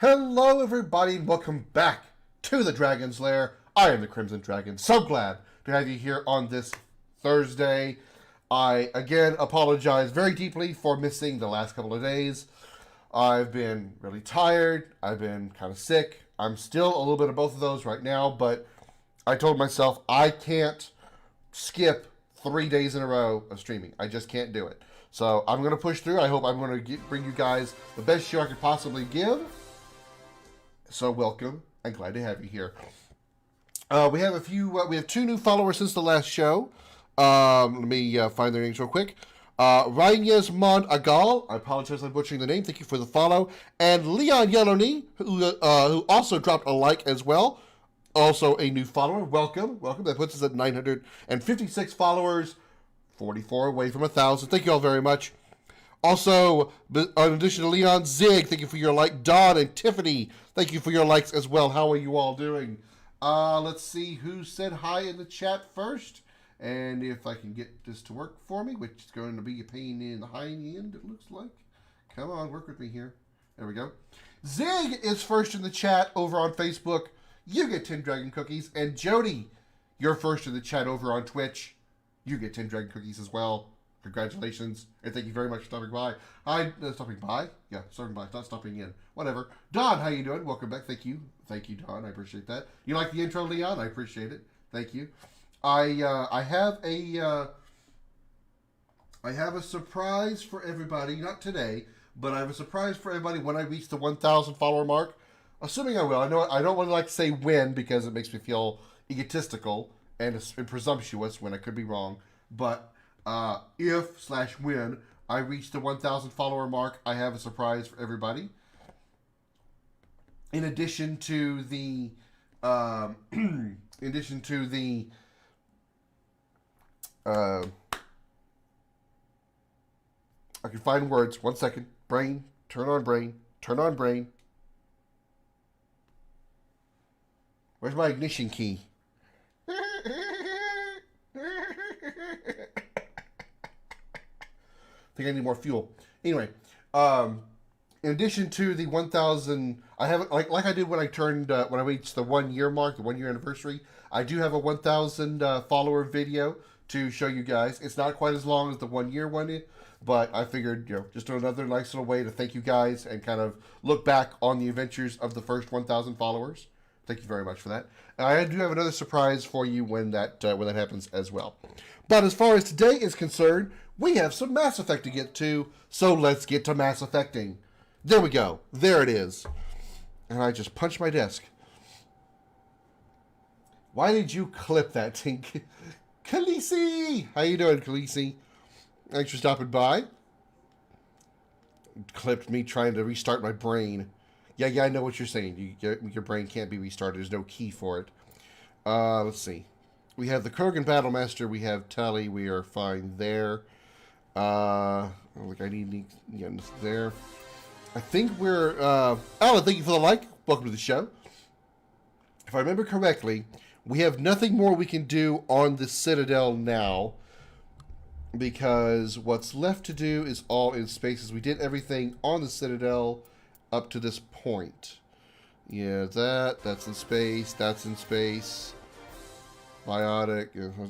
Hello everybody and welcome back to the Dragon's Lair. I am the Crimson Dragon. So glad to have you here on this Thursday. I again apologize very deeply for missing the last couple of days. I've been really tired. I've been kind of sick. I'm still a little bit of both of those right now, but I told myself I can't skip 3 days in a row of streaming. I just can't do it. So I'm going to push through. I hope I'm going to bring you guys the best show I could possibly give. So welcome. I'm glad to have you here. We have two new followers since the last show. Let me find their names real quick. Reyes Mon Agal, I apologize for butchering the name. Thank you for the follow. And Leon Yellowney, who also dropped a like as well. Also a new follower. Welcome. That puts us at 956 followers. 44 away from 1,000. Thank you all very much. Also, in addition to Leon, Zig, thank you for your like. Don and Tiffany, thank you for your likes as well. How are you all doing? Let's see who said hi in the chat first. And if I can get this to work for me, which is going to be a pain in the hind end, it looks like. Come on, work with me here. There we go. Zig is first in the chat over on Facebook. You get 10 Dragon Cookies. And Jody, you're first in the chat over on Twitch. You get 10 Dragon Cookies as well. Congratulations, and thank you very much for stopping by. Stopping by? Yeah, stopping by, not stopping in. Whatever. Don, how you doing? Welcome back. Thank you, Don. I appreciate that. You like the intro, Leon? I appreciate it. Thank you. I have a surprise for everybody. Not today, but I have a surprise for everybody when I reach the 1,000 follower mark. Assuming I will. I know I don't want to like say when because it makes me feel egotistical and presumptuous when I could be wrong, but. If/when I reach the 1,000 follower mark, I have a surprise for everybody. In addition to the, I can find words. 1 second. Brain. Turn on brain. Where's my ignition key? I think I need more fuel. Anyway, in addition to the 1,000, I have it like I did when I reached the 1 year mark, the 1 year anniversary. I do have a 1,000 follower video to show you guys. It's not quite as long as the 1 year one, but I figured just do another nice little way to thank you guys and kind of look back on the adventures of the first 1,000 followers. Thank you very much for that. And I do have another surprise for you when that happens as well. But as far as today is concerned, we have some Mass Effect to get to, so let's get to Mass Effecting. There we go. There it is. And I just punched my desk. Why did you clip that, Tink? Khaleesi! How you doing, Khaleesi? Thanks for stopping by. Clipped me trying to restart my brain. Yeah, I know what you're saying. Your brain can't be restarted. There's no key for it. Let's see. We have the Krogan Battlemaster. We have Tully. We are fine there. Like I need there. I think we're. Alan, thank you for the like. Welcome to the show. If I remember correctly, we have nothing more we can do on the Citadel now. Because what's left to do is all in spaces. We did everything on the Citadel up to this point. Yeah, that's in space. That's in space. Biotic.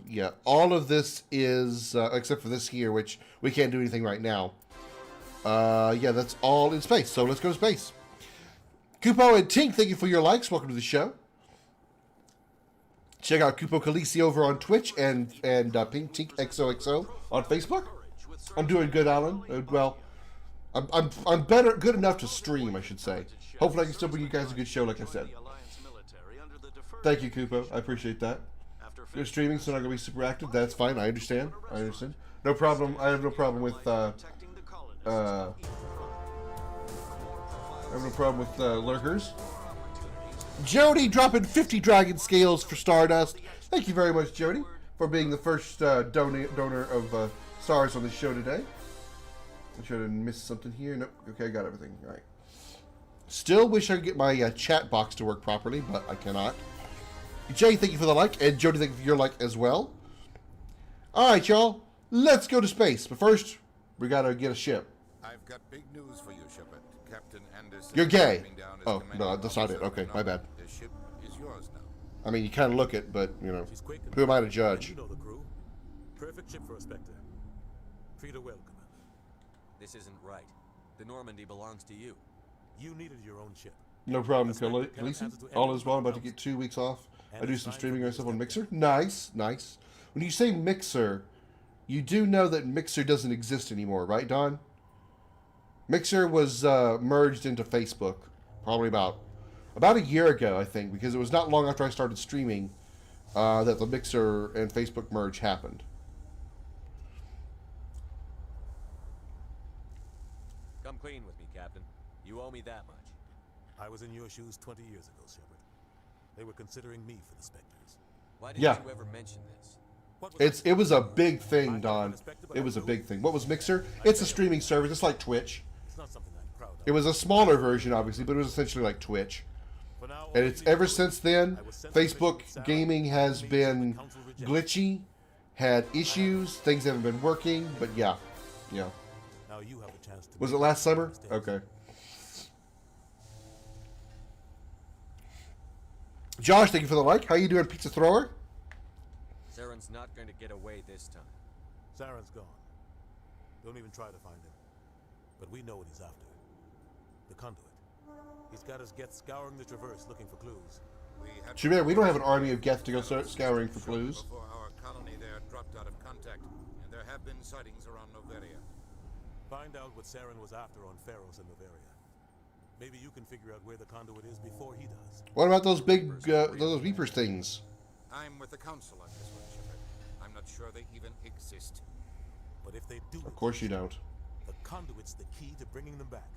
Yeah, all of this is, except for this here, which we can't do anything right now. Yeah, that's all in space. So let's go to space. Kupo and Tink, thank you for your likes. Welcome to the show. Check out Kupo Khaleesi over on Twitch and Pink Tink XOXO on Facebook. I'm doing good, Alan. Well, I'm good enough to stream, I should say. Hopefully I can still bring you guys a good show, like I said. Thank you, Kupo. I appreciate that. You're streaming, so not going to be super active. That's fine. I understand. No problem. I have no problem with lurkers. Jody dropping 50 dragon scales for Stardust. Thank you very much, Jody, for being the first donor of stars on the show today. I'm sure I didn't miss something here. Nope. Okay, I got everything. All right. Still wish I could get my chat box to work properly, but I cannot. Jay, thank you for the like, and Jody, thank you for your like as well. All right, y'all. Let's go to space. But first, we got to get a ship. I've got big news for you, Shepard. Captain You're gay. Oh, no, that's not it. Okay, my bad. The ship is yours now. I mean, you kind of look it, but, you know, who am I to judge? You know the crew. Perfect ship for a Spectre. Treat her well, Commander. This isn't right. The Normandy belongs to you. You needed your own ship. No problem, Khaleesi. All is well. I'm about to get 2 weeks off. I do some streaming myself on Mixer. Nice, nice. When you say Mixer, you do know that Mixer doesn't exist anymore, right, Don? Mixer was merged into Facebook probably about a year ago, I think, because it was not long after I started streaming that the Mixer and Facebook merge happened. Come clean with me, Captain. You owe me that much. I was in your shoes 20 years ago, Shepard. They were considering me for the Spectres. Why didn't you ever mention this? It was a big thing, Don. It was a big thing. What was Mixer? It's a streaming service. It's like Twitch. It's not something I'm proud of. It was a smaller version, obviously, but it was essentially like Twitch. And it's ever since then, Facebook gaming has been glitchy, had issues, things haven't been working, but yeah. Now you have a chance to. Was it last summer? Okay. Josh, thank you for the like. How you doing, Pizza Thrower? Saren's not going to get away this time. Saren's gone. Don't even try to find him. But we know what he's after. The conduit. He's got his Geth scouring the Traverse looking for clues. We don't have an army of Geth to go start scouring for clues. Before our colony there dropped out of contact, and there have been sightings around Noveria. Find out what Saren was after on Pharos and Noveria. Maybe you can figure out where the conduit is before he does. What about those big, those Reapers things? I'm with the Council on this one, Shepard. I'm not sure they even exist. But if they do, Of course you don't. the conduit's the key to bringing them back.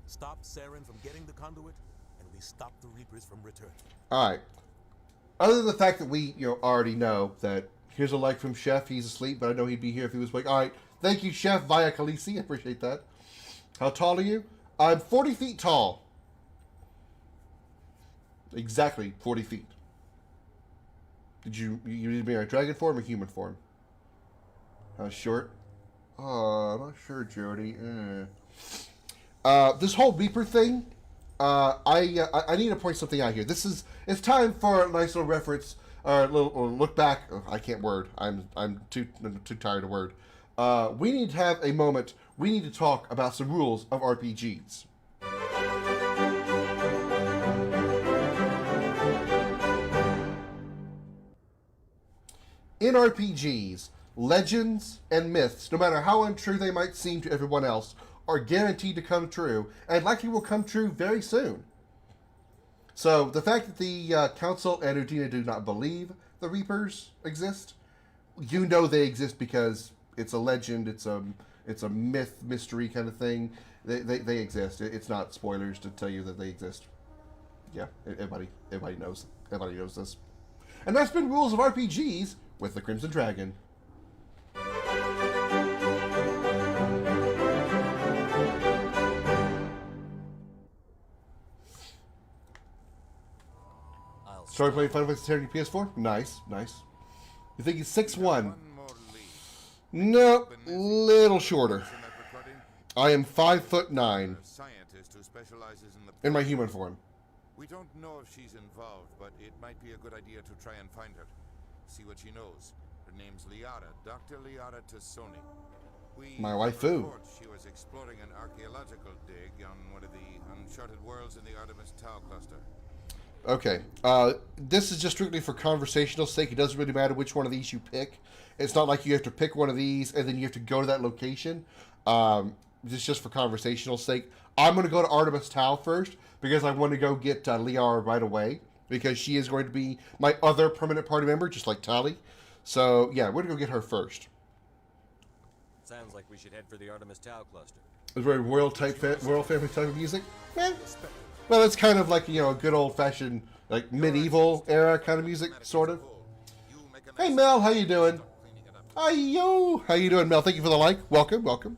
Stop Saren from getting the conduit, and we stop the Reapers from returning. All right. Other than the fact that we, already know that here's a like from Chef. He's asleep, but I know he'd be here if he was awake. All right. Thank you, Chef, via Khaleesi. I appreciate that. How tall are you? I'm 40 feet tall. Exactly 40 feet. Did you need me in a dragon form or human form? How short? Oh, I'm not sure, Jody. This whole Reaper thing, I need to point something out here. It's time for a nice little reference, or little look back. Oh, I can't word. I'm too tired to word. We need to have a moment. We need to talk about some rules of RPGs. In RPGs, legends and myths, no matter how untrue they might seem to everyone else, are guaranteed to come true, and likely will come true very soon. So, the fact that the Council and Udina do not believe the Reapers exist, you know they exist because it's a legend, it's a myth, mystery kind of thing. They exist. It's not spoilers to tell you that they exist. Yeah, everybody knows. Everybody knows this. And that's been Rules of RPGs with the Crimson Dragon. Started playing Final Fantasy X PS4? Nice, nice. You think he's 6'1"? Nope, little shorter. I am 5'9". In my human form. We don't know if she's involved, but it might be a good idea to try and find her. See what she knows. Her name's Liara, Dr. Liara Tassoni. My waifu. She was exploring an archaeological dig on one of the uncharted worlds in the Artemis Tau cluster. Okay, this is just strictly for conversational sake. It doesn't really matter which one of these you pick. It's not like you have to pick one of these and then you have to go to that location. It's just for conversational sake. I'm going to go to Artemis Tau first because I want to go get Liara right away because she is going to be my other permanent party member, just like Tali. So, yeah, we're going to go get her first. Sounds like we should head for the Artemis Tau cluster. It's very royal family type of music. Eh. Well, it's kind of like, a good old-fashioned, like, medieval era kind of music, sort of. Hey, Mel, how you doing? Hi-yo! How you doing, Mel? Thank you for the like. Welcome, welcome.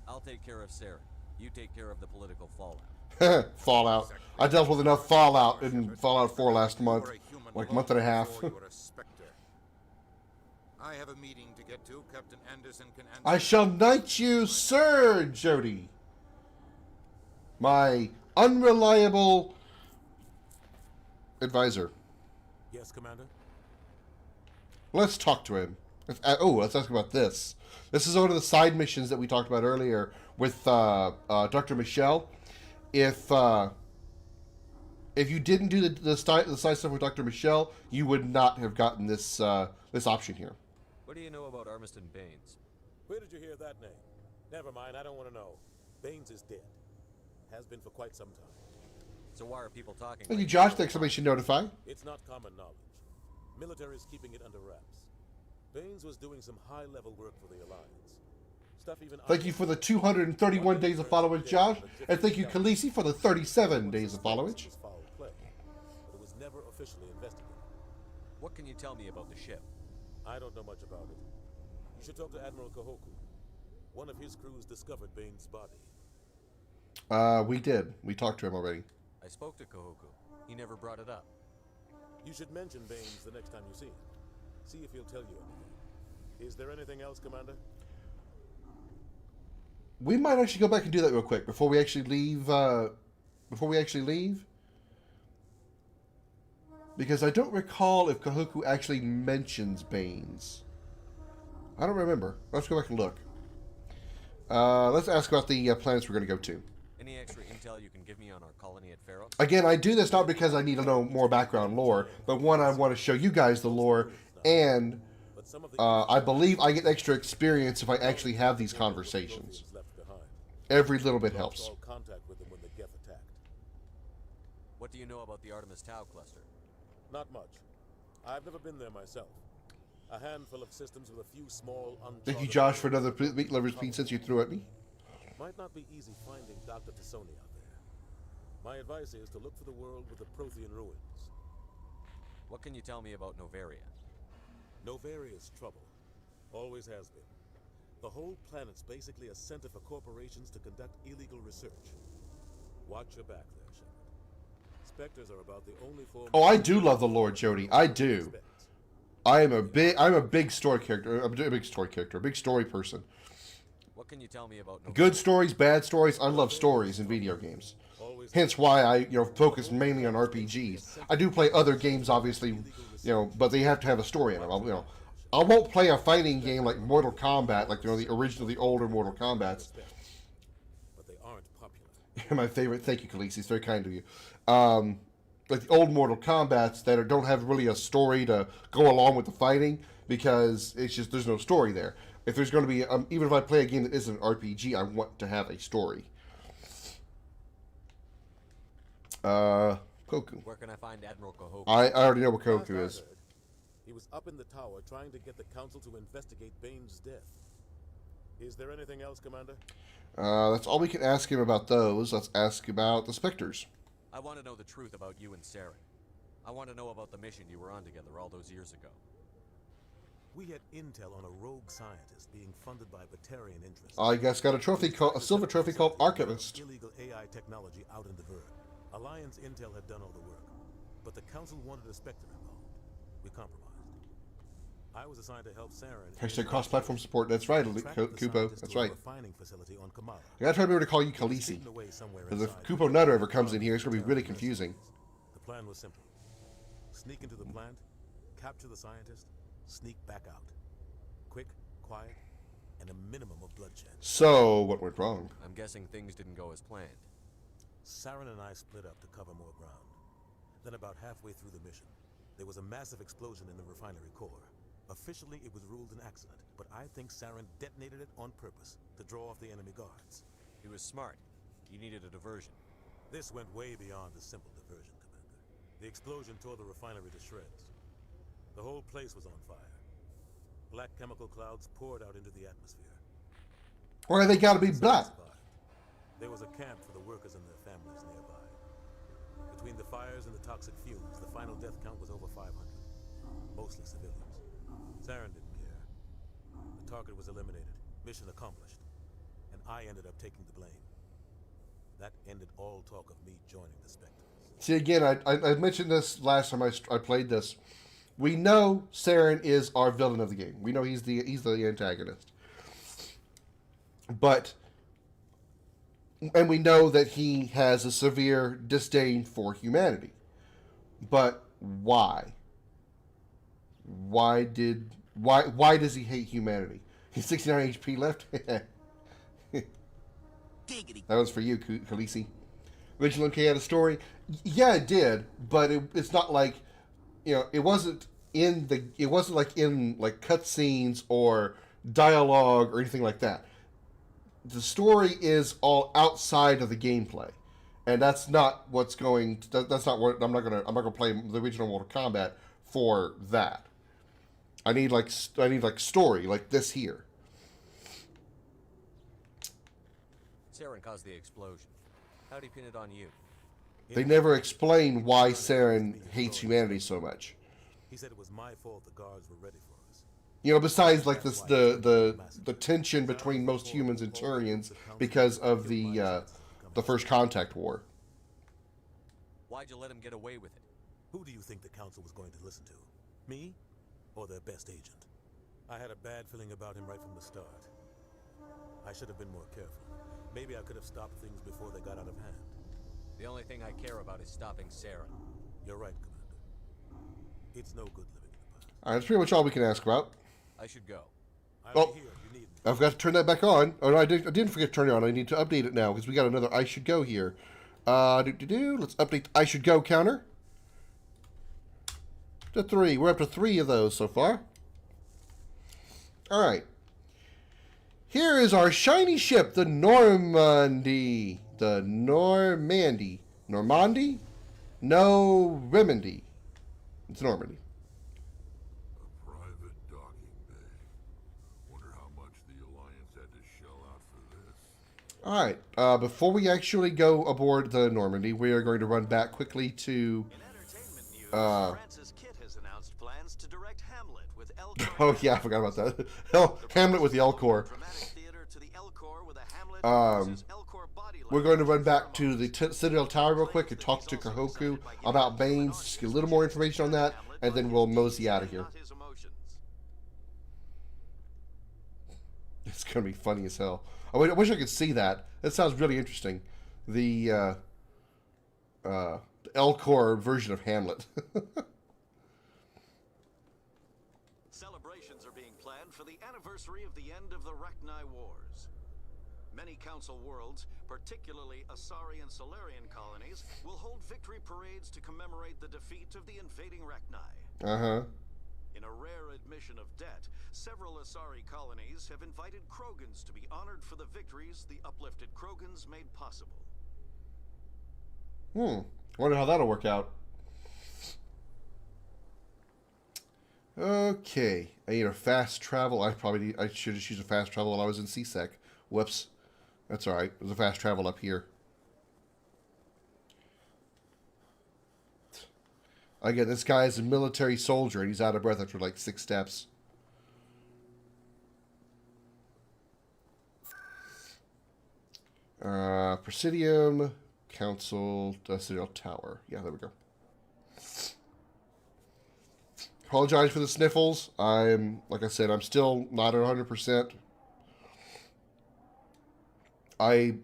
I'll take care of Saren. You take care of the political fallout. Fallout. I dealt with enough Fallout in Fallout 4 last month. Like a month and a half. I have a meeting to get to. Captain Anderson can answer. I shall knight you, Sir Jody. My unreliable advisor. Yes, Commander? Let's talk to him. Let's ask about this. This is one of the side missions that we talked about earlier with Dr. Michelle. If you didn't do the side stuff with Dr. Michelle, you would not have gotten this this option here. What do you know about Armiston Baines? Where did you hear that name? Never mind, I don't want to know. Baines is dead. Has been for quite some time. So why are people talking? Thank you, Josh. Think somebody should notify. It's not common knowledge. Military is keeping it under wraps. Baines was doing some high-level work for the Alliance. Stuff even Thank you for the 231 days of followage, Josh. And thank you, Khaleesi, for the 37 days of followage. Foul play, but it was never officially investigated. What can you tell me about the ship? I don't know much about it. You should talk to Admiral Kahoku. One of his crews discovered Baines' body. We did. We talked to him already. I spoke to Kahoku. He never brought it up. You should mention Baines the next time you see him. See if he'll tell you anything. Is there anything else, Commander? We might actually go back and do that real quick before we actually leave. Because I don't recall if Kahoku actually mentions Baines. I don't remember. Let's go back and look. Let's ask about the planets we're going to go to. Any extra intel you can give me on our colony at Pharos? Again, I do this not because I need to know more background lore, but one, I want to show you guys the lore, and I believe I get extra experience if I actually have these conversations. Every little bit helps. What do you know about the Artemis Tau cluster? Not much. I've never been there myself. A handful of systems with a few small Thank you, Josh, for another meat lover's pizza you threw at me. Might not be easy finding Dr. Tassoni out there. My advice is to look for the world with the Prothean ruins. What can you tell me about Novaria? Novaria's trouble. Always has been. The whole planet's basically a center for corporations to conduct illegal research. Watch your back there, Shepard. Spectres are about the only form... Oh, I do love the lore, Jody. I do. I'm a big story character. I'm a big story character. A big story person. What can you tell me about Novaria? Good stories, bad stories. I love stories in video games. Hence why I, focus mainly on RPGs. I do play other games, obviously, but they have to have a story in them. I won't play a fighting game like Mortal Kombat, like the older Mortal Kombats. But they aren't popular. My favorite. Thank you, Khaleesi. It's very kind of you. Like the old Mortal Kombats that don't have really a story to go along with the fighting, because it's just there's no story there. If there's going to be, even if I play a game that isn't an RPG, I want to have a story. Koku. Where can I find Admiral Kahoku? I already know what Koku is. He was up in the tower trying to get the council to investigate Baines' death. Is there anything else, Commander? That's all we can ask him about those. Let's ask about the Spectres. I want to know the truth about you and Saren. I want to know about the mission you were on together all those years ago. We had intel on a rogue scientist being funded by Batarian interests. I guess got a silver trophy called Archivist. Illegal AI technology out in the Verd. Alliance intel had done all the work, but the council wanted a Spectre involved. We compromised. I was assigned to help Saren. Hashtag cross-platform support. That's right, Kupo. That's right. Refining facility on Kamala. I gotta try to remember to call you Khaleesi. Because if Kupo Nutter ever comes in here, it's gonna be really confusing. The plan was simple: sneak into the plant, capture the scientist, sneak back out. Quick, quiet, and a minimum of bloodshed. So, what went wrong? I'm guessing things didn't go as planned. Saren and I split up to cover more ground. Then about halfway through the mission, there was a massive explosion in the refinery core. Officially, it was ruled an accident, but I think Saren detonated it on purpose to draw off the enemy guards. He was smart. You needed a diversion. This went way beyond a simple diversion, Commander. The explosion tore the refinery to shreds. The whole place was on fire. Black chemical clouds poured out into the atmosphere. Why they gotta be black? There was a camp for the workers and their families nearby. Between the fires and the toxic fumes, the final death count was over 500. Mostly civilians. Saren didn't care. The target was eliminated, mission accomplished, and I ended up taking the blame. That ended all talk of me joining the Spectres. See, again, I mentioned this last time I played this. We know Saren is our villain of the game. We know he's the antagonist. But and we know that he has a severe disdain for humanity. But why? Why does he hate humanity? He's 69 HP left. That was for you, Khaleesi. Original MK had a story. Yeah, it did, but it's not like, it wasn't like in like cutscenes or dialogue or anything like that. The story is all outside of the gameplay, and that's not what's going. That's not what I'm not gonna play the original Mortal Kombat for that. I need like story like this here. Saren caused the explosion. How'd he pin it on you? They never explain why Saren hates humanity so much. He said it was my fault the guards were ready for us. Besides like this, the tension between most humans and Turians because of the First Contact War. Why'd you let him get away with it? Who do you think the council was going to listen to? Me? Or their best agent? I had a bad feeling about him right from the start. I should have been more careful. Maybe I could have stopped things before they got out of hand. The only thing I care about is stopping Saren. You're right, Commander. It's no good living in the past. All right, that's pretty much all we can ask about. I should go. I'll be here if you need me. I forgot to turn that back on. Oh, no, I didn't forget to turn it on. I need to update it now because we got another I should go here. Let's update the I should go counter to 3. We're up to 3 of those so far. All right. Here is our shiny ship, the Normandy. The Normandy. Normandy? No, Remandy. It's Normandy. A private docking bay. Wonder how much the Alliance had to shell out for this. All right. Before we actually go aboard the Normandy, we are going to run back quickly to. In entertainment news, Francis Kidd has announced plans to direct Hamlet with Elcor. Oh yeah, I forgot about that. Hamlet with the Elcor. Dramatic theater to the Elcor with a Hamlet who uses Elcor body We're going to run back to the Citadel Tower real quick and talk to Kahoku about Baines, just get a little more information on that, and then we'll mosey out of here. Not his emotions. It's going to be funny as hell. I wish I could see that. That sounds really interesting. The Elcor version of Hamlet. Celebrations are being planned for the anniversary of the end of the Rachni Wars. Many Council worlds, particularly Asari and Solarian colonies, will hold victory parades to commemorate the defeat of the invading Rachni. Uh-huh. In a rare admission of debt, several Asari colonies have invited Krogans to be honored for the victories the uplifted Krogans made possible. Wonder how that'll work out. Okay. I need a fast travel. I should have used a fast travel while I was in CSEC. Whoops. That's alright. There's a fast travel up here. Again, this guy is a military soldier and he's out of breath after like 6 steps. Presidium, Council, Citadel Tower. Yeah, there we go. Apologize for the sniffles. Like I said, I'm still not at 100%. I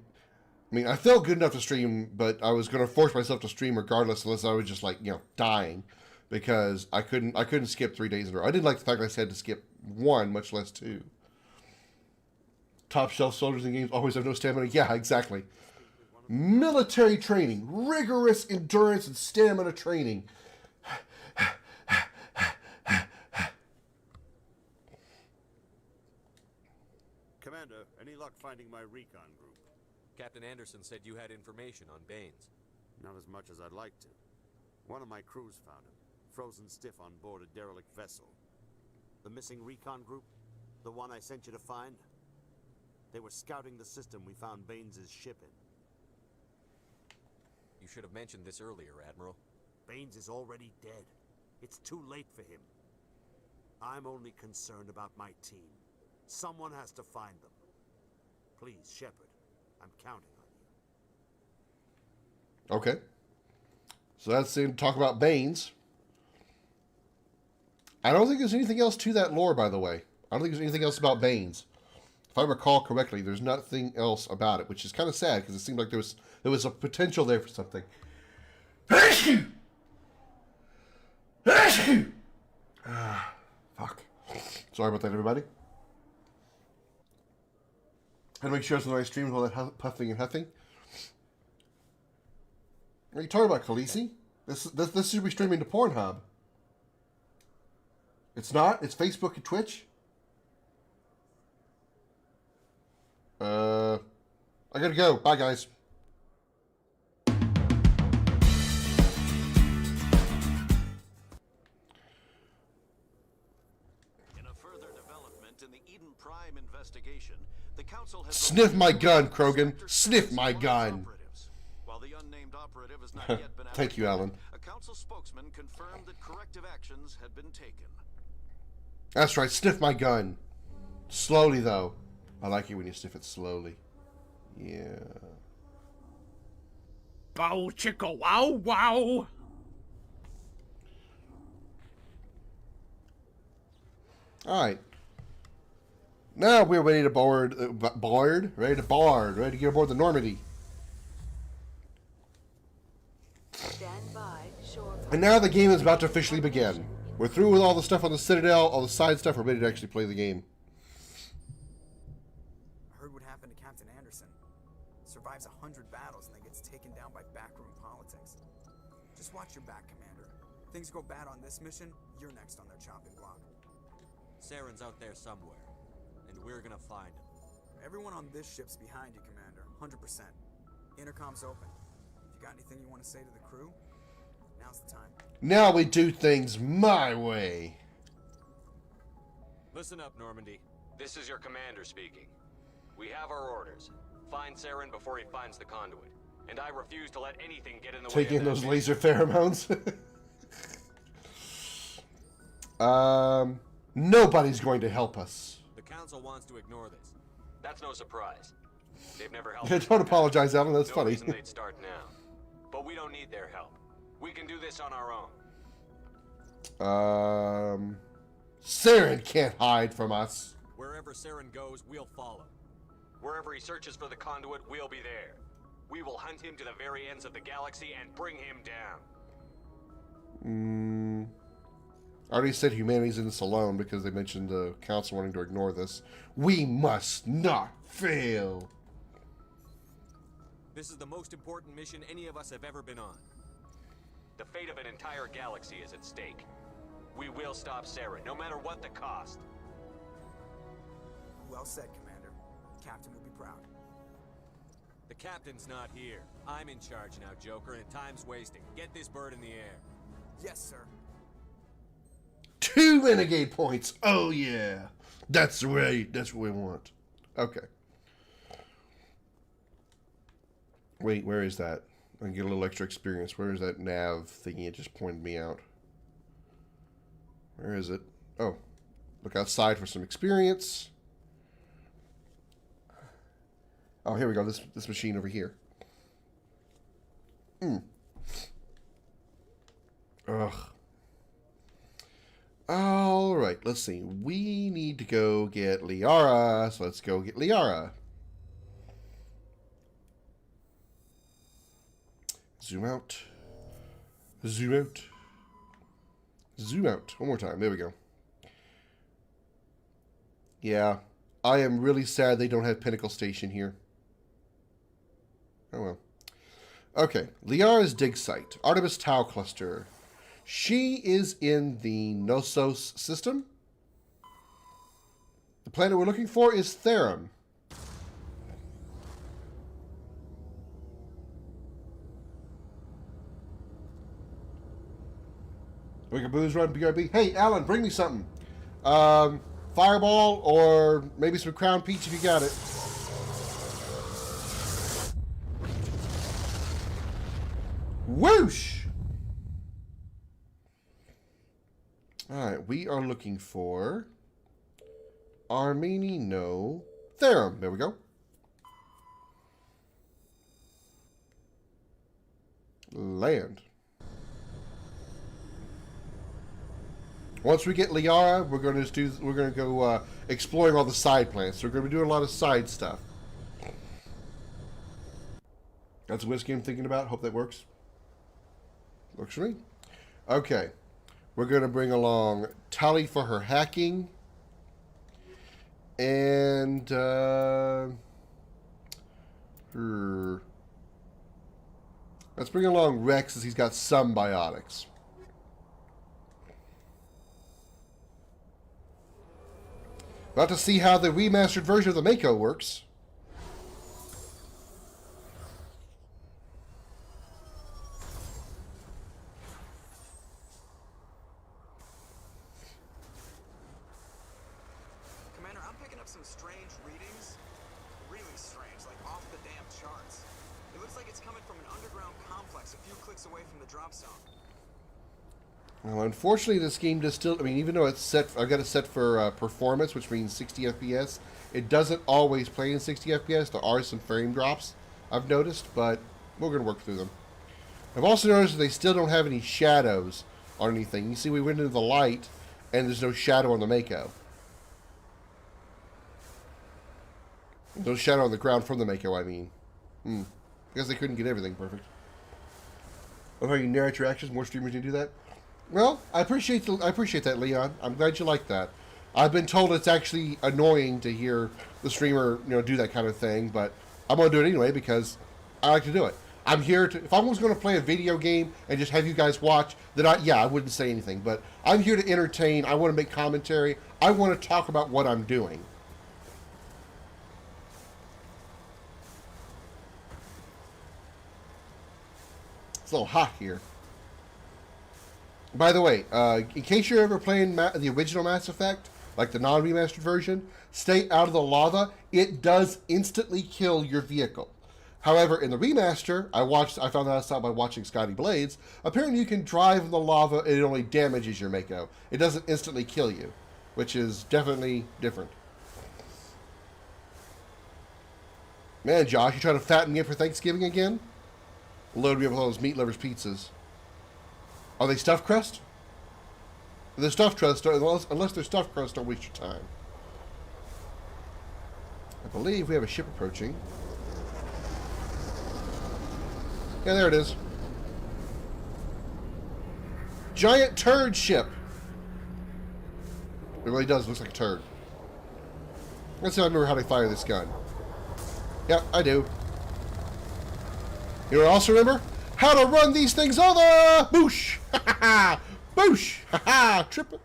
mean, I felt good enough to stream, but I was going to force myself to stream regardless, unless I was just like, dying, because I couldn't skip 3 days in a row. I didn't like the fact that I had to skip 1, much less 2. Top shelf soldiers in games always have no stamina. Yeah, exactly. Military training, rigorous endurance and stamina training. Commander, any luck finding my recon group? Captain Anderson said you had information on Baines. Not as much as I'd like to. One of my crews found him, frozen stiff on board a derelict vessel. The missing recon group? The one I sent you to find? They were scouting the system we found Baines' ship in. You should have mentioned this earlier, Admiral. Baines is already dead. It's too late for him. I'm only concerned about my team. Someone has to find them. Please, Shepard, I'm counting on you. Okay. So that's in talk about Baines. I don't think there's anything else to that lore, by the way. I don't think there's anything else about Baines. If I recall correctly, there's nothing else about it, which is kind of sad because it seemed like there was a potential there for something. Fuck. Sorry about that, everybody. Had to make sure it's the right stream with all that puffing and huffing. What are you talking about, Khaleesi? This should be streaming to Pornhub. It's not? It's Facebook and Twitch? I gotta go. Bye, guys. Investigation, the council has Sniff my gun, Krogan. Sniff my gun. While the unnamed operative has not yet been Thank you, Alan. A council spokesman confirmed that corrective actions had been taken. That's right. Sniff my gun. Slowly, though. I like it when you sniff it slowly. Yeah. Bow chicka wow wow. All right. Now we're ready to ready to get aboard the Normandy. Stand by, shore. And now the game is about to officially begin. We're through with all the stuff on the Citadel, all the side stuff. We're ready to actually play the game. I heard what happened to Captain Anderson. Survives 100 battles and then gets taken down by backroom politics. Just watch your back, Commander. Things go bad on this mission, you're next on their chopping block. Saren's out there somewhere, and we're gonna find him. Everyone on this ship's behind you, Commander. 100%. Intercom's open. If you got anything you want to say to the crew, now's the time. Now we do things my way. Listen up, Normandy. This is your commander speaking. We have our orders. Find Saren before he finds the conduit. And I refuse to let anything get in the way Take in of those that laser pheromones. Nobody's going to help us. The council wants to ignore this. That's no surprise. They've never helped. Don't apologize, Alan. That's no funny. reason they'd start now. But we don't need their help. We can do this on our own. Saren can't hide from us. Wherever Saren goes, we'll follow. Wherever he searches for the conduit, we'll be there. We will hunt him to the very ends of the galaxy and bring him down. I already said humanity's in this alone because they mentioned the council wanting to ignore this. We must not fail. This is the most important mission any of us have ever been on. The fate of an entire galaxy is at stake. We will stop Saren, no matter what the cost. Well said, Commander. Captain will be proud. The captain's not here. I'm in charge now, Joker, and time's wasting. Get this bird in the air. Yes, sir. 2 renegade points. Oh yeah, that's right. That's what we want. Okay. Wait, where is that? I can get a little extra experience. Where is that nav thingy? It just pointed me out. Where is it? Oh, look outside for some experience. Oh, here we go. This machine over here. Ugh. All right, let's see. We need to go get Liara, so let's go get Liara. Zoom out. Zoom out. Zoom out. One more time. There we go. Yeah, I am really sad they don't have Pinnacle Station here. Oh well. Okay, Liara's dig site. Artemis Tau Cluster. She is in the Knossos system. The planet we're looking for is Therum. We can booze run BRB. Hey, Alan, bring me something. Fireball or maybe some Crown Peach if you got it. Whoosh! Alright, we are looking for Armeni, no. Therum. There we go. Land. Once we get Liara, we're gonna go exploring all the side planets. So we're gonna be doing a lot of side stuff. That's a whiskey I'm thinking about. Hope that works. Works for me. Okay. We're gonna bring along Tali for her hacking. And let's bring along Rex as he's got some biotics. About to see how the remastered version of the Mako works. Commander, I'm picking up some strange readings. Really strange, like off the damn charts. It looks like it's coming from an underground complex a few clicks away from the drop zone. Well, unfortunately, this game does still... I mean, even though it's set... I've got it set for performance, which means 60 FPS. It doesn't always play in 60 FPS. There are some frame drops, I've noticed, but we're going to work through them. I've also noticed that they still don't have any shadows on anything. You see, we went into the light, and there's no shadow on the Mako. No shadow on the ground from the Mako, I mean. Because they couldn't get everything perfect. Oh, how you narrate your actions? More streamers can do that? Well, I appreciate that, Leon. I'm glad you like that. I've been told it's actually annoying to hear the streamer, do that kind of thing, but I'm going to do it anyway because I like to do it. I'm here to... If I was going to play a video game and just have you guys watch, then I wouldn't say anything. But I'm here to entertain. I want to make commentary. I want to talk about what I'm doing. It's a little hot here. By the way, in case you're ever playing the original Mass Effect, like the non-remastered version, stay out of the lava. It does instantly kill your vehicle. However, in the remaster, I found that out by watching Scotty Blades. Apparently, you can drive in the lava and it only damages your Mako. It doesn't instantly kill you, which is definitely different. Man, Josh, you trying to fatten me up for Thanksgiving again? Load me up with all those meat lovers pizzas. Are they stuffed crust? If they're stuffed crust, unless they're stuffed crust, don't waste your time. I believe we have a ship approaching. Yeah, there it is. Giant turd ship. It really does. Looks like a turd. Let's see if I remember how to fire this gun. Yep, I do. You also remember? How to run these things over! Boosh! Ha ha ha! Boosh! Ha ha! Trip it!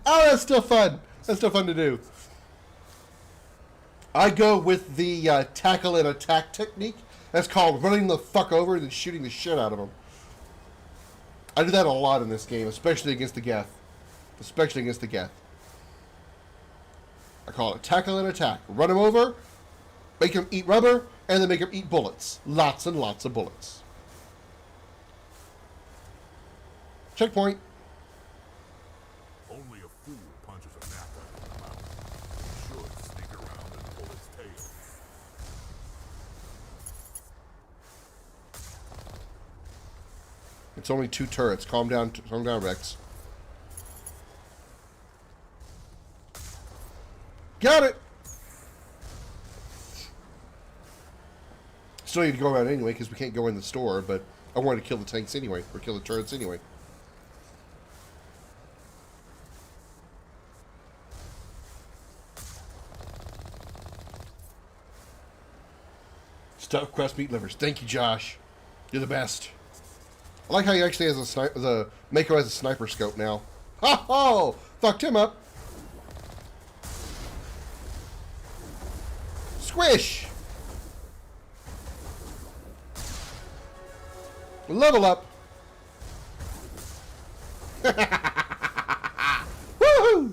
Oh, that's still fun. That's still fun to do. I go with the tackle and attack technique. That's called running the fuck over and then shooting the shit out of them. I do that a lot in this game, especially against the Geth. Especially against the Geth. I call it tackle and attack. Run them over, make them eat rubber, and then make them eat bullets. Lots and lots of bullets. Checkpoint. Only a fool punches a map out of the mouth. It should sneak around and pull its tail. It's only 2 turrets. Calm down, Rex. Got it! Still need to go around anyway, because we can't go in the store, but I wanted to kill the tanks anyway, or kill the turrets anyway. Stuffed crust meat livers. Thank you, Josh. You're the best. I like how he actually has the Mako has a sniper scope now. Ha ho! Fucked him up. Squish! Level up. Woohoo!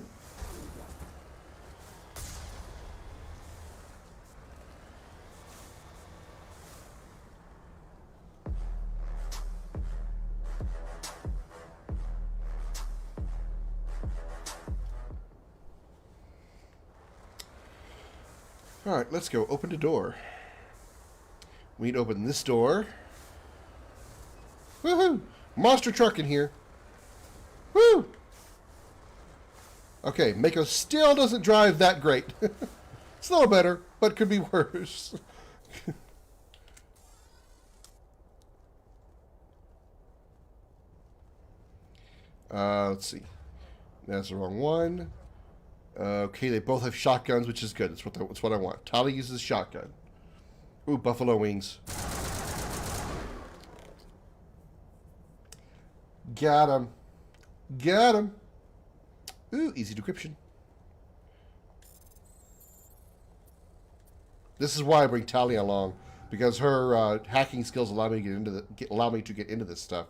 Alright, let's go. Open the door. We need to open this door. Woohoo! Monster truck in here. Woo! Okay, Mako still doesn't drive that great. It's a little better, but could be worse. Let's see. That's the wrong one. Okay, they both have shotguns, which is good. That's what I want. Tali uses shotgun. Ooh, buffalo wings. Got him. Got him. Ooh, easy decryption. This is why I bring Tali along, because her hacking skills allow me to get into this stuff.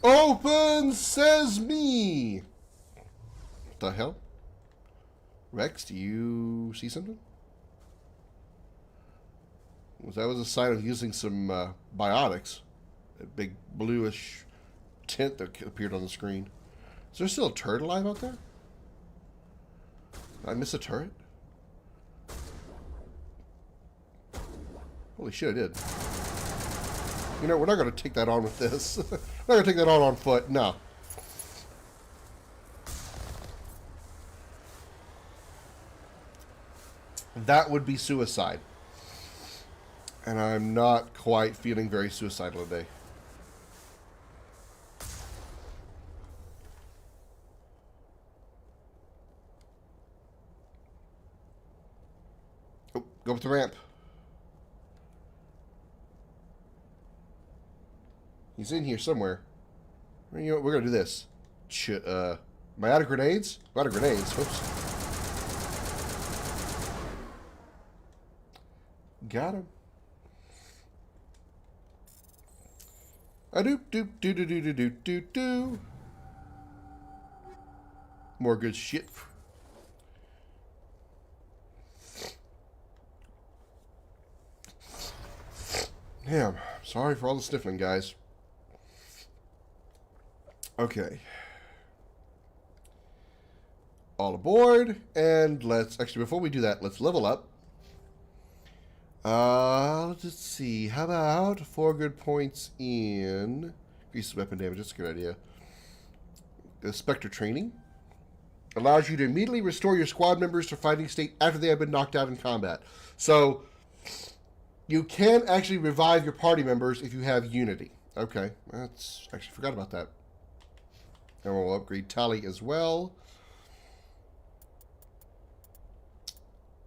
Open sesame! What the hell? Rex, do you see something? That was a sign of using some biotics. A big bluish tint that appeared on the screen. Is there still a turret alive out there? Did I miss a turret? Holy shit, I did. You know, we're not going to take that on with this. We're not going to take that on foot. No. That would be suicide. And I'm not quite feeling very suicidal today. Oh, go up the ramp. He's in here somewhere. You know what, we're gonna do this. Am I out of grenades? I'm out of grenades. Oops. Got him. A doop doop doo doo doo doo doo doo doo. More good shit. Damn. Sorry for all the sniffling, guys. Okay. All aboard, and let's actually before we do that, let's level up. Let's see. How about 4 good points in increases weapon damage? That's a good idea. The Spectre training allows you to immediately restore your squad members to fighting state after they have been knocked out in combat. So you can actually revive your party members if you have unity. Okay, that's actually forgot about that. And we'll upgrade Tali as well.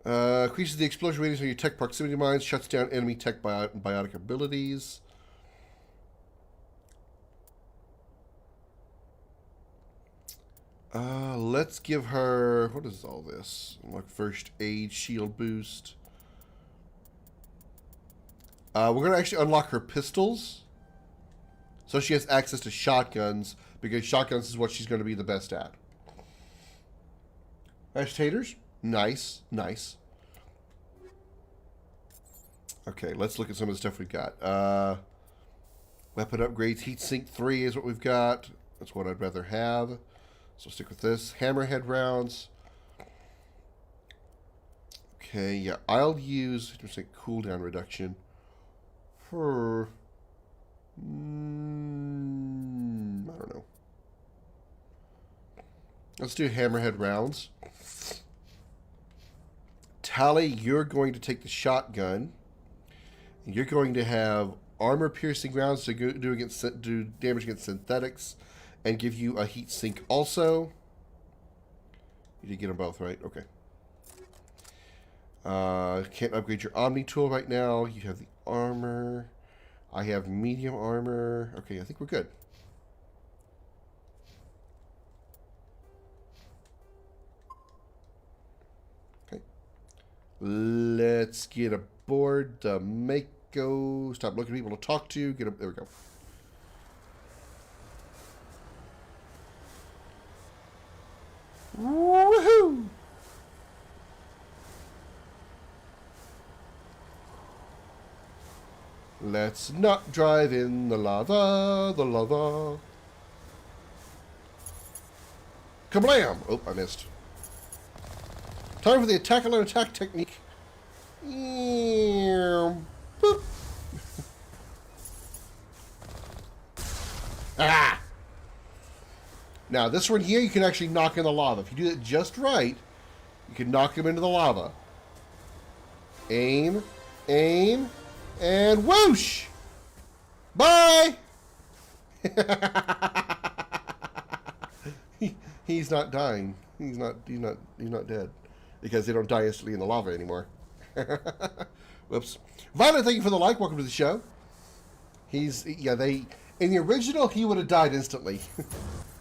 Increases the explosion radius of your tech proximity mines, shuts down enemy tech biotic abilities. Let's give her... What is all this? Like first aid, shield boost. We're going to actually unlock her pistols. So she has access to shotguns, because shotguns is what she's going to be the best at. Agitators? Nice, nice. Okay, let's look at some of the stuff we've got. Weapon upgrades, heatsink 3 is what we've got. That's what I'd rather have. So stick with this. Hammerhead rounds. Okay, yeah, I'll use 50% cooldown reduction for... I don't know. Let's do hammerhead rounds. Tali, you're going to take the shotgun. You're going to have armor-piercing rounds to do damage against synthetics, and give you a heat sink also. You did get them both, right? Okay. Can't upgrade your Omni tool right now. You have the armor. I have medium armor. Okay, I think we're good. Okay. Let's get aboard the Mako. Stop looking at people to talk to. Get up. There we go. Woohoo! Let's not drive in the lava, the lava. Kablam! Oh, I missed. Time for the attack alone attack technique. Boop. Ah! Now, this one here, you can actually knock in the lava. If you do it just right, you can knock him into the lava. Aim, aim, and whoosh! Bye! He's not dying. He's not dead. Because they don't die instantly in the lava anymore. Whoops. Violet, thank you for the like. Welcome to the show. In the original, he would have died instantly.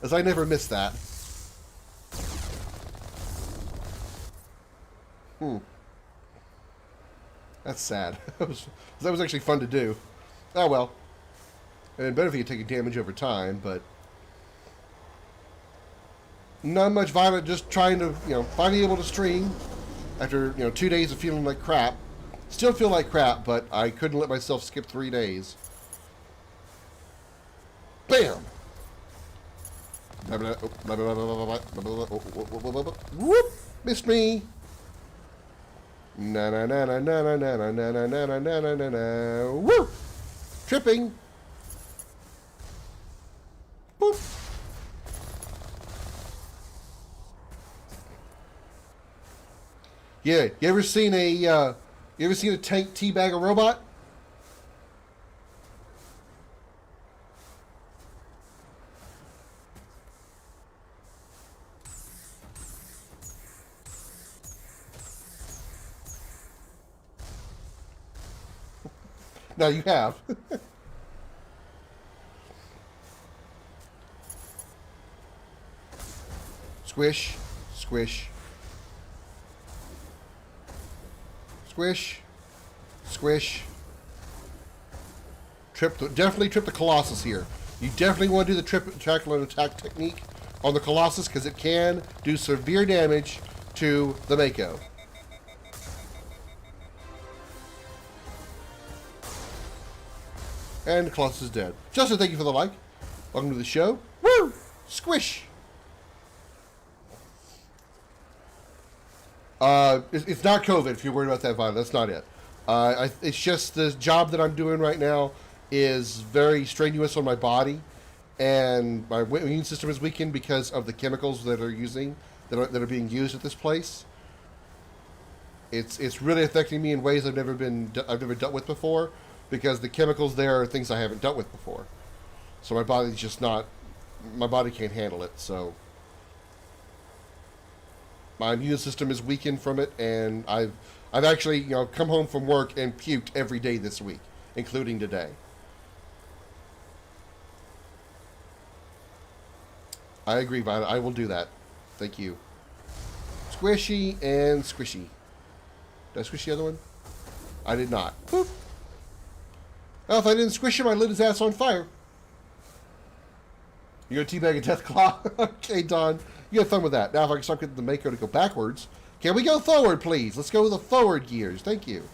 As I never missed that. That's sad. That was actually fun to do. Oh well. And better if you take damage over time, but not much. Violet just trying to, finally able to stream after, 2 days of feeling like crap. Still feel like crap, but I couldn't let myself skip 3 days. Bam! Whoop! Missed me! Na na na na na na na na na na na na na na na. Woo! Tripping! Boop! Yeah, you ever seen a tank teabag a robot? No, you have. Squish, squish. Squish, squish. Definitely trip the Colossus here. You definitely want to do the tackle and attack technique on the Colossus because it can do severe damage to the Mako. And the Colossus is dead. Justin, thank you for the like. Welcome to the show. Woo! Squish! It's not COVID, if you're worried about that, Violet. That's not it. It's just the job that I'm doing right now is very strenuous on my body, and my immune system is weakened because of the chemicals that are being used at this place. It's really affecting me in ways I've never dealt with before, because the chemicals there are things I haven't dealt with before. So my body can't handle it. So my immune system is weakened from it, and I've actually come home from work and puked every day this week, including today. I agree, Violet. I will do that. Thank you. Squishy and squishy. Did I squish the other one? I did not. Boop. Well, if I didn't squish him, I lit his ass on fire. You're a teabag a Deathclaw? Okay, Don. You have fun with that. Now, if I can stop getting the Mako to go backwards. Can we go forward, please? Let's go with the forward gears. Thank you.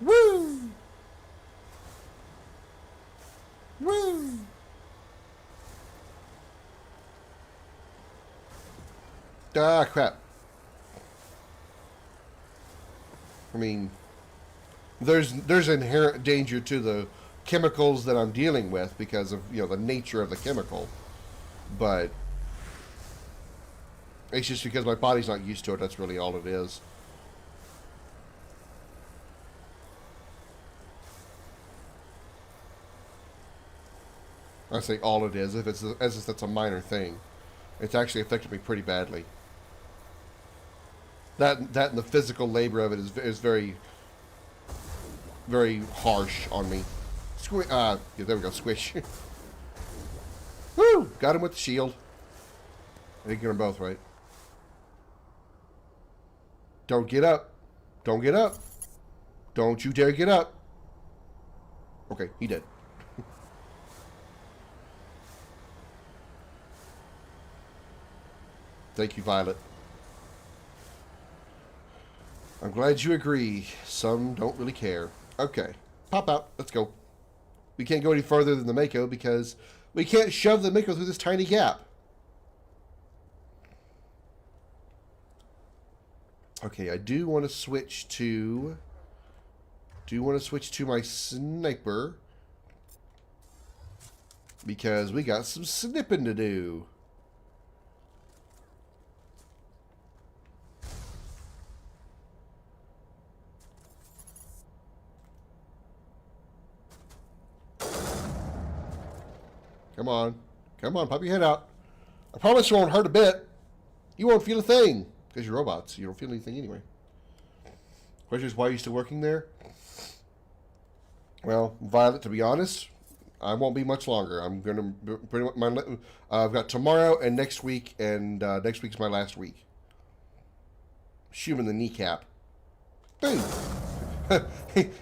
Woo! Woo! Ah, crap. I mean, there's inherent danger to the chemicals that I'm dealing with because of, the nature of the chemical. But it's just because my body's not used to it. That's really all it is. I say all it is, as if that's a minor thing. It's actually affected me pretty badly. That and the physical labor of it is very, very harsh on me. Yeah, there we go, squish. Woo! Got him with the shield. I think you're them both, right? Don't get up. Don't get up. Don't you dare get up. Okay, he did. Thank you, Violet. I'm glad you agree. Some don't really care. Okay. Pop out. Let's go. We can't go any further than the Mako because we can't shove the Mako through this tiny gap. Okay, I do want to switch to my sniper because we got some snipping to do. Come on. Come on, pop your head out. I promise you won't hurt a bit. You won't feel a thing. Because you're robots. You don't feel anything anyway. Question is, why are you still working there? Well, Violet, to be honest, I won't be much longer. I'm going to... pretty much I've got tomorrow and next week, and next week's my last week. Shoot him in the kneecap. Boom.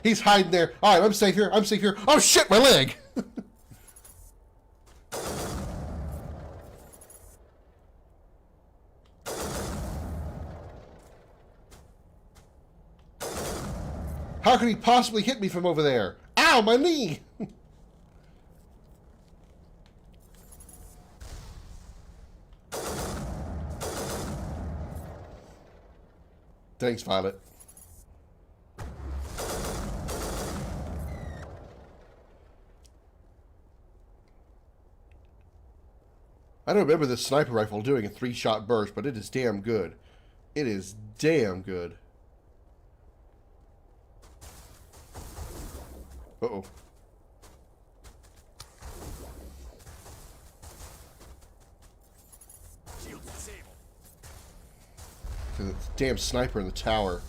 He's hiding there. All right, I'm safe here. I'm safe here. Oh, shit, my leg. How could he possibly hit me from over there? Ow, my knee! Thanks, Violet. I don't remember the sniper rifle doing a 3-shot burst, but it is damn good. It is damn good. Uh-oh. The damn sniper in the tower.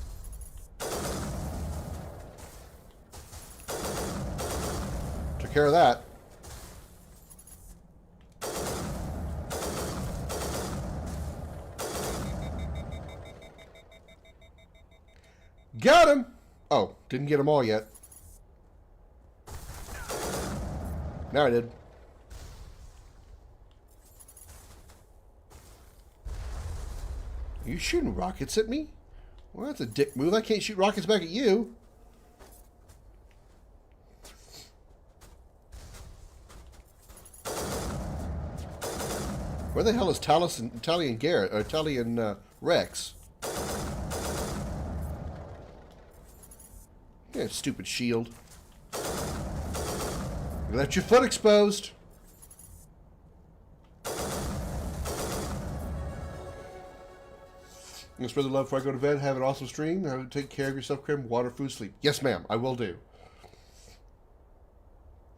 Took care of that. Got him! Oh, didn't get them all yet. Now I did. Are you shooting rockets at me? Well, that's a dick move. I can't shoot rockets back at you. Where the hell is Tally and Garrett? Or Tally and Rex? Yeah, stupid shield. You left your foot exposed. I'm gonna spread the love before I go to bed. Have an awesome stream. Take care of yourself, Krim. Water, food, sleep. Yes, ma'am. I will do.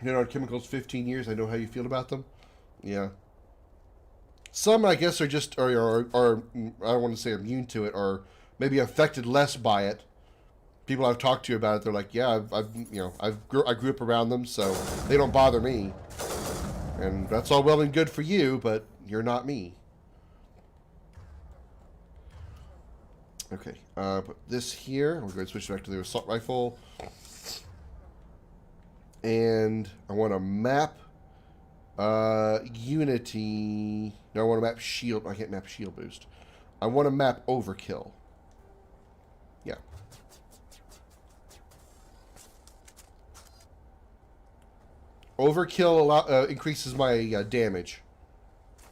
You know, chemicals 15 years. I know how you feel about them. Yeah. Some, I guess, are just, I don't want to say immune to it, or maybe affected less by it. People I've talked to about it, they're like, yeah, I grew up around them, so they don't bother me. And that's all well and good for you, but you're not me. Okay, put this here. We're going to switch back to the assault rifle. And I want to map Unity. No, I want to map shield. I can't map shield boost. I want to map overkill. Yeah. Overkill increases my damage.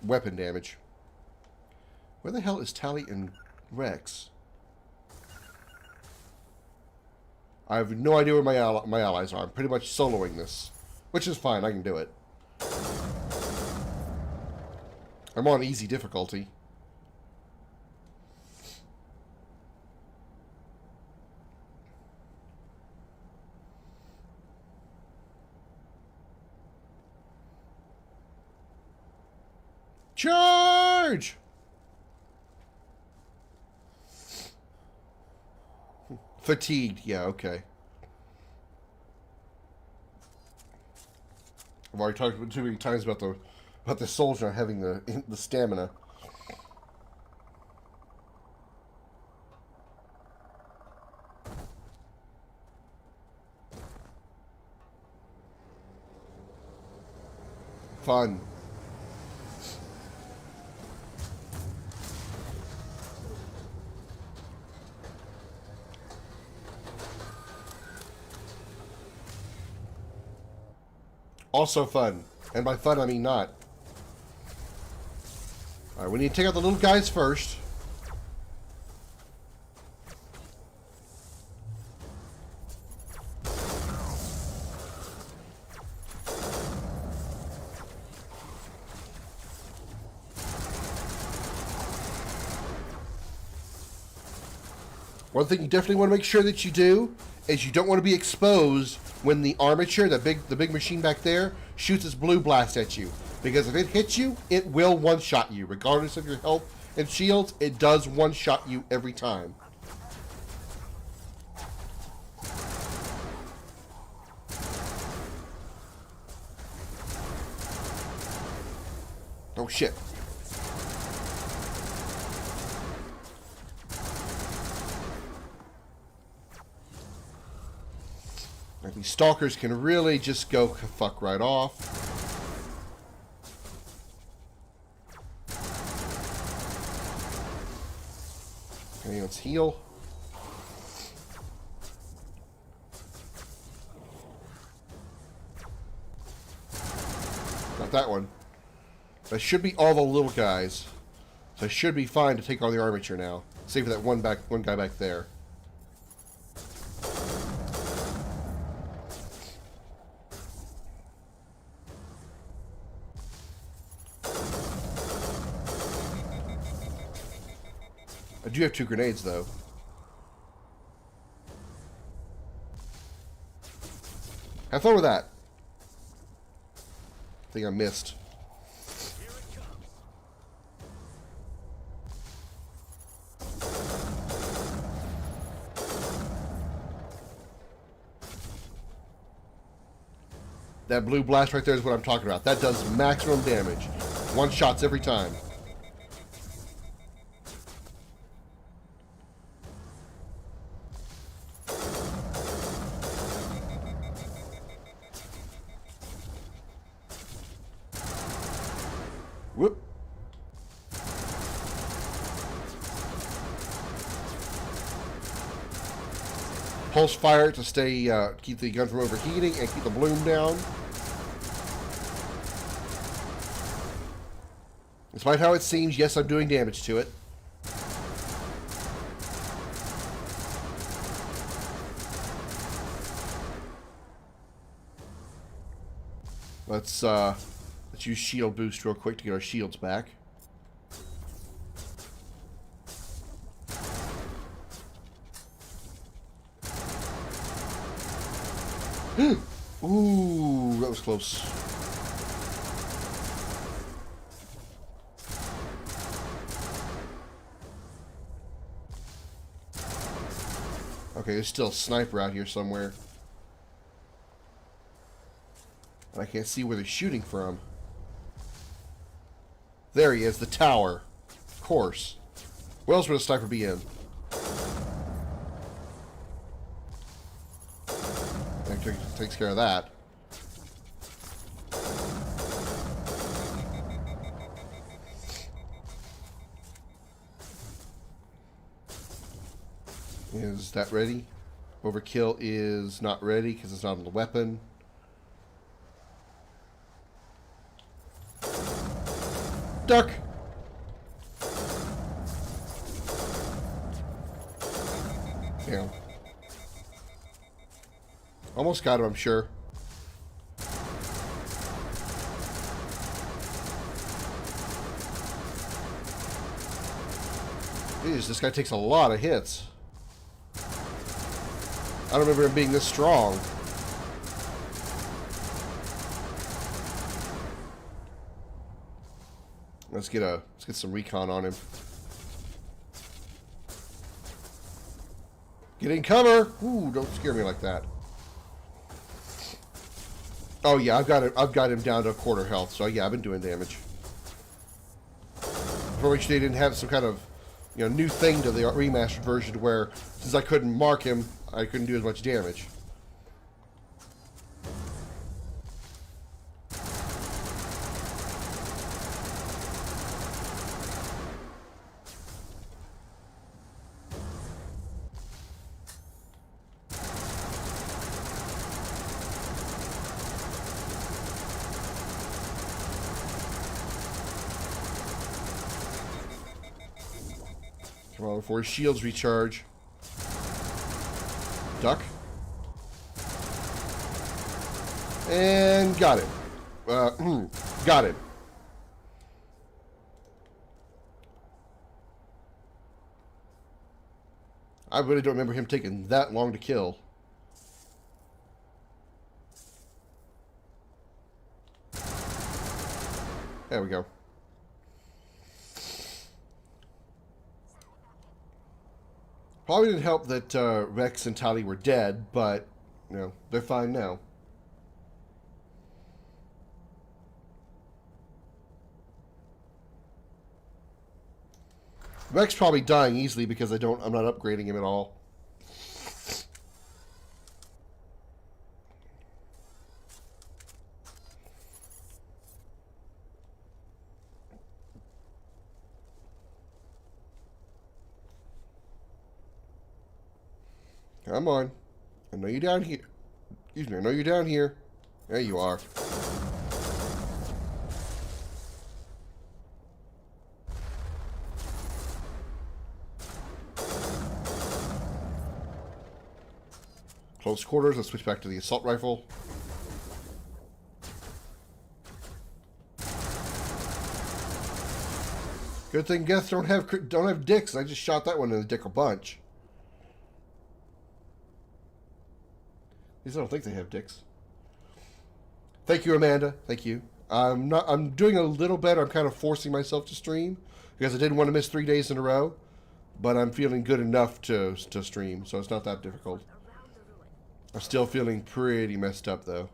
Weapon damage. Where the hell is Tally and Rex? I have no idea where my allies are. I'm pretty much soloing this. Which is fine. I can do it. I'm on easy difficulty. Charge! Fatigued, yeah, okay. I've already talked too many times about the soldier not having the stamina. Fun. Also fun. And by fun, I mean not. Alright, we need to take out the little guys first. One thing you definitely want to make sure that you do is you don't want to be exposed when the armature, the big machine back there, shoots its blue blast at you. Because if it hits you, it will one-shot you. Regardless of your health and shields, it does one-shot you every time. Oh shit. Like, these stalkers can really just go fuck right off. Okay, let's heal. Not that one. That should be all the little guys. So I should be fine to take on the armature now. Save for that one guy back there. I do have 2 grenades, though. Have fun with that. I think I missed. That blue blast right there is what I'm talking about. That does maximum damage. One shots every time. Whoop. Pulse fire to stay, keep the gun from overheating and keep the bloom down. Despite how it seems, yes, I'm doing damage to it. Let's use shield boost real quick to get our shields back. Ooh, that was close. Okay, there's still a sniper out here somewhere. And I can't see where they're shooting from. There he is, the tower. Of course. Where else would a sniper be in? That takes care of that. Is that ready? Overkill is not ready because it's not on the weapon. Duck! Yeah. Almost got him, I'm sure. Jeez, this guy takes a lot of hits. I don't remember him being this strong. Let's get some recon on him. Get in cover! Ooh, don't scare me like that. Oh yeah, I've got him down to a quarter health, so yeah, I've been doing damage. For which they didn't have some kind of, new thing to the remastered version where, since I couldn't mark him, I couldn't do as much damage. Come on, before his shields recharge. Duck. And got it. Got it. I really don't remember him taking that long to kill. There we go. Probably didn't help that Rex and Tali were dead, but, you know, they're fine now. Rex probably dying easily because I'm not upgrading him at all. Come on. I know you're down here. Excuse me, I know you're down here. There you are. Close quarters, let's switch back to the assault rifle. Good thing Geth don't have dicks. I just shot that one in the dick a bunch. At least I don't think they have dicks. Thank you, Amanda. Thank you. I'm doing a little better. I'm kind of forcing myself to stream because I didn't want to miss 3 days in a row, but I'm feeling good enough to stream, so it's not that difficult. I'm still feeling pretty messed up, though.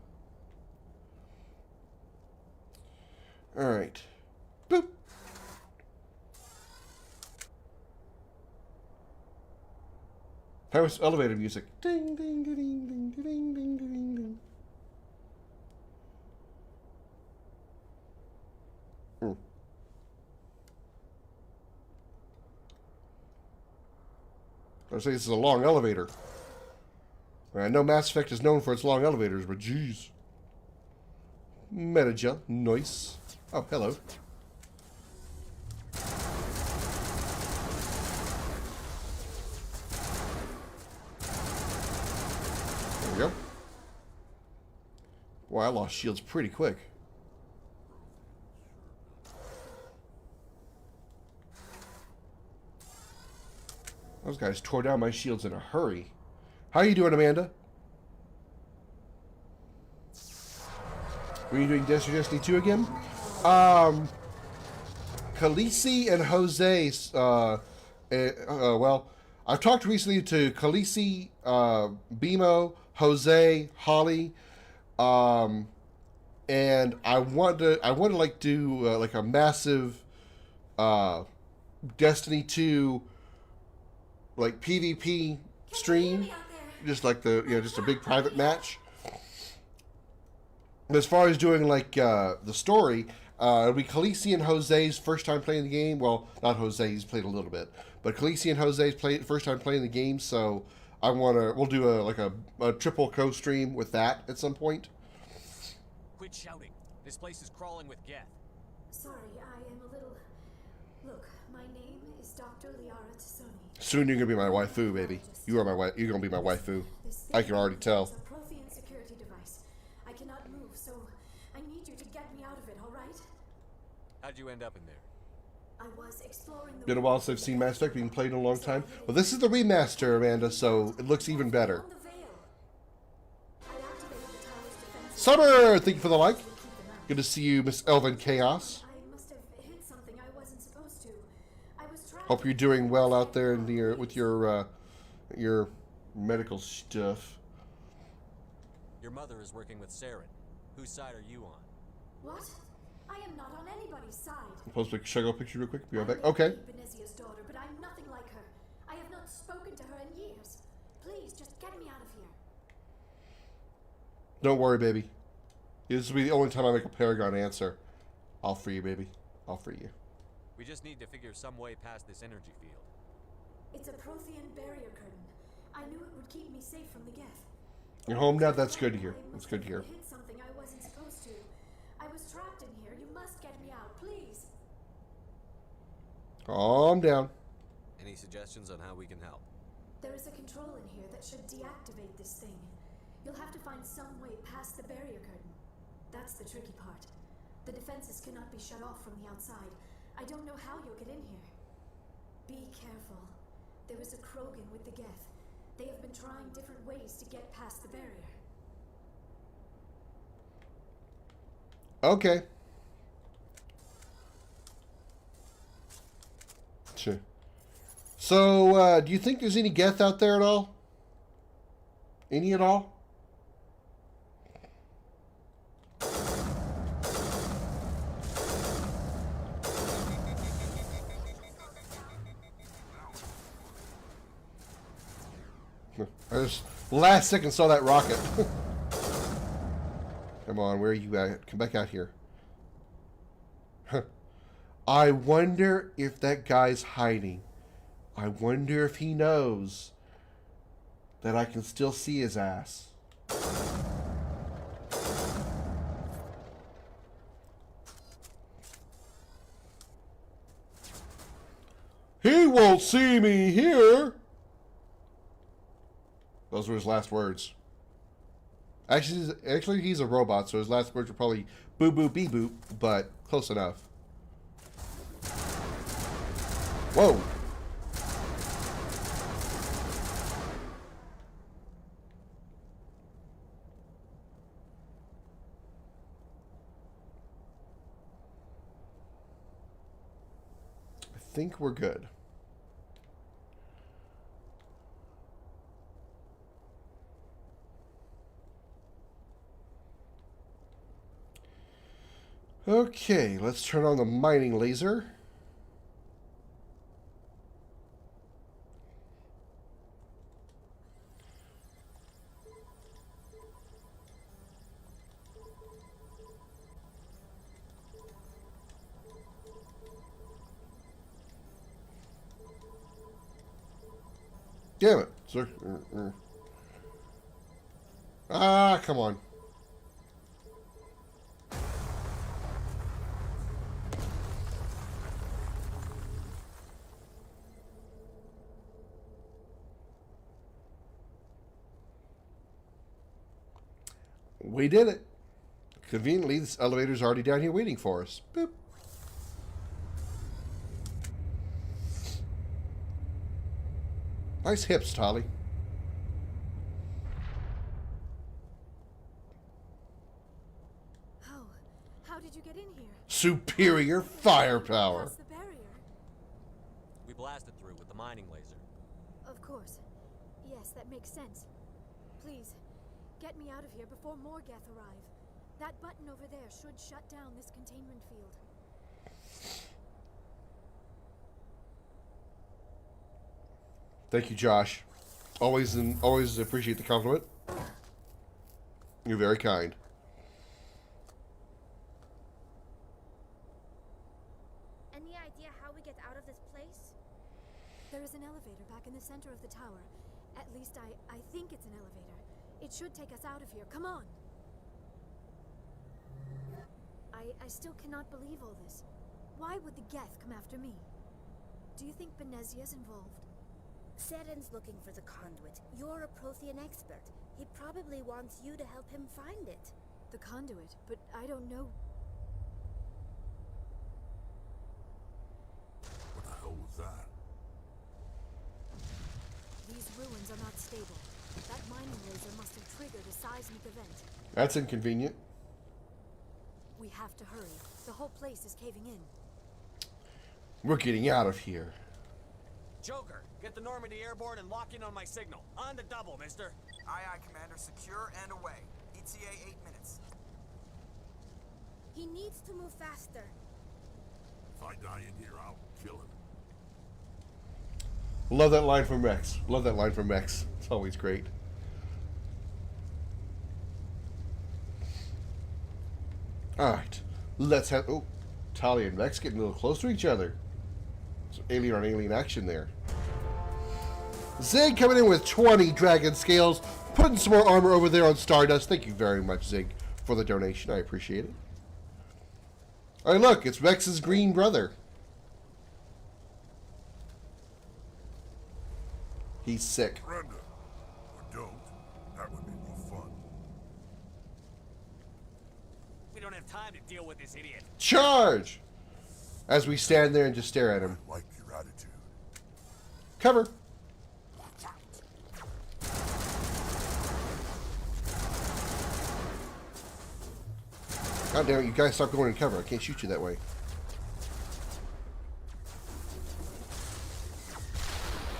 Alright. Boop. How was elevator music? Ding, ding, ding, ding, ding, ding, ding, ding, ding. I say this is a long elevator. I know Mass Effect is known for its long elevators, but jeez. Metagel, nice. Oh, hello. There we go. Wow, I lost shields pretty quick. Those guys tore down my shields in a hurry. How you doing, Amanda? Were you doing Destiny 2 again? Khaleesi and Jose, well, I've talked recently to Khaleesi, Bimo, Jose, Holly, and I want to like do like a massive Destiny 2 like PvP stream, just like just a big private match. As far as doing like the story, it'll be Khaleesi and Jose's first time playing the game. Well, not Jose, he's played a little bit, but Khaleesi and Jose's first time playing the game. So we'll do a triple co-stream with that at some point. Quit shouting. This place is crawling with Geth. Sorry, I am a little... Look, my name is Dr. Liara Tassoni. Soon you're gonna be my waifu, baby. You are my wife. You're gonna be my waifu. I can already tell. It's a Prothean security device. I cannot move, so I need you to get me out of it, all right? How'd you end up in there? I was exploring the... Been a while since I've seen Mass Effect being played in a long time. Well, this is the remaster, Amanda, so it looks even better. Summer, thank you for the like. Good to see you, Miss Elvin Chaos. I must have hit something I wasn't supposed to. I was trying... Hope you're doing well out there in with your medical stuff. Your mother is working with Saren. Whose side are you on? What? I am not on anybody's side. Post a Shago picture real quick. Be right back. Okay. Benezia's daughter, but I'm nothing like her. I have not spoken to her in years. Please, just get me out of here. Don't worry, baby. This will be the only time I make a Paragon answer. I'll free you, baby. I'll free you. We just need to figure some way past this energy field. It's a Prothean barrier curtain. I knew it would keep me safe from the Geth. You're home now? That's good to hear. That's good to hear. I hit something I wasn't supposed to. I was trapped in here. You must get me out, please. Calm down. Any suggestions on how we can help? There is a control in here that should deactivate this thing. You'll have to find some way past the barrier curtain. That's the tricky part. The defenses cannot be shut off from the outside. I don't know how you'll get in here. Be careful. There is a Krogan with the Geth. They have been trying different ways to get past the barrier. Okay. Sure. So, do you think there's any Geth out there at all? Any at all? I just last second saw that rocket. Come on, where are you at? Come back out here. I wonder if that guy's hiding. I wonder if he knows that I can still see his ass. He won't see me here. Those were his last words. Actually, he's a robot, so his last words were probably "boo boop bee boop," but close enough. Whoa! I think we're good. Okay, let's turn on the mining laser. Damn it, sir. Ah, come on. We did it. Conveniently, this elevator's already down here waiting for us. Boop. Nice hips, Tolly. Oh, how did you get in here? Superior firepower. Past the barrier. We blasted through with the mining laser. Of course. Yes, that makes sense. Please, get me out of here before more Geth arrive. That button over there should shut down this containment field. Thank you, Josh. Always appreciate the compliment. You're very kind. Any idea how we get out of this place? There is an elevator back in the center of the tower. At least I think it's an elevator. It should take us out of here. Come on. I still cannot believe all this. Why would the Geth come after me? Do you think Benezia's involved? Seren's looking for the conduit. You're a Prothean expert. He probably wants you to help him find it. The conduit? But I don't know. What the hell was that? These ruins are not stable. That mining laser must have triggered a seismic event. That's inconvenient. We have to hurry. The whole place is caving in. We're getting out of here. Joker, get the Normandy airborne and lock in on my signal. On the double, mister. Aye, aye, Commander. Secure and away. ETA 8 minutes. He needs to move faster. If I die in here, I'll kill him. Love that line from Rex. Love that line from Rex. It's always great. Alright. Let's have... Oh, Talia and Rex getting a little closer to each other. Some alien on alien action there. Zig coming in with 20 dragon scales. Putting some more armor over there on Stardust. Thank you very much, Zig, for the donation. I appreciate it. Alright, look. It's Rex's green brother. He's sick. Surrender. Or don't. That would be more fun. We don't have time to deal with this idiot. Charge! As we stand there and just stare at him. I like your attitude. Cover. God damn it, you guys stop going in cover. I can't shoot you that way.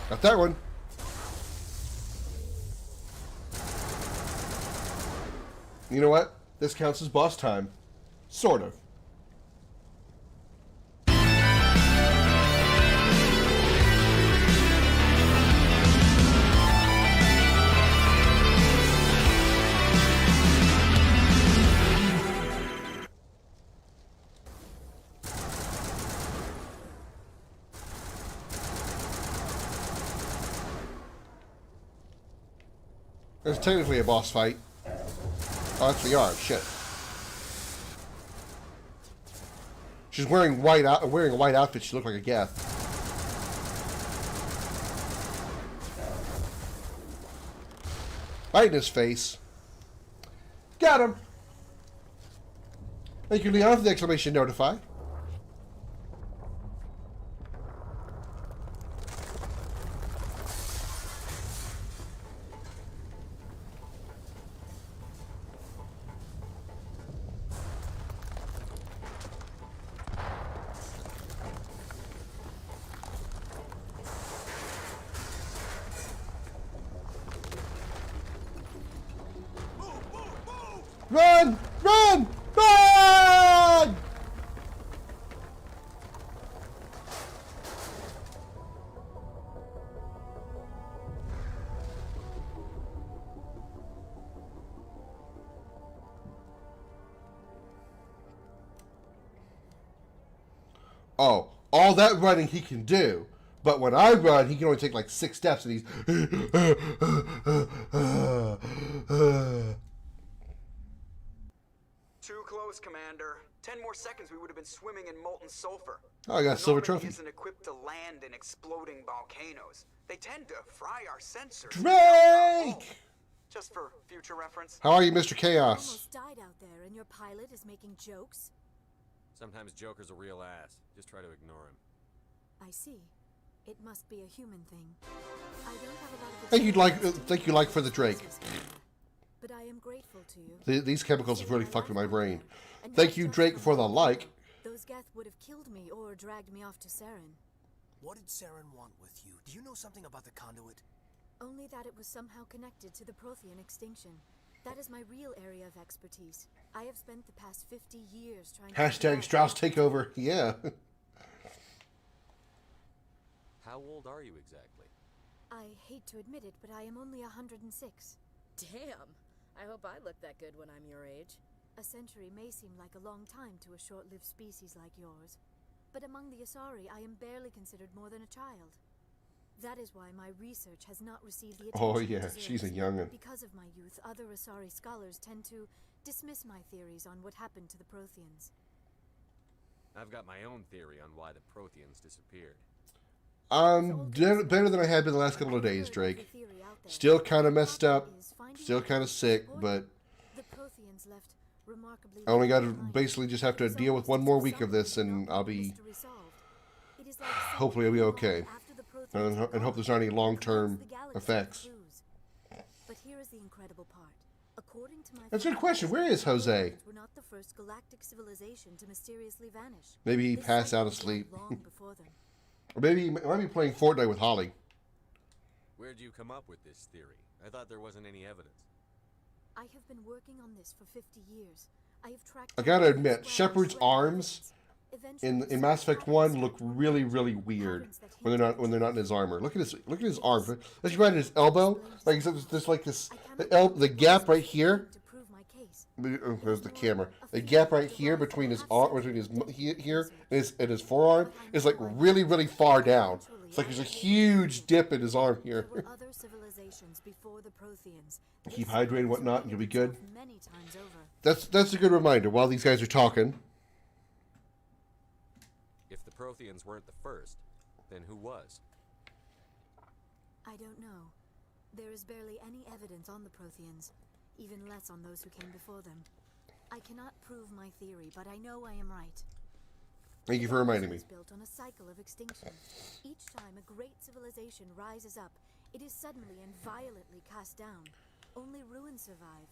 Got that one. You know what? This counts as boss time. Sort of. It's technically a boss fight. Oh, that's the yard. Shit. She's wearing wearing a white outfit. She looked like a Geth. Right in his face. Got him. Thank you, Leon, for the exclamation notify. Run! Run! Run! Oh, all that running he can do. But when I run, he can only take like 6 steps and he's... Too close, Commander. 10 more seconds, we would have been swimming in molten sulfur. Oh, I got a silver Normandy trophy. isn't equipped to land in exploding volcanoes. They tend to fry our sensors. Drake! Just for future reference. How are you, Mr. Chaos? Almost died out there, and your pilot is making jokes? Sometimes Joker's a real ass. Just try to ignore him. I see. It must be a human thing. I don't have a lot of Thank you, like for the Drake. But I am grateful to you. These chemicals have really fucked with my brain. Thank you, Drake, for the like. Those Geth would have killed me or dragged me off to Saren. What did Saren want with you? Do you know something about the conduit? Only that it was somehow connected to the Prothean extinction. That is my real area of expertise. I have spent the past 50 years trying to... Hashtag Strauss takeover. Yeah. How old are you exactly? I hate to admit it, but I am only 106. Damn. I hope I look that good when I'm your age. A century may seem like a long time to a short-lived species like yours. But among the Asari, I am barely considered more than a child. That is why my research has not received the attention Oh it yeah, deserves. she's a youngin'. Because of my youth, other Asari scholars tend to dismiss my theories on what happened to the Protheans. I've got my own theory on why the Protheans disappeared. Better than I had been the last couple of days, Drake. Still kind of messed up. Still kind of sick, but I only got to basically just have to deal with one more week of this, and I'll be... Hopefully I'll be okay. And hope there's not any long-term effects. But here is the incredible part. According to my That's a good question. Where is Jose? We're not the first galactic civilization to mysteriously vanish. Maybe he passed out of sleep. Or maybe he might be playing Fortnite with Holly. Where'd you come up with this theory? I thought there wasn't any evidence. I have been working on this for 50 years. I have tracked... I gotta admit, Shepard's arms in Mass Effect 1 look really, really weird when they're not in his armor. Look at his arm. Let's imagine his elbow. Like there's like this the gap right here. There's the camera. The gap right here between his arm, here and his forearm is like really, really far down. It's like there's a huge dip in his arm here. Other civilizations before the Protheans. Keep hydrated and whatnot, and you'll be good. That's a good reminder while these guys are talking. If the Protheans weren't the first, then who was? I I don't know. There is barely any evidence on the Protheans, even less on those who came before them. I cannot prove my theory, but I know I am right. Thank you for reminding me. It is built on a cycle of extinction. Each time a great civilization rises up, it is suddenly and violently cast down. Only ruins survive.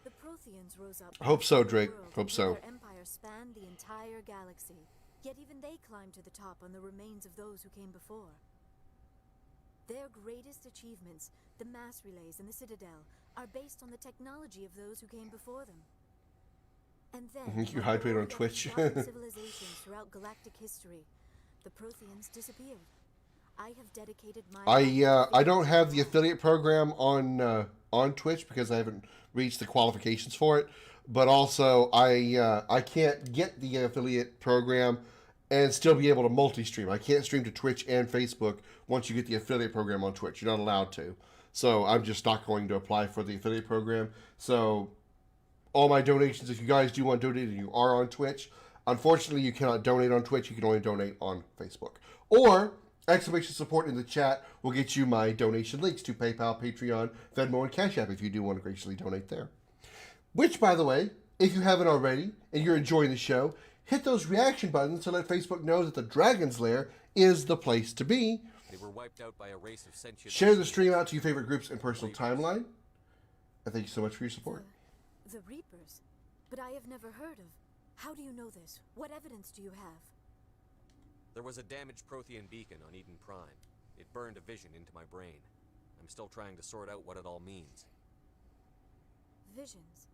The Protheans rose up. Hope so, Drake. Hope so. Their empire spanned the entire galaxy. Yet even they climbed to the top on the remains of those who came before. Their greatest achievements, the mass relays and the Citadel, are based on the technology of those who came before them. And then, You hydrate on Twitch. civilizations throughout galactic history, the Protheans disappeared. I have dedicated my I don't have the affiliate program on Twitch because I haven't reached the qualifications for it. But also, I can't get the affiliate program and still be able to multi-stream. I can't stream to Twitch and Facebook once you get the affiliate program on Twitch. You're not allowed to. So I'm just not going to apply for the affiliate program. So all my donations, if you guys do want to donate and you are on Twitch, unfortunately you cannot donate on Twitch. You can only donate on Facebook. Or exclamation support in the chat will get you my donation links to PayPal, Patreon, Venmo, and Cash App if you do want to graciously donate there. Which, by the way, if you haven't already and you're enjoying the show, hit those reaction buttons to let Facebook know that the Dragon's Lair is the place to be. They were wiped out by a race of sentient... Share the stream out to your favorite groups and personal timeline. And thank you so much for your support. The Reapers? But I have never heard of. How do you know this? What evidence do you have? There was a damaged Prothean beacon on Eden Prime. It burned a vision into my brain. I'm still trying to sort out what it all means. Visions.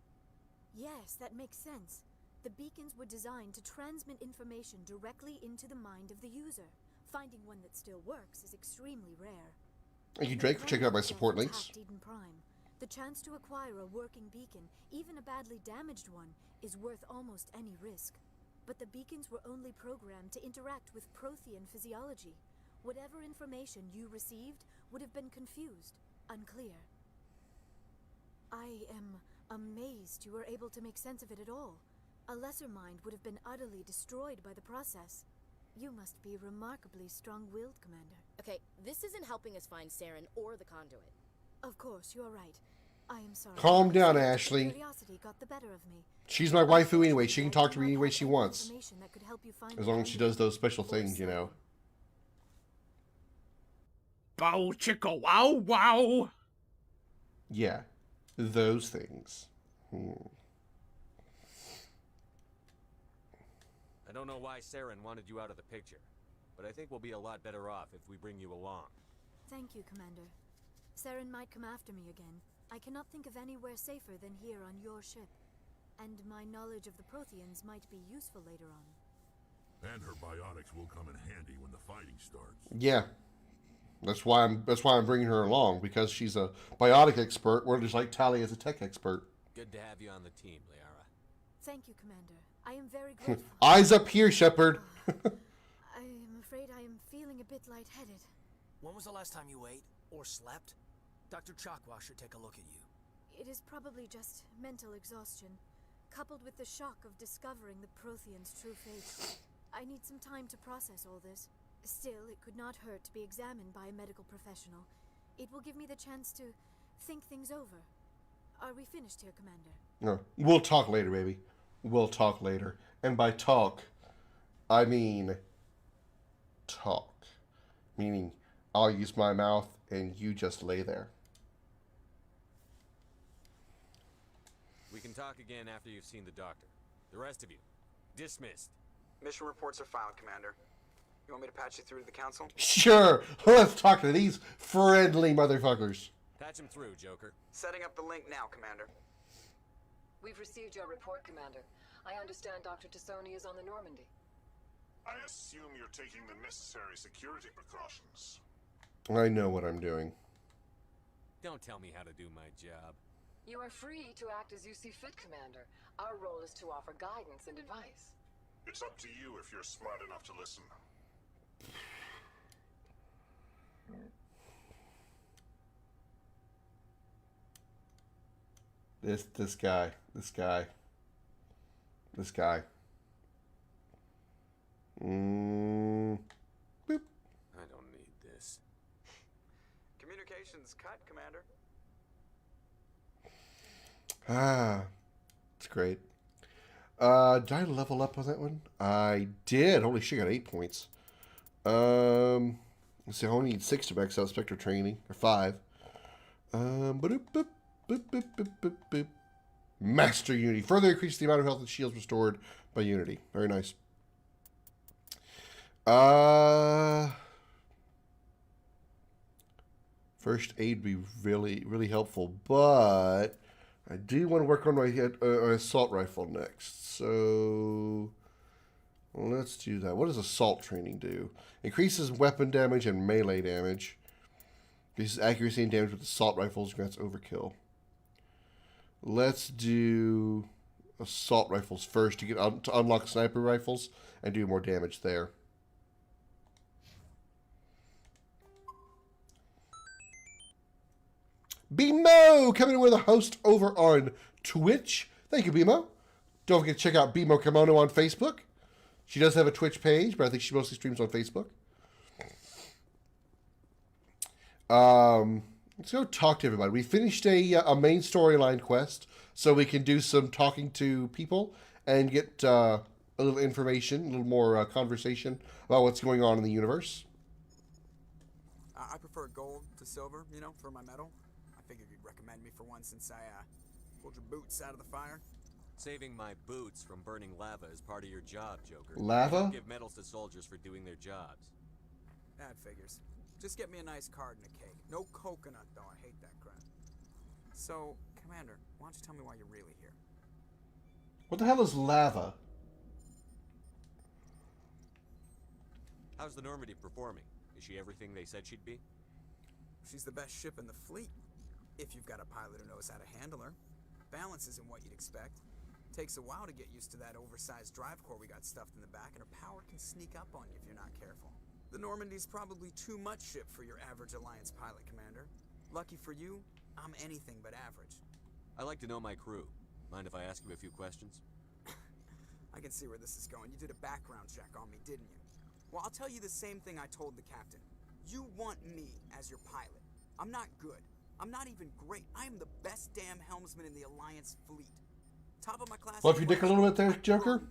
Yes, that makes sense. The beacons were designed to transmit information directly into the mind of the user. Finding one that still works is extremely rare. Thank you, Drake, for checking out my support links. Eden Prime. The chance to acquire a working beacon, even a badly damaged one, is worth almost any risk. But the beacons were only programmed to interact with Prothean physiology. Whatever information you received would have been confused, unclear. I am amazed you were able to make sense of it at all. A lesser mind would have been utterly destroyed by the process. You must be remarkably strong-willed, Commander. Okay, this isn't helping us find Saren or the conduit. Of course, you're right. I am sorry. Calm down, Ashley. Curiosity got the better of me. She's my waifu anyway. She can talk to me any way she wants. As long as she does those special things, you know. Bow chicka wow wow. Yeah, those things. I don't know why Saren wanted you out of the picture, but I think we'll be a lot better off if we bring you along. Thank you, Commander. Saren might come after me again. I cannot think of anywhere safer than here on your ship. And my knowledge of the Protheans might be useful later on. And her biotics will come in handy when the fighting starts. Yeah. That's why I'm bringing her along, because she's a biotic expert, or just like Tali is a tech expert. Good to have you on the team, Liara. Thank you, Commander. I am very grateful. Eyes up here, Shepard. I am afraid I am feeling a bit lightheaded. When was the last time you ate or slept? Dr. Chakwa should take a look at you. It is probably just mental exhaustion, coupled with the shock of discovering the Protheans' true fate. I need some time to process all this. Still, it could not hurt to be examined by a medical professional. It will give me the chance to think things over. Are we finished here, Commander? No, we'll talk later, baby. We'll talk later. And by talk, I mean talk. Meaning, I'll use my mouth and you just lay there. We can talk again after you've seen the doctor. The rest of you, dismissed. Mission reports are filed, Commander. You want me to patch you through to the Council? Sure. Let's talk to these friendly motherfuckers. Patch him through, Joker. Setting up the link now, Commander. We've received your report, Commander. I understand Dr. Tassoni is on the Normandy. I assume you're taking the necessary security precautions. I know what I'm doing. Don't tell me how to do my job. You are free to act as you see fit, Commander. Our role is to offer guidance and advice. It's up to you if you're smart enough to listen. This guy. Boop. I don't need this. mission's cut, Commander. Ah, it's great. Did I level up on that one? I did. Holy shit, I got 8 points. Let's see, I only need 6 to max out Spectre training, or 5. Boop, boop, boop, boop, boop, boop, boop. Master Unity. Further increase the amount of health and shields restored by Unity. Very nice. First aid would be really, really helpful, but I do want to work on my assault rifle next. So let's do that. What does assault training do? Increases weapon damage and melee damage. Increases accuracy and damage with assault rifles. Grants overkill. Let's do assault rifles first to unlock sniper rifles and do more damage there. BMO coming in with a host over on Twitch. Thank you, BMO. Don't forget to check out BMO Kimono on Facebook. She does have a Twitch page, but I think she mostly streams on Facebook. Let's go talk to everybody. We finished a main storyline quest, so we can do some talking to people and get a little information, a little more conversation about what's going on in the universe. I prefer gold to silver, you know, for my medal. I figured you'd recommend me for one since I pulled your boots out of the fire. Saving my boots from burning lava is part of your job, Joker. Lava? You don't give medals to soldiers for doing their jobs. That figures. Just get me a nice card and a cake. No coconut, though. I hate that crap. So, Commander, why don't you tell me why you're really here? What the hell is lava? How's the Normandy performing? Is she everything they said she'd be? She's the best ship in the fleet. If you've got a pilot who knows how to handle her. Balance isn't what you'd expect. Takes a while to get used to that oversized drive core we got stuffed in the back, and her power can sneak up on you if you're not careful. The Normandy's probably too much ship for your average Alliance pilot, Commander. Lucky for you, I'm anything but average. I like to know my crew. Mind if I ask you a few questions? I can see where this is going. You did a background check on me, didn't you? Well, I'll tell you the same thing I told the captain. You want me as your pilot. I'm not good. I'm not even great. I am the best damn helmsman in the Alliance fleet. Top of my class. Well, if you dick a little bit there, Joker.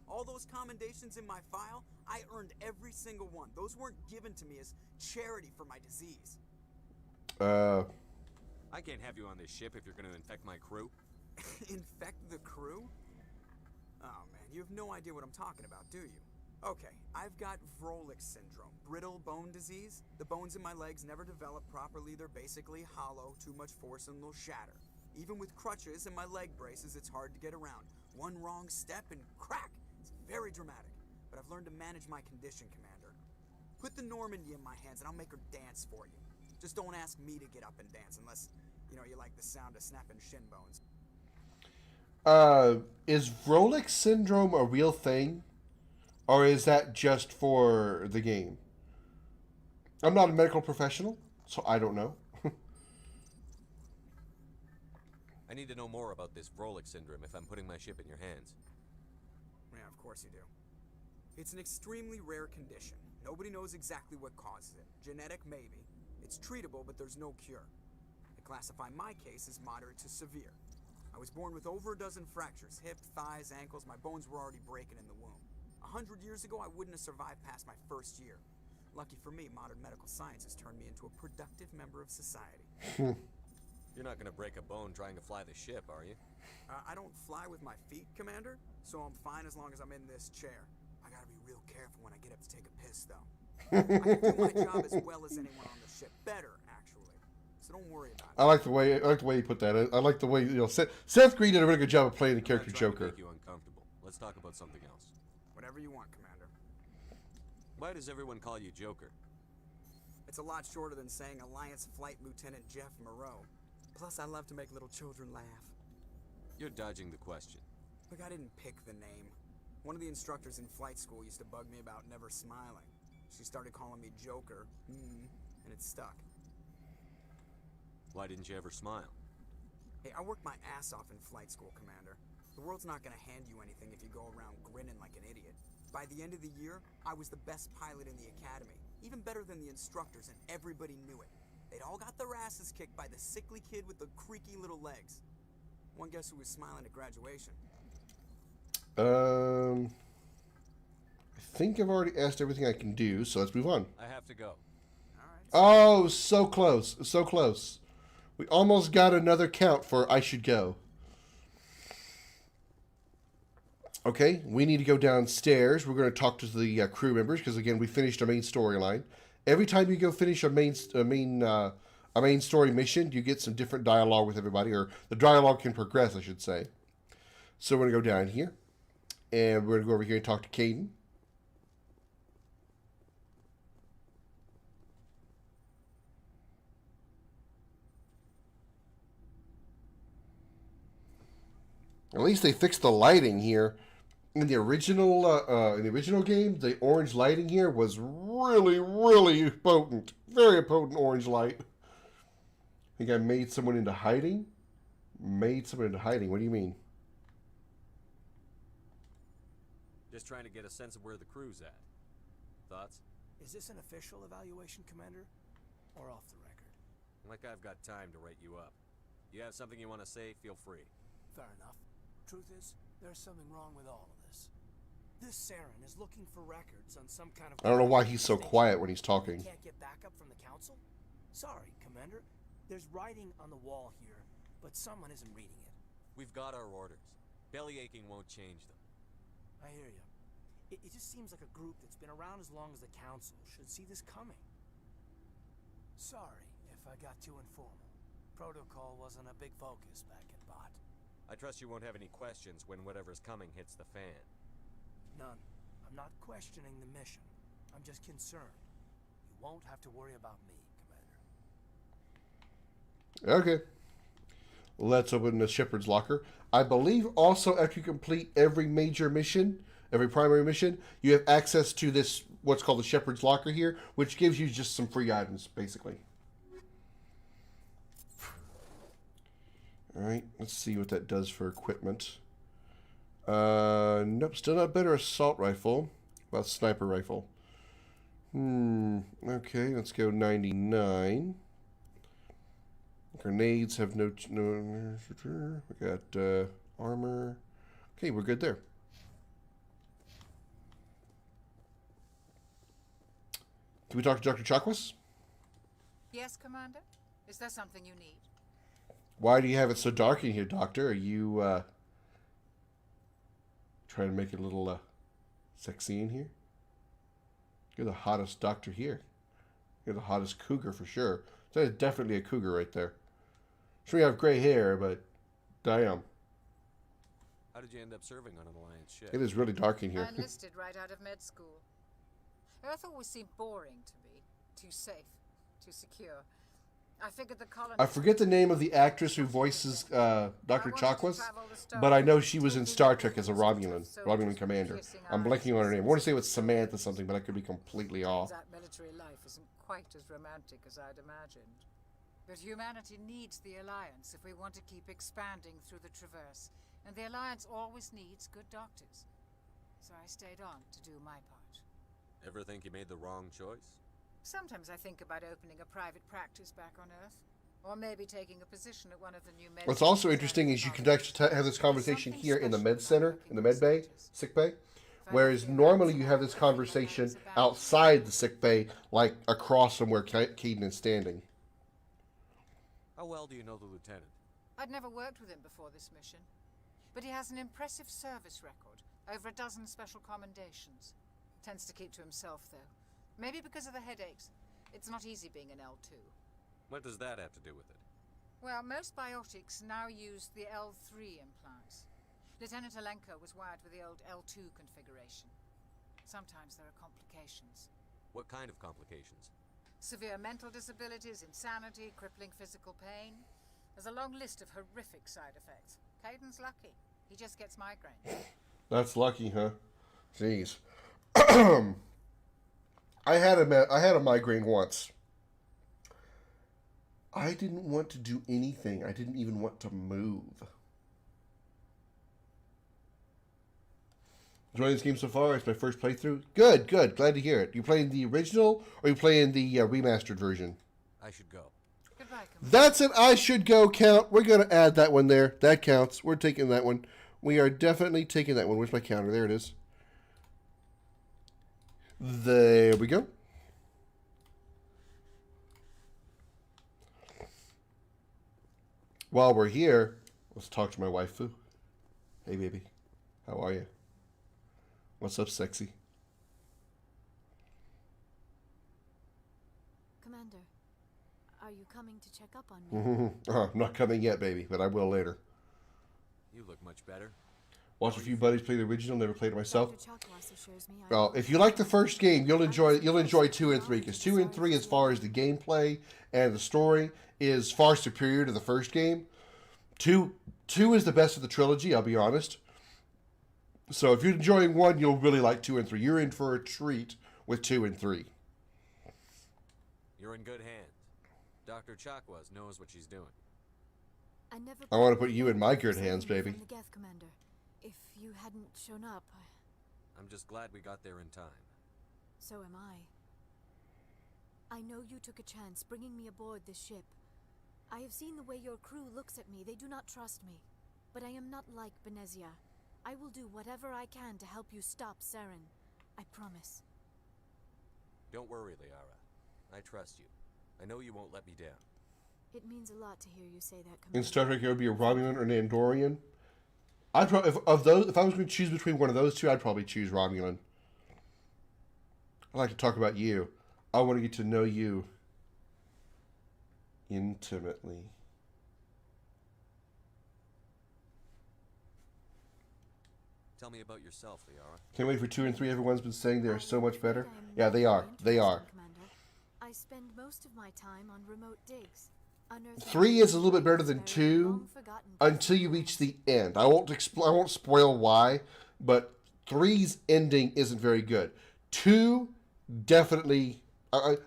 All those commendations in my file, I earned every single one. Those weren't given to me as charity for my disease. I can't have you on this ship if you're going to infect my crew. Infect the crew? Oh, man, you have no idea what I'm talking about, do you? Okay, I've got Vrolik syndrome, brittle bone disease. The bones in my legs never develop properly. They're basically hollow, too much force and they'll shatter. Even with crutches and my leg braces, it's hard to get around. One wrong step and crack! It's very dramatic, but I've learned to manage my condition, Commander. Put the Normandy in my hands and I'll make her dance for you. Just don't ask me to get up and dance unless, you know, you like the sound of snapping shin bones. Is Vrolik syndrome a real thing? Or is that just for the game? I'm not a medical professional, so I don't know. I need to know more about this Vrolik syndrome if I'm putting my ship in your hands. Yeah, of course you do. It's an extremely rare condition. Nobody knows exactly what causes it. Genetic, maybe. It's treatable, but there's no cure. I classify my case as moderate to severe. I was born with over a dozen fractures. Hip, thighs, ankles. My bones were already breaking in the womb. 100 years ago, I wouldn't have survived past my first year. Lucky for me, modern medical science has turned me into a productive member of society. You're not going to break a bone trying to fly the ship, are you? I don't fly with my feet, Commander, so I'm fine as long as I'm in this chair. I gotta be real careful when I get up to take a piss, though. I can do my job as well as anyone on the ship. Better, actually. So don't worry about it. I like the way you put that. I like the way, you know, Seth Green did a really good job of playing the character Joker. Make you uncomfortable. Let's talk about something else. Whatever you want, Commander. Why does everyone call you Joker? It's a lot shorter than saying Alliance Flight Lieutenant Jeff Moreau. Plus, I love to make little children laugh. You're dodging the question. Look, I didn't pick the name. One of the instructors in flight school used to bug me about never smiling. She started calling me Joker, and it stuck. Why didn't you ever smile? Hey, I worked my ass off in flight school, Commander. The world's not gonna hand you anything if you go around grinning like an idiot. By the end of the year, I was the best pilot in the academy. Even better than the instructors, and everybody knew it. They'd all got their asses kicked by the sickly kid with the creaky little legs. One guess who was smiling at graduation? I think I've already asked everything I can do, so let's move on. I have to go. Oh, so close. So close. We almost got another count for I should go. Okay, we need to go downstairs. We're going to talk to the crew members because, again, we finished our main storyline. Every time you go finish a main story mission, you get some different dialogue with everybody, or the dialogue can progress, I should say. So we're going to go down here, and we're going to go over here and talk to Caden. At least they fixed the lighting here. In the original game, the orange lighting here was really, really potent. Very potent orange light. I think I made someone into hiding. Made someone into hiding. What do you mean? Just trying to get a sense of where the crew's at. Thoughts? Is this an official evaluation, Commander? Or off the record? Like I've got time to write you up. You have something you want to say, feel free. Fair enough. Truth is, there's something wrong with all of this. This Saren is looking for records on some kind of... I don't know why he's so quiet when he's talking. Can't get backup from the council? Sorry, Commander. There's writing on the wall here, but someone isn't reading it. We've got our orders. Belly aching won't change them. I hear you. It just seems like a group that's been around as long as the council should see this coming. Sorry if I got too informal. Protocol wasn't a big focus back at Bot. I trust you won't have any questions when whatever's coming hits the fan. None. I'm not questioning the mission. I'm just concerned. You won't have to worry about me, Commander. Okay. Let's open the Shepherd's Locker. I believe also after you complete every major mission, every primary mission, you have access to this, what's called the Shepherd's Locker here, which gives you just some free items, basically. Alright, let's see what that does for equipment. Nope, still not better assault rifle. About sniper rifle. Okay, let's go 99. Grenades have no we got armor. Okay, we're good there. Can we talk to Dr. Chakwas? Yes, Commander? Is there something you need? Why do you have it so dark in here, Doctor? Are you trying to make it a little sexy in here? You're the hottest doctor here. You're the hottest cougar for sure. That is definitely a cougar right there. Sure, you have gray hair, but damn. How did you end up serving on an Alliance ship? It is really dark in here. I enlisted right out of med school. Earth always seemed boring to me. Too safe, too secure. I figured the colony... I forget the name of the actress who voices Dr. Chakwas, but I know she was in Star Trek as a Romulan commander. I'm blanking on her name. I want to say it was Samantha something, but I could be completely off. That military life isn't quite as romantic as I'd imagined. But humanity needs the Alliance if we want to keep expanding through the Traverse. And the Alliance always needs good doctors. So I stayed on to do my part. Ever think you made the wrong choice? Sometimes I think about opening a private practice back on Earth. Or maybe taking a position at one of the new med... What's also interesting is you can actually have this conversation here in the med center, in the med bay, sick bay. Whereas normally you have this conversation outside the sick bay, like across from where Caden is standing. How well do you know the lieutenant? I'd never worked with him before this mission. But he has an impressive service record. Over a dozen special commendations. Tends to keep to himself, though. Maybe because of the headaches. It's not easy being an L2. What does that have to do with it? Well, most biotics now use the L3 implants. Lieutenant Alenko was wired with the old L2 configuration. Sometimes there are complications. What kind of complications? Severe mental disabilities, insanity, crippling physical pain. There's a long list of horrific side effects. Caden's lucky. He just gets migraines. That's lucky, huh? Jeez. I had a migraine once. I didn't want to do anything. I didn't even want to move. Enjoying this game so far? It's my first playthrough. Good, good. Glad to hear it. You playing the original or you playing the remastered version? I should go. Goodbye, That's an I should go count. We're going to add that one there. That counts. We're taking that one. We are definitely taking that one. Where's my counter? There it is. There we go. While we're here, let's talk to my waifu. Hey, baby. How are you? What's up, sexy? Commander, are you coming to check up on me? I'm not coming yet, baby, but I will later. You look much better. Watch a few buddies play the original. Never played it myself. Well, if you like the first game, you'll enjoy 2 and 3, because 2 and 3, as far as the gameplay and the story, is far superior to the first game. 2 is the best of the trilogy, I'll be honest. So if you're enjoying 1, you'll really like 2 and 3. You're in for a treat with 2 and 3. You're in good hands. Dr. Chakwas knows what she's doing. I want to put you in my good hands, baby. Commander. If you hadn't shown up, I'm just glad we got there in time. So am I. I know you took a chance bringing me aboard this ship. I have seen the way your crew looks at me. They do not trust me. But I am not like Benezia. I will do whatever I can to help you stop Saren. I promise. Don't worry, Liara. I trust you. I know you won't let me down. It means a lot to hear you say that, Commander. In Star Trek, it would be a Romulan or an Andorian. I'd probably, if I was going to choose between one of those two, I'd probably choose Romulan. I'd like to talk about you. I want to get to know you intimately. Tell me about yourself, Liara. Can't wait for 2 and 3. Everyone's been saying they're so much better. Yeah, they are. They are. I spend most of my time on remote digs. 3 is a little bit better than 2 until you reach the end. I won't spoil why, but 3's ending isn't very good. 2 definitely.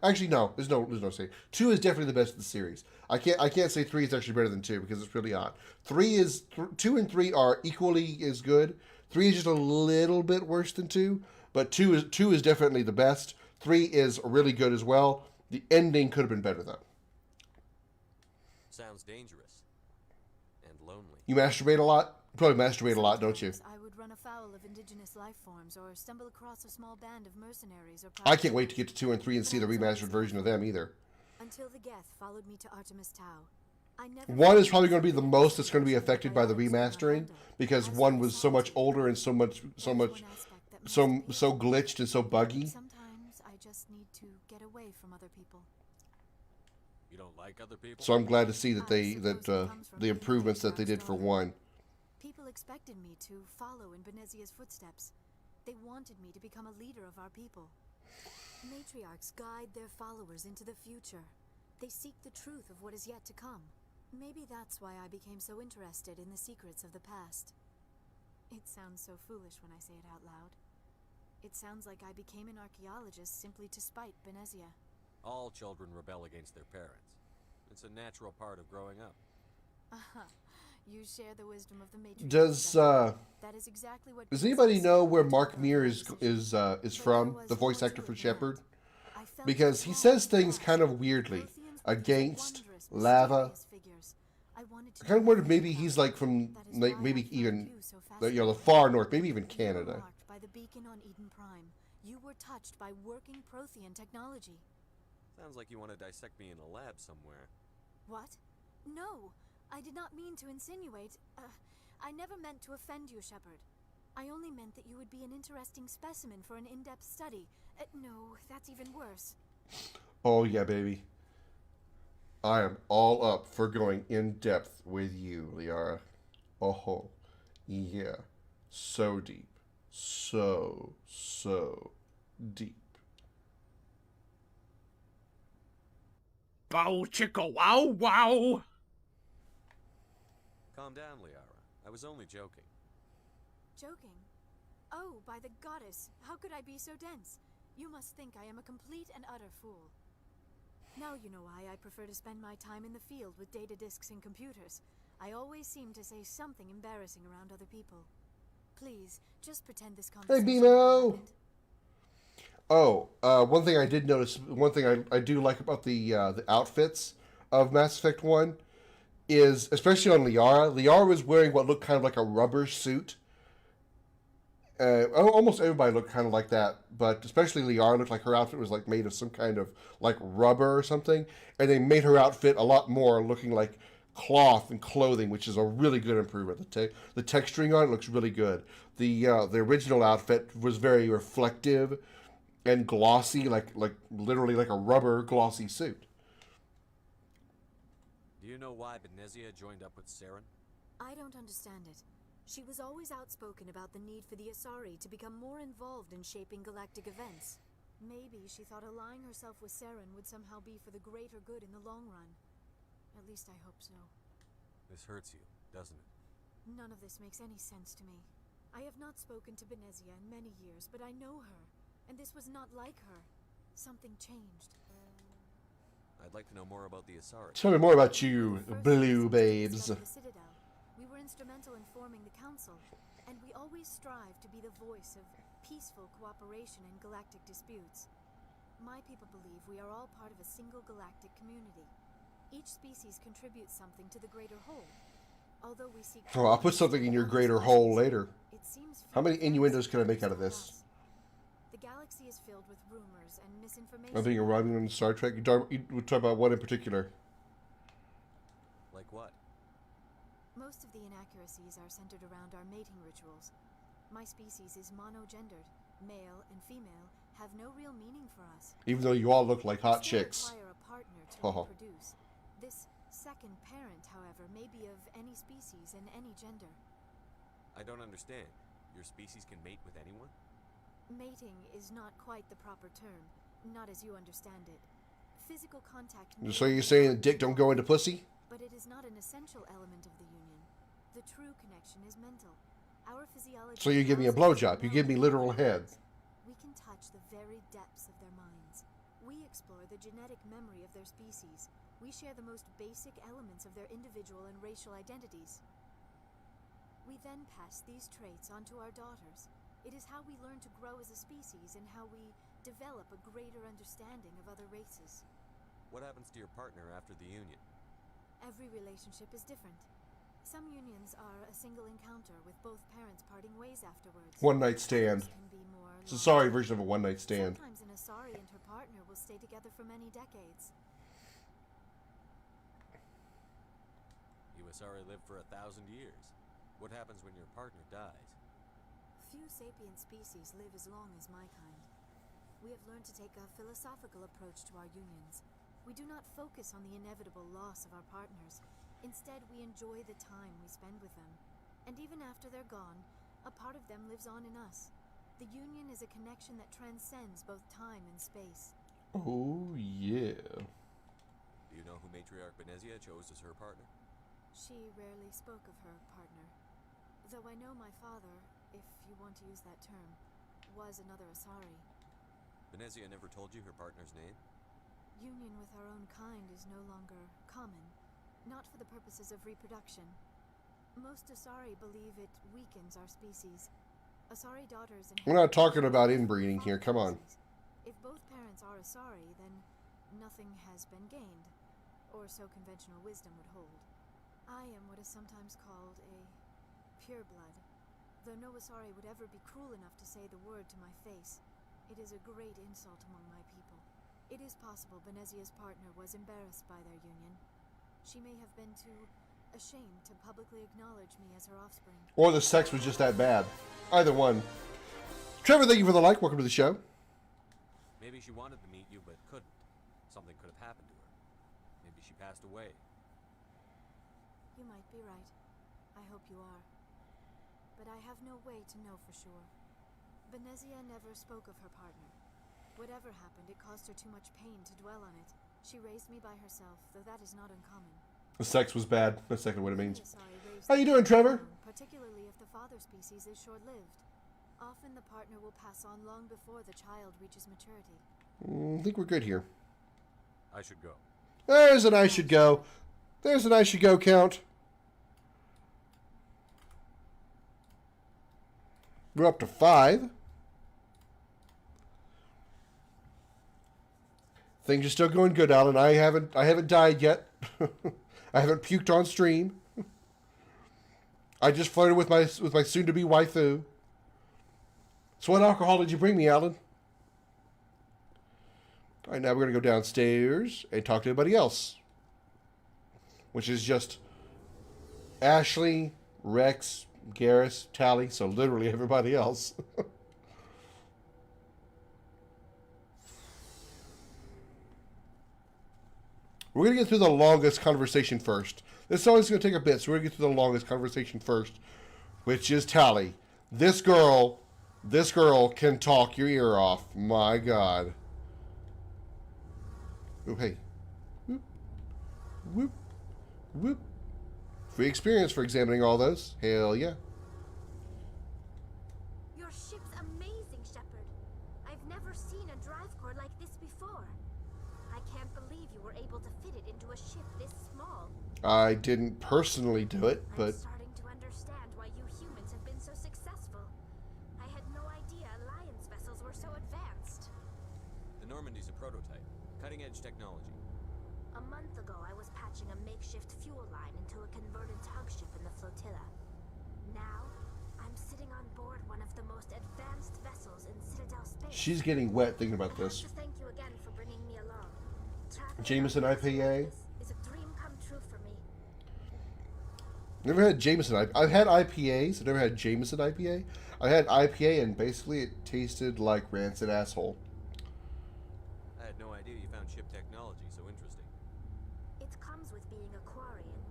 Actually, no. There's no say. 2 is definitely the best of the series. I can't say 3 is actually better than 2 because it's really odd. 2 and 3 are equally as good. 3 is just a little bit worse than 2, but 2 is definitely the best. 3 is really good as well. The ending could have been better though. Sounds dangerous and lonely. You masturbate a lot? You probably masturbate a lot, don't you? I would run afoul of indigenous life forms or stumble across a small band of mercenaries or I can't wait to get to 2 and 3 and see the remastered version of them either. Until the Geth followed me to Artemis Tau. 1 is probably going to be the most that's going to be affected by the remastering because 1 was so much older and so glitched and so buggy. Sometimes I just need to get away from other people. You don't like other people? So I'm glad to see that the improvements that they did for 1. People expected me to follow in Benezia's footsteps. They wanted me to become a leader of our people. Matriarchs guide their followers into the future. They seek the truth of what is yet to come. Maybe that's why I became so interested in the secrets of the past. It sounds so foolish when I say it out loud. It sounds like I became an archaeologist simply to spite Benezia. All children rebel against their parents. It's a natural part of growing up. You share the wisdom of the matriarch. That is exactly what. Does anybody know where Mark Meir is from? The voice actor for Shepard, because he says things kind of weirdly against lava. I kind of wondered maybe he's like from maybe even the far north, maybe even Canada. By the beacon on Eden Prime, you were touched by working Prothean technology. Sounds like you want to dissect me in a lab somewhere. What? No. I did not mean to insinuate. I never meant to offend you, Shepard. I only meant that you would be an interesting specimen for an in-depth study. No, that's even worse. Oh yeah, baby. I am all up for going in depth with you, Liara. Oh, yeah. So deep. So deep. Bow chicka wow wow! Calm down, Liara. I was only joking. Joking? Oh, by the goddess, how could I be so dense? You must think I am a complete and utter fool. Now you know why I prefer to spend my time in the field with data disks and computers. I always seem to say something embarrassing around other people. Please, just pretend this conversation happened. Oh, one thing I did notice, one thing I do like about the outfits of Mass Effect 1 is, especially on Liara, Liara was wearing what looked kind of like a rubber suit. Almost everybody looked kind of like that, but especially Liara looked like her outfit was like made of some kind of like rubber or something, and they made her outfit a lot more looking like cloth and clothing, which is a really good improvement. The texturing on it looks really good. The original outfit was very reflective and glossy, like literally like a rubber glossy suit. Do you know why Benezia joined up with Saren? I don't understand it. She was always outspoken about the need for the Asari to become more involved in shaping galactic events. Maybe she thought allying herself with Saren would somehow be for the greater good in the long run. At least I hope so. This hurts you, doesn't it? None of this makes any sense to me. I have not spoken to Benezia in many years, but I know her, and this was not like her. Something changed. I'd like to know more about the Asari. Tell me more about you, blue babes. The Citadel. We were instrumental in forming the Council, and we always strive to be the voice of peaceful cooperation in galactic disputes. My people believe we are all part of a single galactic community. Each species contributes something to the greater whole. Although we seek... Oh, I'll put something in your greater hole later. How many innuendos can I make out of this? The galaxy is filled with rumors and misinformation. I think you're arriving on Star Trek. You would talk about what in particular? Like what? Most of the inaccuracies are centered around our mating rituals. My species is monogendered. Male and female have no real meaning for us. Even though you all look like hot chicks. Require a partner to reproduce. This second parent, however, may be of any species and any gender. I don't understand. Your species can mate with anyone? Mating is not quite the proper term, not as you understand it. Physical contact... So you're saying dick don't go into pussy? But it is not an essential element of the union. The true connection is mental. Our physiology... So you give me a blowjob. You give me literal head. We can touch the very depths of their minds. We explore the genetic memory of their species. We share the most basic elements of their individual and racial identities. We then pass these traits on to our daughters. It is how we learn to grow as a species and how we develop a greater understanding of other races. What happens to your partner after the union? Every relationship is different. Some unions are a single encounter with both parents parting ways afterwards. One night stand. It's a sorry version of a one night stand. Sometimes an Asari and her partner will stay together for many decades. You Asari live for 1,000 years. What happens when your partner dies? Few sapient species live as long as my kind. We have learned to take a philosophical approach to our unions. We do not focus on the inevitable loss of our partners. Instead, we enjoy the time we spend with them. And even after they're gone, a part of them lives on in us. The union is a connection that transcends both time and space. Oh, yeah. Do you know who Matriarch Benezia chose as her partner? She rarely spoke of her partner. Though I know my father, if you want to use that term, was another Asari. Benezia never told you her partner's name? Union with our own kind is no longer common, not for the purposes of reproduction. Most Asari believe it weakens our species. Asari daughters and... We're not talking about inbreeding here, come on. If both parents are Asari, then nothing has been gained, or so conventional wisdom would hold. I am what is sometimes called a pureblood. Though no Asari would ever be cruel enough to say the word to my face, it is a great insult among my people. It is possible Benezia's partner was embarrassed by their union. She may have been too ashamed to publicly acknowledge me as her offspring. Or the sex was just that bad. Either one. Trevor, thank you for the like. Welcome to the show. Maybe she wanted to meet you, but couldn't. Something could have happened to her. Maybe she passed away. You might be right. I hope you are. But I have no way to know for sure. Benezia never spoke of her partner. Whatever happened, it caused her too much pain to dwell on it. She raised me by herself, though that is not uncommon. The sex was bad. That's exactly what it means. How you doing, Trevor? Particularly if the father species is short-lived. Often the partner will pass on long before the child reaches maturity. I think we're good here. I should go. There's an I should go. There's an I should go count. We're up to 5. Things are still going good, Alan. I haven't died yet. I haven't puked on stream. I just flirted with my soon-to-be waifu. So what alcohol did you bring me, Alan? All right, now we're going to go downstairs and talk to everybody else. Which is just Ashley, Rex, Garrus, Tally, so literally everybody else. We're going to get through the longest conversation first. This is always going to take a bit, so we're going to get through the longest conversation first, which is Tally. This girl can talk your ear off. My God. Oh, hey. Whoop. Whoop. Whoop. Free experience for examining all those. Hell yeah. Your ship's amazing, Shepard. I've never seen a drive core like this before. I can't believe you were able to fit it into a ship this small. I didn't personally do it, but... I'm starting to understand why you humans have been so successful. I had no idea Alliance vessels were so advanced. The Normandy's a prototype. Cutting-edge technology. A month ago, I was patching a makeshift fuel line into a converted tug ship in the flotilla. Now, I'm sitting on board one of the most advanced vessels in Citadel space. She's getting wet thinking about this. Thank you again for bringing me along. Jameson IPA. Is a dream come true for me. Never had Jameson. I've had IPAs. I've never had Jameson IPA. I had IPA and basically it tasted like rancid asshole. I had no idea you found ship technology so interesting. It comes with being a Quarian.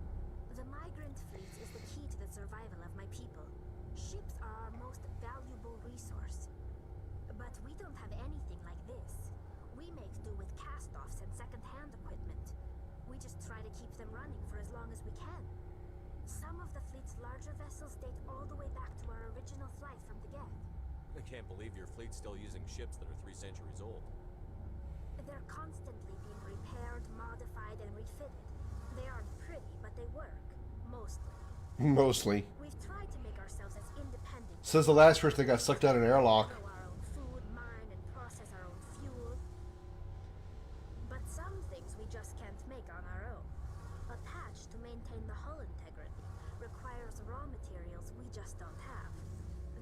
The migrant fleet is the key to the survival of my people. Ships are our most valuable resource. But we don't have anything like this. We make do with cast-offs and second-hand equipment. We just try to keep them running for as long as we can. Some of the fleet's larger vessels date all the way back to our original flight from the Geth. I can't believe your fleet's still using ships that are 3 centuries old. They're constantly being repaired, modified, and refitted. They aren't pretty, but they work. Mostly. Mostly. We've tried to make ourselves as independent. Says the last person that got sucked out in an airlock. Grow our own food, mine, and process our own fuel. But some things we just can't make on our own. A patch to maintain the hull integrity requires raw materials we just don't have.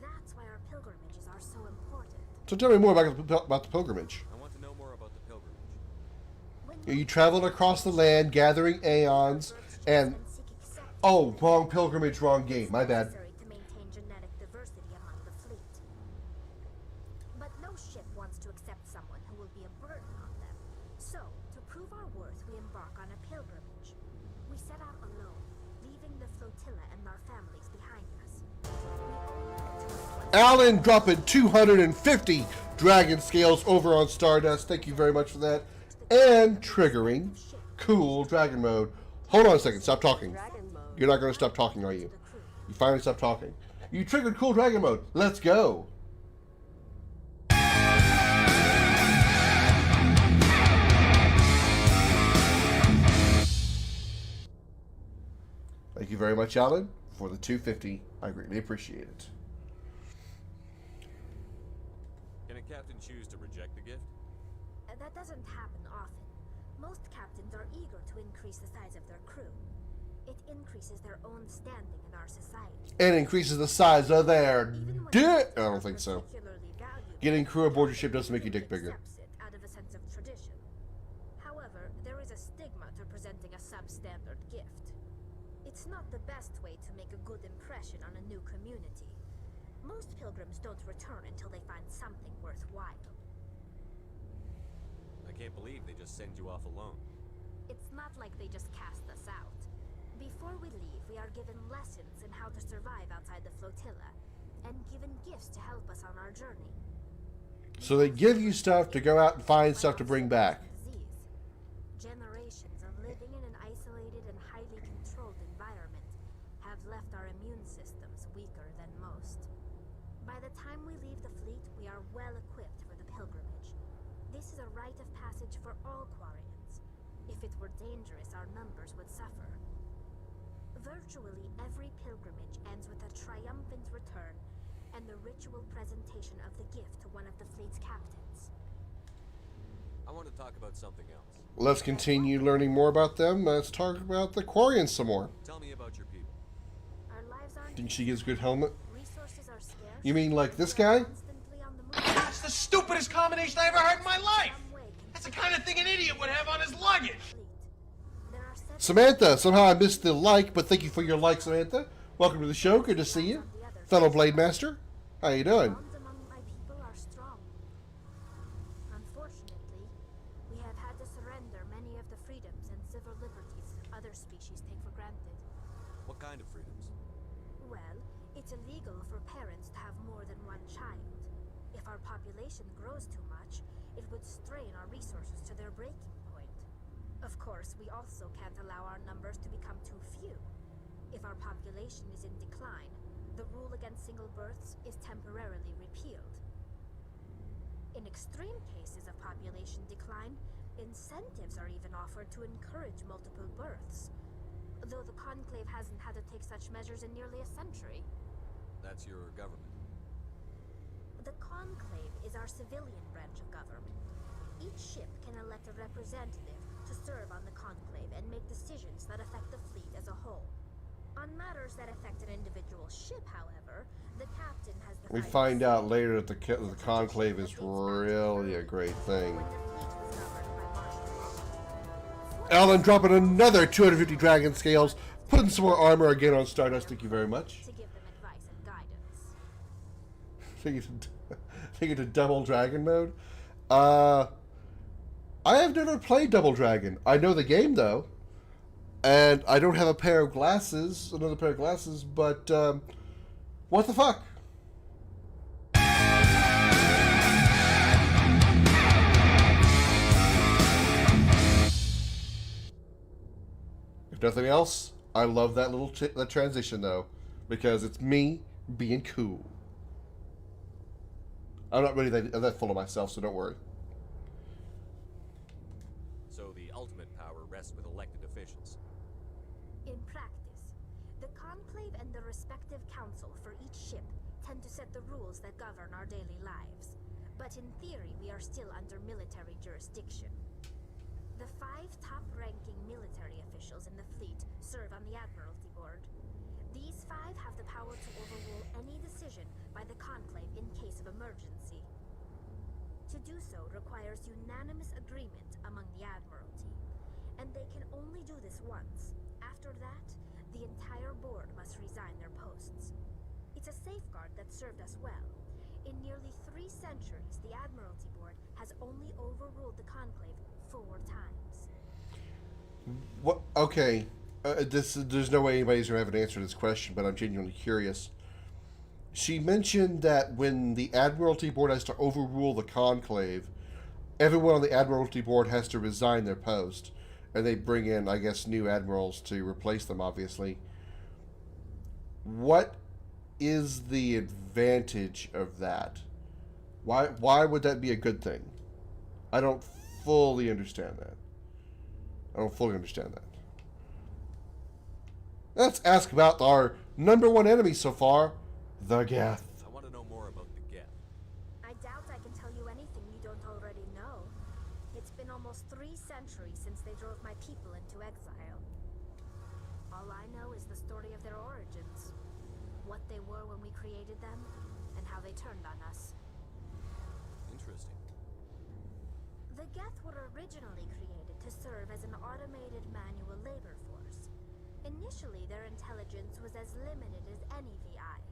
That's why our pilgrimages are so important. So tell me more about the pilgrimage. I want to know more about the pilgrimage. You traveled across the land, gathering aeons, and... Oh, wrong pilgrimage, wrong game. My bad. To maintain genetic diversity among the fleet. But no ship wants to accept someone who will be a burden on them. So, to prove our worth, we embark on a pilgrimage. We set out alone, leaving the flotilla and our families behind us. Alan dropping 250 dragon scales over on Stardust. Thank you very much for that. And triggering cool dragon mode. Hold on a second. Stop talking. You're not going to stop talking, are you? You finally stopped talking. You triggered cool dragon mode. Let's go. Thank you very much, Alan, for the 250. I greatly appreciate it. Can a captain choose to reject the gift? That doesn't happen often. Most captains are eager to increase the size of their crew. It increases their own standing in our society. And increases the size of their dick. I don't think so. Getting crew aboard your ship doesn't make your dick bigger. Out of a sense of tradition. However, there is a stigma to presenting a substandard gift. It's not the best way to make a good impression on a new community. Most pilgrims don't return until they find something worthwhile. I can't believe they just send you off alone. It's not like they just cast us out. Before we leave, we are given lessons in how to survive outside the flotilla, and given gifts to help us on our journey. So they give you stuff to go out and find stuff to bring back. Generations of living in an isolated and highly controlled environment have left our immune systems weaker than most. By the time we leave the fleet, we are well equipped for the pilgrimage. This is a rite of passage for all Quarians. If it were dangerous, our numbers would suffer. Virtually every pilgrimage ends with a triumphant return and the ritual presentation of the gift to one of the fleet's captains. I want to talk about something else. Let's continue learning more about them. Let's talk about the Quarians some more. Tell me about your people. Our lives aren't Think she gives a good helmet? resources are scarce. You mean like this guy? That's the stupidest combination I ever heard in my life! That's the kind of thing an idiot would have on his luggage! Samantha, somehow I missed the like, but thank you for your like, Samantha. Welcome to the show. Good to see you. Fellow Blade Master. How you doing? Among my people are strong. Unfortunately, we have had to surrender many of the freedoms and civil liberties other species take for granted. What kind of freedoms? Well, it's illegal for parents to have more than one child. If our population grows too much, it would strain our resources to their breaking point. Of course, we also can't allow our numbers to become too few. If our population is in decline, the rule against single births is temporarily repealed. In extreme cases of population decline, incentives are even offered to encourage multiple births. Though the Conclave hasn't had to take such measures in nearly a century. That's your government. The Conclave is our civilian branch of government. Each ship can elect a representative to serve on the Conclave and make decisions that affect the fleet as a whole. On matters that affect an individual ship, however, the captain has the We find out later that the Conclave is really a great thing. Alan dropping another 250 dragon scales, putting some more armor again on Stardust. Thank you very much. to give them advice and guidance. Take it to double dragon mode. I have never played Double Dragon. I know the game though, and I don't have a pair of glasses, another pair of glasses. But what the fuck? If nothing else, I love that little that transition though, because it's me being cool. I'm not really that full of myself, so don't worry. So the ultimate power rests with elected officials. In practice, the Conclave and the respective council for each ship tend to set the rules that govern our daily lives. But in theory, we are still under military jurisdiction. The 5 top-ranking military officials in the fleet serve on the Admiralty Board. These 5 have the power to overrule any decision by the Conclave in case of emergency. To do so requires unanimous agreement among the Admiralty, and they can only do this once. After that, the entire board must resign their posts. It's a safeguard that served us well. In nearly 3 centuries, the Admiralty Board has only overruled the Conclave 4 times. What? Okay. There's no way anybody's going to have an answer to this question, but I'm genuinely curious. She mentioned that when the Admiralty Board has to overrule the Conclave, everyone on the Admiralty Board has to resign their post, and they bring in, I guess, new admirals to replace them, obviously. What is the advantage of that? Why would that be a good thing? I don't fully understand that. Let's ask about our #1 enemy so far, the Geth. I want to know more about the Geth. I doubt I can tell you anything you don't already know. It's been almost 3 centuries since they drove my people into exile. All I know is the story of their origins, what they were when we created them, and how they turned on us. Interesting. The Geth were originally created to serve as an automated manual labor force. Initially, their intelligence was as limited as any VI.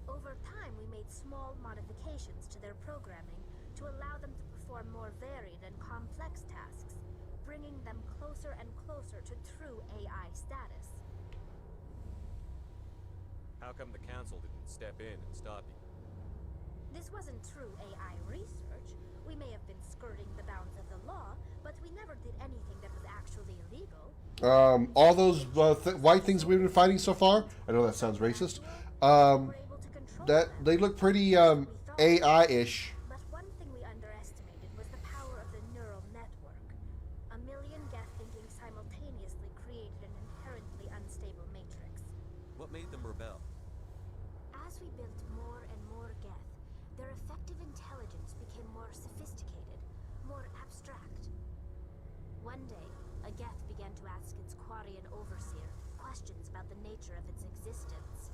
Over time, we made small modifications to their programming to allow them to perform more varied and complex tasks, bringing them closer and closer to true AI status. How come the council didn't step in and stop you? This wasn't true AI research. We may have been skirting the bounds of the law, but we never did anything that was actually illegal. All those white things we've been fighting so far, I know that sounds racist, that they look pretty AI-ish. But one thing we underestimated was the power of the neural network. A million Geth thinking simultaneously created an inherently unstable matrix. What made them rebel? As we built more and more Geth, their effective intelligence became more sophisticated, more abstract. One day, a Geth began to ask its Quarian overseer questions about the nature of its existence.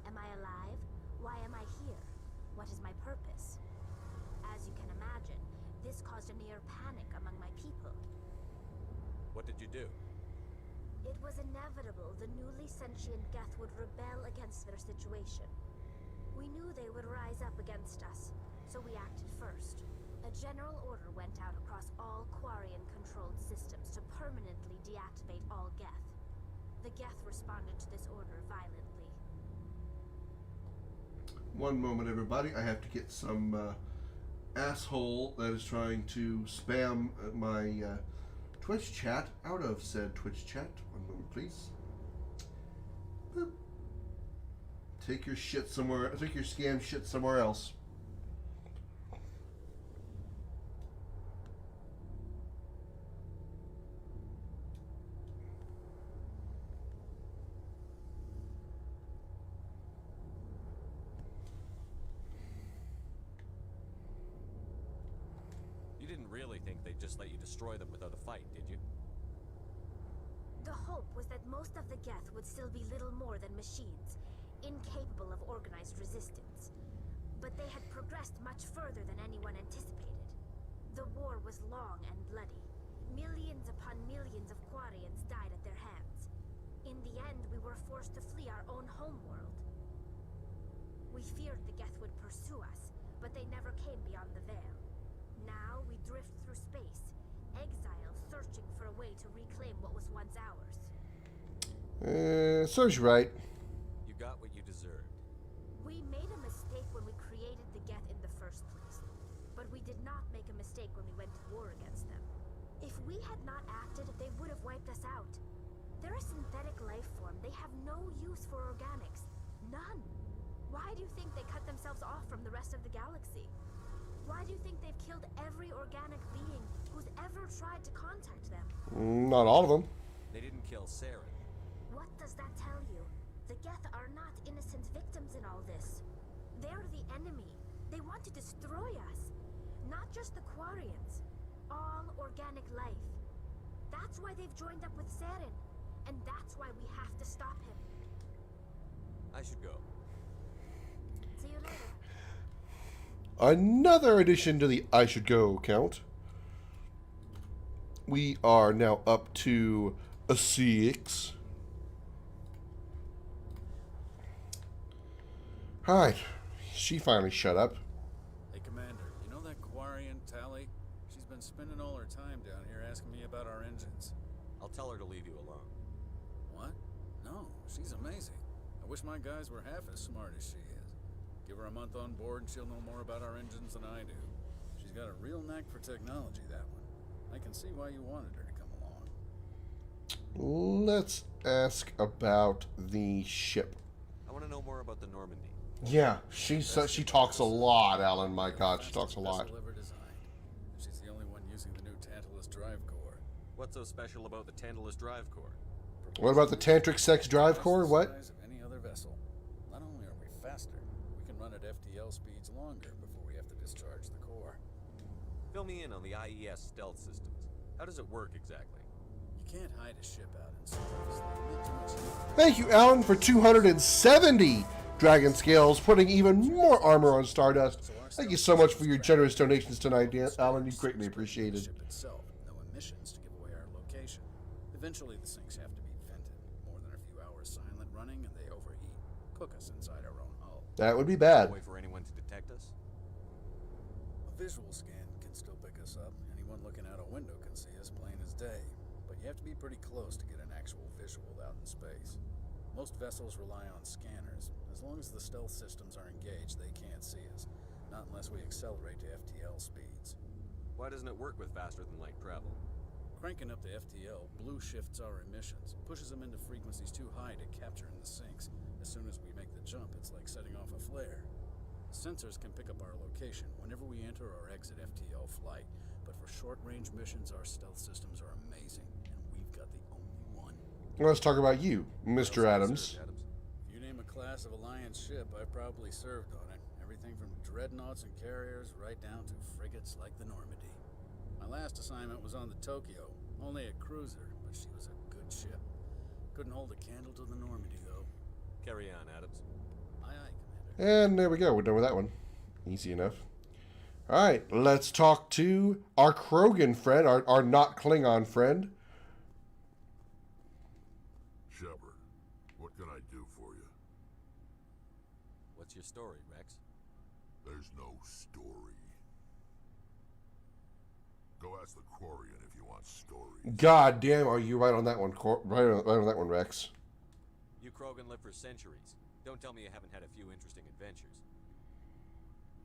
Am I alive? Why am I here? What is my purpose? As you can imagine, this caused a near panic among my people. What did you do? It was inevitable the newly sentient Geth would rebel against their situation. We knew they would rise up against us, so we acted first. A general order went out across all Quarian-controlled systems to permanently deactivate all Geth. The Geth responded to this order violently. One moment, everybody. I have to get some asshole that is trying to spam my Twitch chat out of said Twitch chat. One moment, please. Boop. Take your shit somewhere. Take your scam shit somewhere else. You didn't really think they'd just let you destroy them without a fight, did you? The hope was that most of the Geth would still be little more than machines, incapable of organized resistance. But they had progressed much further than anyone anticipated. The war was long and bloody. Millions upon millions of Quarians died at their hands. In the end, we were forced to flee our own homeworld. We feared the Geth would pursue us, but they never came beyond the Veil. Now we drift through space, exiles searching for a way to reclaim what was once ours. Serves you right. You got what you deserved. We made a mistake when we created the Geth in the first place, but we did not make a mistake when we went to war against them. If we had not acted, they would have wiped us out. They're a synthetic life form. They have no use for organics. None. Why do you think they cut themselves off from the rest of the galaxy? Why do you think they've killed every organic being who's ever tried to contact them? Not all of them. They didn't kill Saren. What does that tell you? The Geth are not innocent victims in all this. They're the enemy. They want to destroy us. Not just the Quarians. All organic life. That's why they've joined up with Saren. And that's why we have to stop him. I should go. See you later. Another addition to the I Should Go count. We are now up to a 6. Alright, she finally shut up. Hey, Commander, you know that Quarian Tally? She's been spending all her time down here asking me about our engines. I'll tell her to leave you alone. What? No, she's amazing. I wish my guys were half as smart as she is. Give her a month on board and she'll know more about our engines than I do. She's got a real knack for technology, that one. I can see why you wanted her to come along. Let's ask about the ship. I want to know more about the Normandy. Yeah, she talks a lot, Alan. My God, she talks a lot. Ever designed. She's the only one using the new Tantalus drive core. What's so special about the Tantalus drive core? What about the Tantric Sex drive core? What? The size of any other vessel. Not only are we faster, we can run at FTL speeds longer before we have to discharge the core. Fill me in on the IES stealth systems. How does it work exactly? You can't hide a ship out in space. They need too much heat. Thank you, Alan, for 270 dragon scales, putting even more armor on Stardust. Thank you so much for your generous donations tonight, Alan. You greatly appreciated. Ship itself, no emissions to give away our location. Eventually, the sinks have to be vented. More than a few hours silent running, and they overheat. Cook us inside our own hull. That would be bad. No way for anyone to detect us? A visual scan can still pick us up. Anyone looking out a window can see us plain as day. But you have to be pretty close to get an actual visual out in space. Most vessels rely on scanners. As long as the stealth systems are engaged, they can't see us. Not unless we accelerate to FTL speeds. Why doesn't it work with faster than light travel? Cranking up to FTL blue shifts our emissions, pushes them into frequencies too high to capture in the sinks. As soon as we make the jump, it's like setting off a flare. Sensors can pick up our location whenever we enter or exit FTL flight, but for short-range missions, our stealth systems are amazing, and we've got the only one. Let's talk about you, Mr. Adams. If you name a class of Alliance ship, I've probably served on it. Everything from dreadnoughts and carriers right down to frigates like the Normandy. My last assignment was on the Tokyo. Only a cruiser, but she was a good ship. Couldn't hold a candle to the Normandy, though. Carry on, Adams. Aye, aye, Commander. And there we go. We're done with that one. Easy enough. All right, let's talk to our Krogan friend, our not Klingon friend. Shepard, what can I do for you? What's your story, Rex? There's no story. Go ask the Quarian if you want stories. God damn, are you right on that one? Right on that one, Rex. You Krogan live for centuries. Don't tell me you haven't had a few interesting adventures.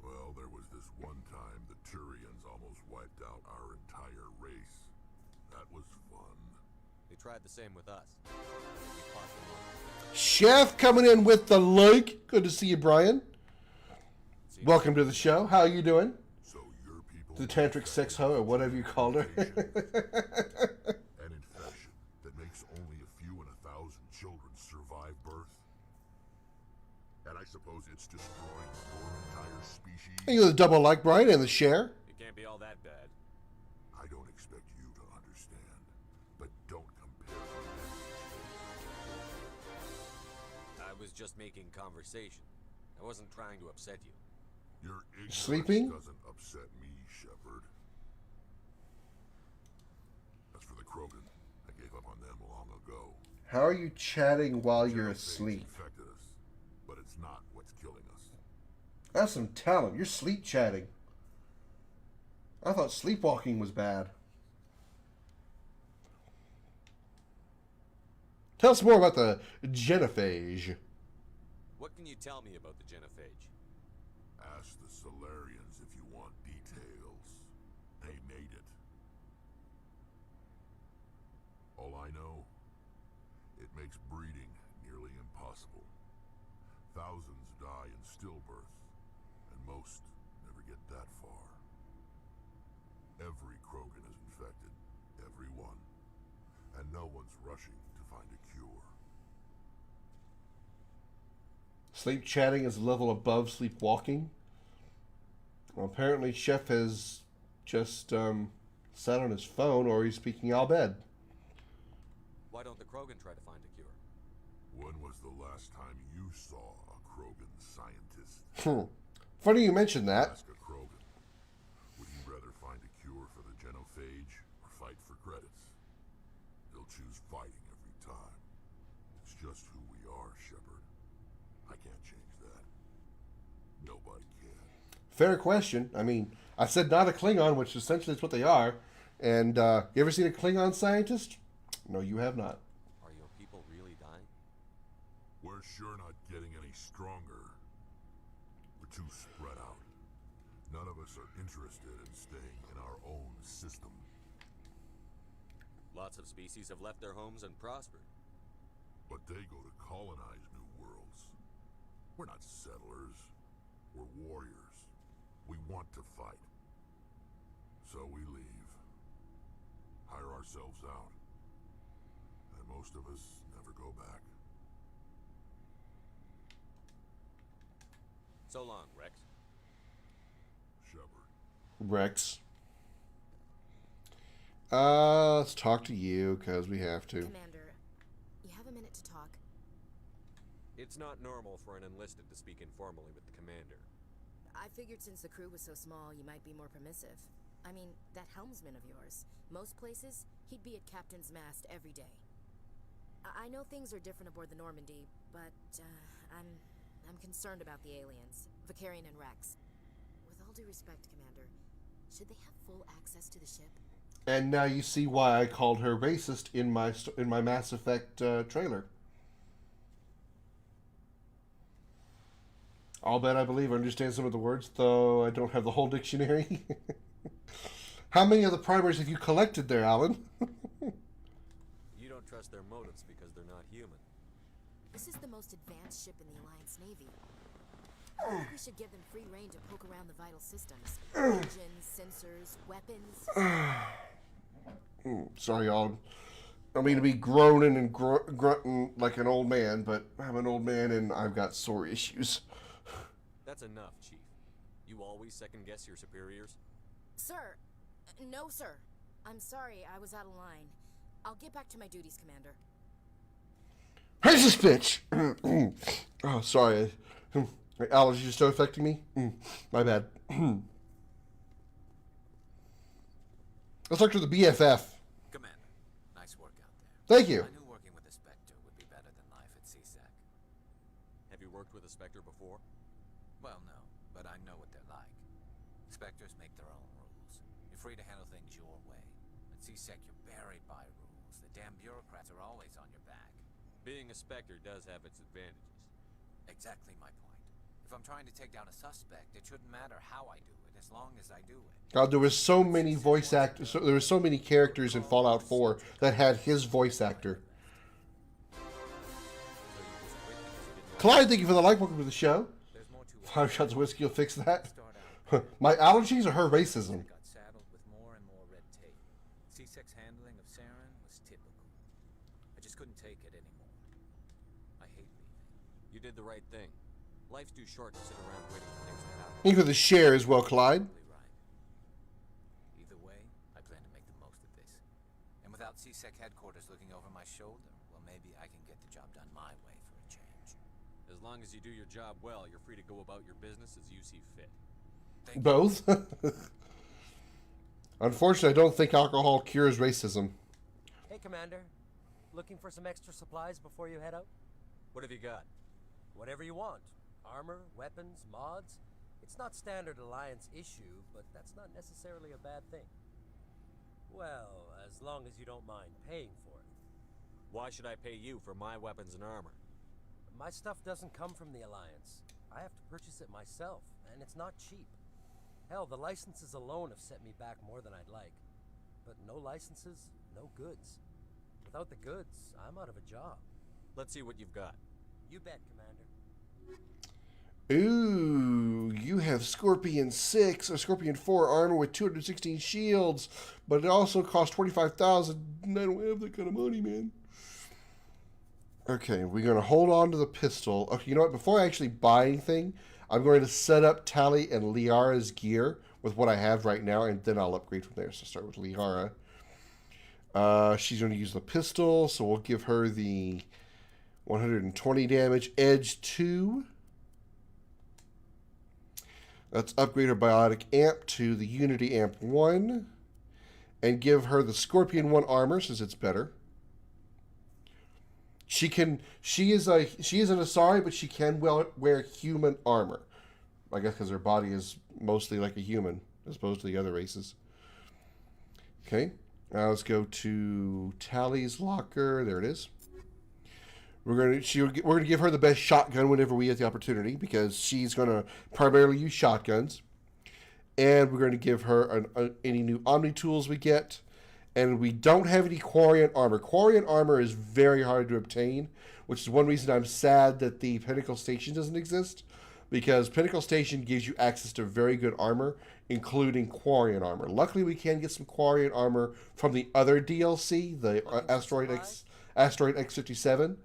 Well, there was this one time the Turians almost wiped out our entire race. That was fun. They tried the same with us. We fought them off. Chef coming in with the like. Good to see you, Brian. Welcome to the show. How are you doing? So your people... The tantric sex hoe, or whatever you called her. An infection that makes only a few in 1,000 children survive birth. And I suppose it's destroying your entire species. And you're the double like, Brian, and the share. It can't be all that bad. I don't expect you to understand, but don't compare I was just making conversation. I wasn't trying to upset you. Your ignorance Sleeping? doesn't upset me, Shepard. As for the Krogan, I gave up on them long ago. How are you chatting while you're asleep? Infected us, but it's not what's killing us. That's some talent. You're sleep chatting. I thought sleepwalking was bad. Tell us more about the genophage. What can you tell me about the genophage? Ask the Solarians if you want details. They made it. All I know, it makes breeding nearly impossible. Thousands die in stillbirth, and most never get that far. Every Krogan is infected, every one, and no one's rushing to find a cure. Sleep chatting is a level above sleepwalking. Well, apparently Chef has just sat on his phone, or he's speaking Al bed. Why don't the Krogan try to find a cure? When was the last time you saw a Krogan scientist? Funny you mentioned that. Ask a Krogan. Would he rather find a cure for the genophage or fight for credits? He'll choose fighting every time. It's just who we are, Shepard. I can't change that. Nobody can. Fair question. I mean, I said not a Klingon, which essentially is what they are. And you ever seen a Klingon scientist? No, you have not. Are your people really dying? We're sure not getting any stronger. We're too spread out. None of us are interested in staying in our own system. Lots of species have left their homes and prospered. But they go to colonize new worlds. We're not settlers. We're warriors. We want to fight. So we leave. Hire ourselves out. And most of us never go back. So long, Rex. Shepard. Rex. Let's talk to you, because we have to. Commander, you have a minute to talk? It's not normal for an enlisted to speak informally with the commander. I figured since the crew was so small, you might be more permissive. I mean, that helmsman of yours. Most places, he'd be at Captain's mast every day. I know things are different aboard the Normandy, but I'm concerned about the aliens, Vicarian and Rex. With all due respect, Commander, should they have full access to the ship? And now you see why I called her racist in my Mass Effect trailer. I'll bet I believe I understand some of the words, though I don't have the whole dictionary. How many of the primers have you collected there, Alan? You don't trust their motives because they're not human. This is the most advanced ship in the Alliance Navy. I think we should give them free rein to poke around the vital systems. Engines, sensors, weapons. Sorry, y'all. I mean to be groaning and grunting like an old man, but I'm an old man and I've got sore issues. That's enough, Chief. You always second-guess your superiors? Sir, No, sir. I'm sorry, I was out of line. I'll get back to my duties, Commander. Racist bitch! Oh, sorry. My allergies are still affecting me? My bad. Let's talk to the BFF. Commander, nice work out there. Thank you. I knew working with a Spectre would be better than life at CSEC. Have you worked with a Spectre before? Well, no, but I know what they're like. Spectres make their own rules. You're free to handle things your way. At CSEC, you're buried by rules. The damn bureaucrats are always on your back. Being a Spectre does have its advantages. Exactly my point. If I'm trying to take down a suspect, it shouldn't matter how I do it, as long as I do it. God, there was so many voice actors. There were so many characters in Fallout 4 that had his voice actor. Clyde, thank you for the like. Welcome to the show. 5 shots of whiskey will fix that. My allergies or her racism? Got saddled with more and more red tape. CSEC's handling of Saren was typical. I just couldn't take it anymore. I hate leaving. You did the right thing. Life's too short to sit around waiting for things to happen. Thank you for the share as well, Clyde. Either way, I plan to make the most of this. And without CSEC headquarters looking over my shoulder, well, maybe I can get the job done my way for a change. As long as you do your job well, you're free to go about your business as you see fit. Both. Unfortunately, I don't think alcohol cures racism. Hey, Commander. Looking for some extra supplies before you head out? What have you got? Whatever you want. Armor, weapons, mods. It's not standard Alliance issue, but that's not necessarily a bad thing. Well, as long as you don't mind paying for it. Why should I pay you for my weapons and armor? My stuff doesn't come from the Alliance. I have to purchase it myself, and it's not cheap. Hell, the licenses alone have set me back more than I'd like. But no licenses, no goods. Without the goods, I'm out of a job. Let's see what you've got. You bet, Commander. Ooh, you have Scorpion 6 or Scorpion 4 armor with 216 shields, but it also costs 25,000. I don't have that kind of money, man. Okay, we're going to hold on to the pistol. Okay, you know what? Before I actually buy anything, I'm going to set up Tali and Liara's gear with what I have right now, and then I'll upgrade from there. So start with Liara. She's going to use the pistol, so we'll give her the 120 damage. Edge 2. Let's upgrade her Biotic Amp to the Unity Amp 1. And give her the Scorpion 1 armor, since it's better. She is an Asari, but she can wear human armor. I guess because her body is mostly like a human, as opposed to the other races. Okay, now let's go to Tali's locker. There it is. We're gonna give her the best shotgun whenever we get the opportunity, because she's gonna primarily use shotguns. And we're going to give her any new Omni tools we get. And we don't have any Quarian armor. Quarian armor is very hard to obtain, which is one reason I'm sad that the Pinnacle Station doesn't exist, because Pinnacle Station gives you access to very good armor, including Quarian armor. Luckily, we can get some Quarian armor from the other DLC, the Asteroid X-57.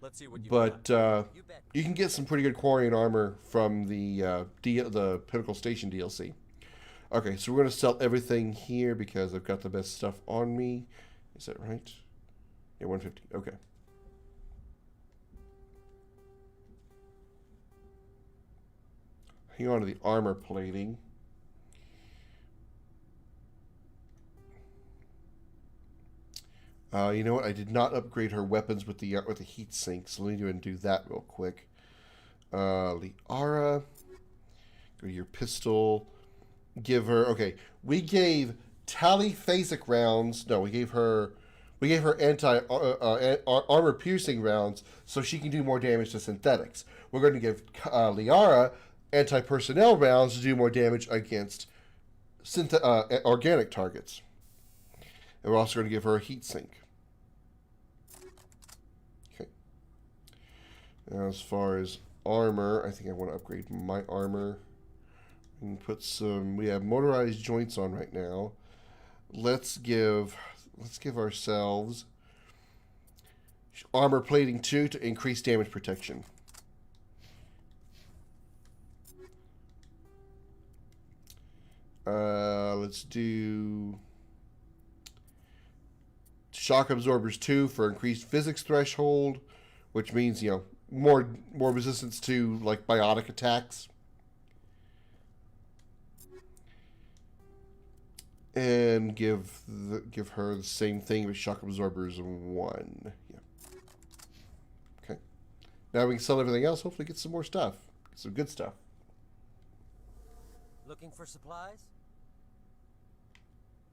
Let's see what you can get some pretty good Quarian armor from the Pinnacle Station DLC. Okay, so we're going to sell everything here because I've got the best stuff on me. Is that right? Yeah, 150. Okay. Hang on to the armor plating. You know what? I did not upgrade her weapons with the heat sink, so let me go ahead and do that real quick. Liara, go to your pistol. Give her, okay, we gave Tali phasic rounds. No, we gave her armor piercing rounds so she can do more damage to synthetics. We're going to give Liara anti-personnel rounds to do more damage against organic targets. And we're also going to give her a heat sink. Okay. Now, as far as armor, I think I want to upgrade my armor. And put some. We have motorized joints on right now. Let's give ourselves armor plating 2 to increase damage protection. Let's do shock absorbers 2 for increased physics threshold, which means, you know, more resistance to like biotic attacks. And give her the same thing with shock absorbers 1. Yeah. Okay. Now we can sell everything else. Hopefully get some more stuff. Get some good stuff. Looking for supplies?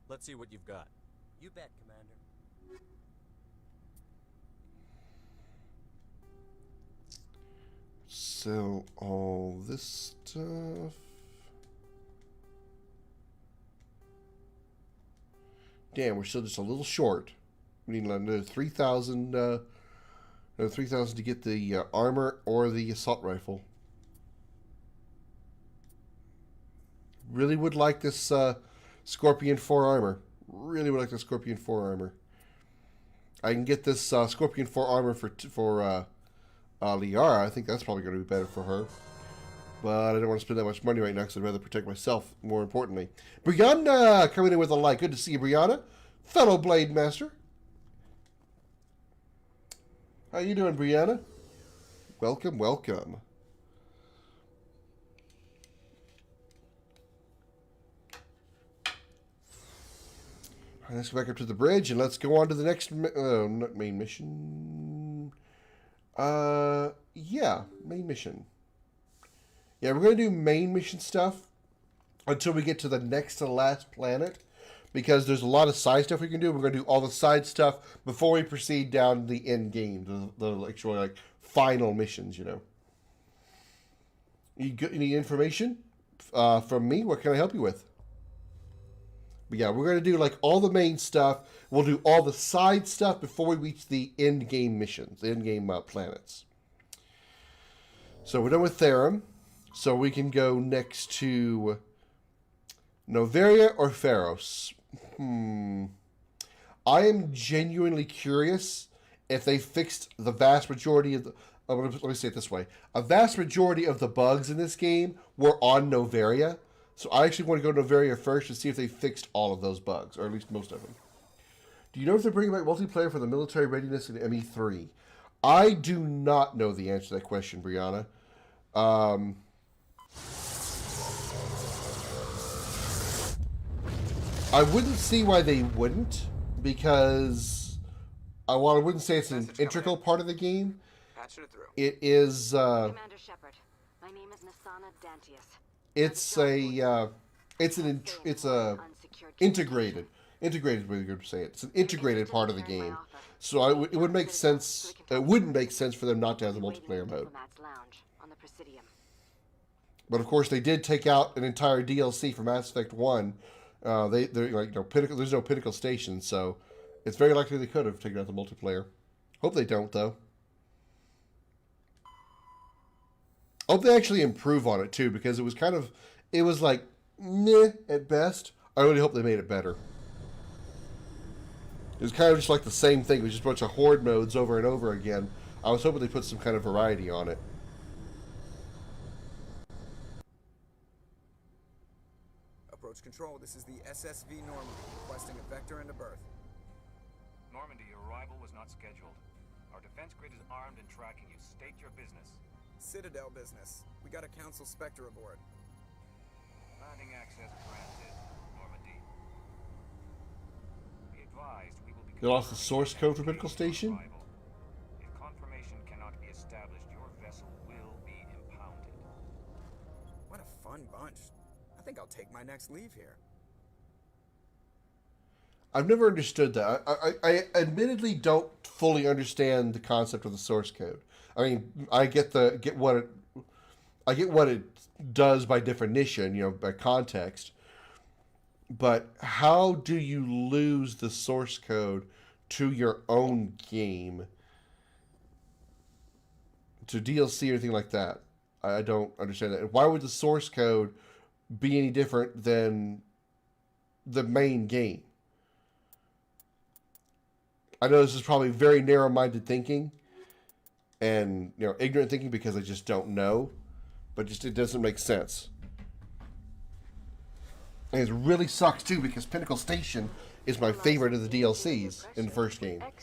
Let's see what you've got. You bet, Commander. Sell all this stuff. Damn, we're still just a little short. We need another 3,000. Another 3,000 to get the armor or the assault rifle. Really would like this Scorpion 4 armor. Really would like the Scorpion 4 armor. I can get this Scorpion 4 armor for Liara. I think that's probably going to be better for her. But I don't want to spend that much money right now because I'd rather protect myself, more importantly. Brianna coming in with a like. Good to see you, Brianna. Fellow Blade Master. How you doing, Brianna? Welcome, welcome. All right, let's go back up to the bridge and let's go on to the next main mission. Yeah, main mission. Yeah, we're going to do main mission stuff until we get to the next to last planet, because there's a lot of side stuff we can do. We're going to do all the side stuff before we proceed down the end game, the actual like final missions, you know. You got any information from me? What can I help you with? But yeah, we're going to do like all the main stuff. We'll do all the side stuff before we reach the end game missions, the end game planets. So we're done with Therum. So we can go next to Noveria or Pharos. I am genuinely curious if they fixed the vast majority of the... let me say it this way. A vast majority of the bugs in this game were on Noveria. So I actually want to go to Noveria first to see if they fixed all of those bugs, or at least most of them. Do you know if they're bringing back multiplayer for the military readiness in ME3? I do not know the answer to that question, Brianna. I wouldn't see why they wouldn't, because I wouldn't say it's an integral part of the game. It is. Commander Shepard, my name is Nasana Dantius. It's integrated. Integrated, way to say it. It's an integrated part of the game. So it would make sense. It wouldn't make sense for them not to have the multiplayer mode. But of course, they did take out an entire DLC for Mass Effect 1. They're like, Pinnacle. There's no Pinnacle Station, so it's very likely they could have taken out the multiplayer. Hope they don't, though. Hope they actually improve on it too, because it was like meh at best. I really hope they made it better. It was kind of just like the same thing. It was just a bunch of horde modes over and over again. I was hoping they put some kind of variety on it. Approach control, this is the SSV Normandy, requesting a vector into berth. Normandy, your arrival was not scheduled. Our defense grid is armed and tracking you. State your business. Citadel business. We got a Council Spectre aboard. Landing access granted, Normandy. Be advised, we will be... They lost the source code for Pinnacle Station? If confirmation cannot be established, your vessel will be impounded. What a fun bunch. I think I'll take my next leave here. I've never understood that. I admittedly don't fully understand the concept of the source code. I mean, I get what it does by definition, by context. But how do you lose the source code to your own game, to DLC or anything like that? I don't understand that. Why would the source code be any different than the main game? I know this is probably very narrow-minded thinking and ignorant thinking because I just don't know, but it doesn't make sense. And it really sucks too because Pinnacle Station is my favorite of the DLCs in the first game. I mean,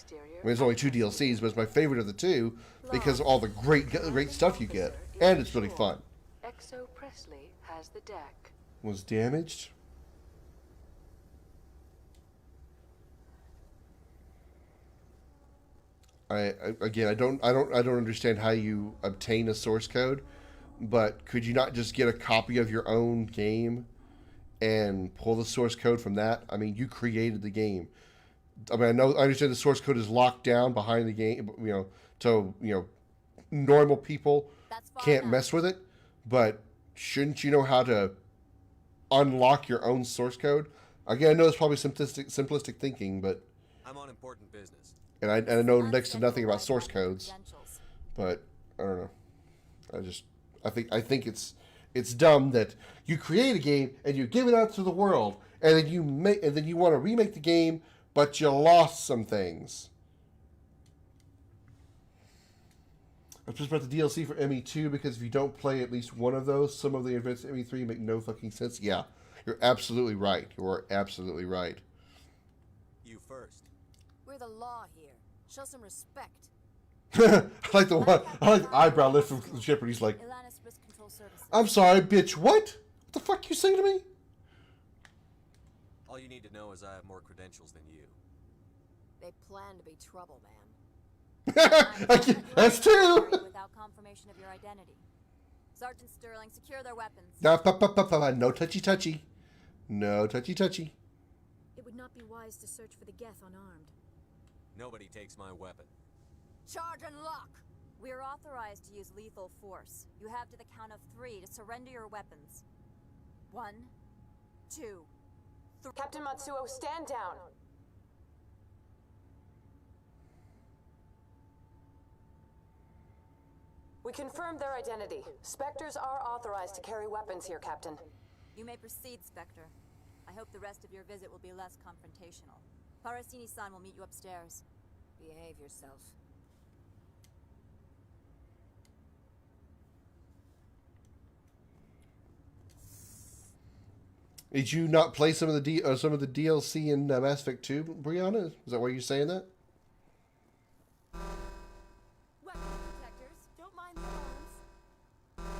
there's only 2 DLCs, but it's my favorite of the 2 because of all the great stuff you get, and it's really fun. Exo Presley has the deck. Was damaged. I don't understand how you obtain a source code, but could you not just get a copy of your own game and pull the source code from that? I mean, you created the game. I mean, I understand the source code is locked down behind the game, so normal people can't mess with it. But shouldn't you know how to unlock your own source code? Again, I know it's probably simplistic thinking, but I'm on important business. and I know next to nothing about source codes, but I don't know. I think it's dumb that you create a game and you give it out to the world, and then you want to remake the game, but you lost some things. I'm just about the DLC for ME2 because if you don't play at least one of those, some of the events in ME3 make no fucking sense. Yeah, you're absolutely right. You are absolutely right. You first. We're the law here. Show some respect. I like the eyebrow lift from Shepard. He's like, I'm sorry, bitch, what? What the fuck you saying to me? All you need to know is I have more credentials than you. They plan to be trouble, man. That's true. Without confirmation of your identity. Sergeant Sterling, secure their weapons. No touchy-touchy. No touchy-touchy. It would not be wise to search for the Geth unarmed. Nobody takes my weapon. Charge and lock! We're authorized to use lethal force. You have to the count of 3 to surrender your weapons. 1, 2, 3. Captain Matsuo, stand down! We confirmed their identity. Spectres are authorized to carry weapons here, Captain. You may proceed, Spectre. I hope the rest of your visit will be less confrontational. Parasini-san will meet you upstairs. Behave yourself. Did you not play some of the DLC in Mass Effect 2, Brianna? Is that why you're saying that? Weapon protectors, don't mind the arms.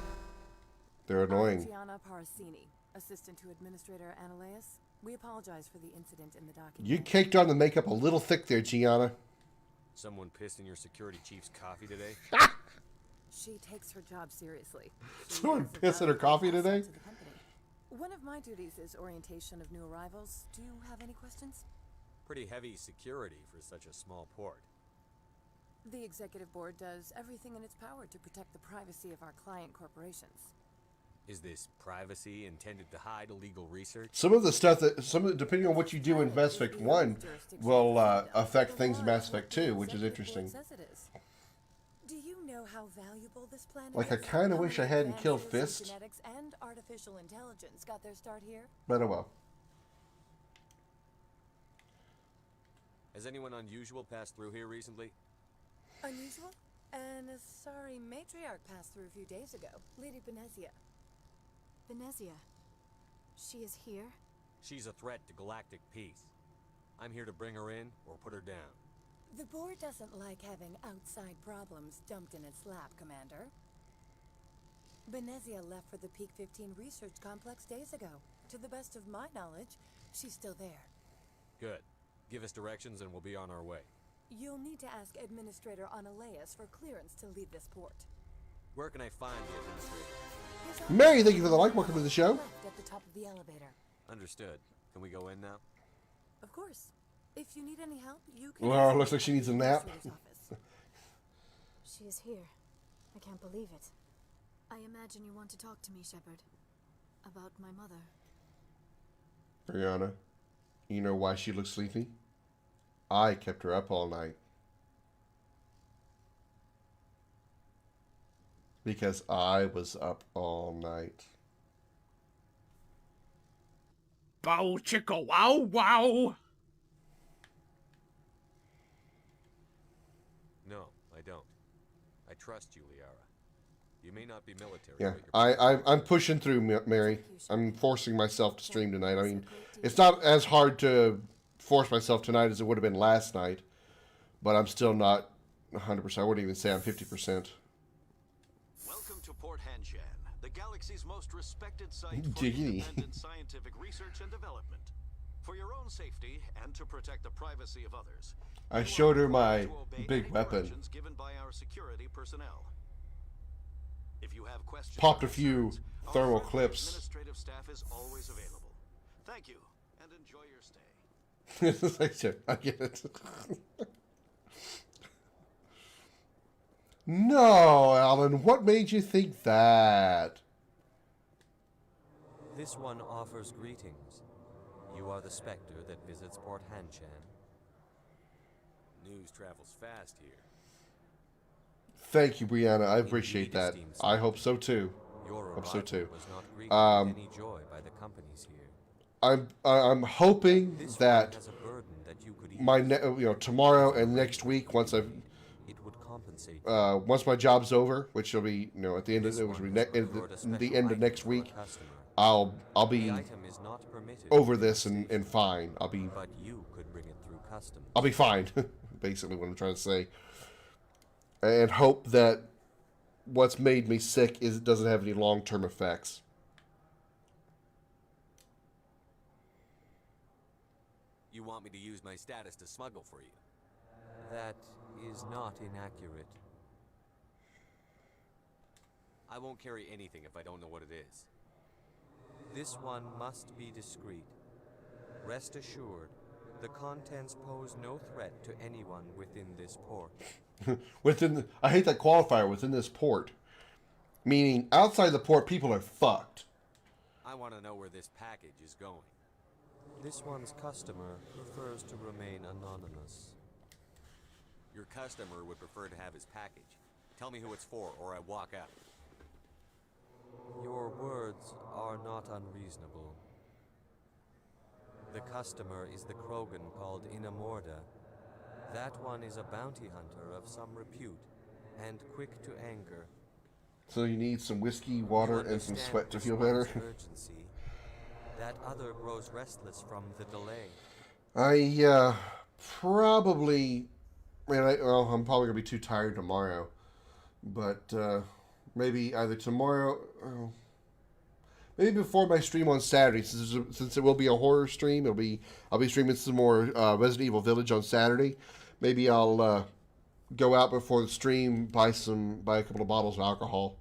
They're annoying. Gianna Parasini, assistant to Administrator Ananias. We apologize for the incident in the document. You caked on the makeup a little thick there, Gianna. Someone pissed in your security chief's coffee today? She takes her job seriously. Someone pissed in her coffee today? One of my duties is orientation of new arrivals. Do you have any questions? Pretty heavy security for such a small port. The executive board does everything in its power to protect the privacy of our client corporations. Is this privacy intended to hide illegal research? Some of the stuff depending on what you do in Mass Effect 1 will affect things in Mass Effect 2, which is interesting. Do you know how valuable this planet Like, I is? kind of wish I hadn't killed Advances in Fist. Genetics and artificial intelligence got their start here. But oh well. Has anyone unusual passed through here recently? Unusual? And a sorry matriarch passed through a few days ago. Lady Benezia. Benezia. She is here? She's a threat to galactic peace. I'm here to bring her in or put her down. The board doesn't like having outside problems dumped in its lap, Commander. Benezia left for the Peak 15 research complex days ago. To the best of my knowledge, she's still there. Good. Give us directions and we'll be on our way. You'll need to ask Administrator Ananias for clearance to leave this port. Where can I find the administrator? Mary, thank you for the like. Welcome to the show. At the top of the elevator. Understood. Can we go in now? Of course. If you need any help, you can... Well, looks like she needs a nap. She is here. I can't believe it. I imagine you want to talk to me, Shepard. About my mother. Brianna, you know why she looks sleepy? I kept her up all night. Because I was up all night. Bow chicka wow wow! No, I don't. I trust you, Liara. You may not be military, Yeah, but you're I'm pushing through, Mary. I'm forcing myself to stream tonight. I mean, it's not as hard to force myself tonight as it would have been last night, but I'm still not 100%. I wouldn't even say I'm 50%. Welcome to Port Hanshan, the galaxy's most respected site for Diggity. independent scientific research and development. For your own safety and to protect the privacy of others, I showed her my to obey big any weapon. directions given by our security personnel. If you have questions Popped or a few concerns, our thermal friendly clips. Administrative staff is always available. Thank you, and enjoy your stay. I get it. No, Alan, what made you think that? This one offers greetings. You are the Spectre that visits Port Hanshan. News travels fast here. Thank you, Brianna. I appreciate that. I hope so too. Your Hope so too. arrival was not greeted with any joy by the companies here. I'm hoping This that one has a burden that you could my ease. tomorrow and next week once I've It would compensate. once my job's over, which will be at the end of the end of next week, I'll be The item is not permitted over this and fine. but you could bring it through customs. I'll be fine. Basically, what I'm trying to say, and hope that what's made me sick is it doesn't have any long-term effects. You want me to use my status to smuggle for you? That is not inaccurate. I won't carry anything if I don't know what it is. This one must be discreet. Rest assured, the contents pose no threat to anyone within this port. I hate that qualifier, within this port. Meaning, outside the port, people are fucked. I want to know where this package is going. This one's customer prefers to remain anonymous. Your customer would prefer to have his package. Tell me who it's for, or I walk out. Your words are not unreasonable. The customer is the Krogan called Inamorda. That one is a bounty hunter of some repute, and quick to anger. So you need some whiskey, water, and some sweat to feel this one's better. urgency. That other grows restless from the delay. I probably, I'm probably gonna be too tired tomorrow, but maybe either tomorrow, maybe before my stream on Saturday, since it will be a horror stream. I'll be streaming some more Resident Evil Village on Saturday. Maybe I'll go out before the stream, buy a couple of bottles of alcohol,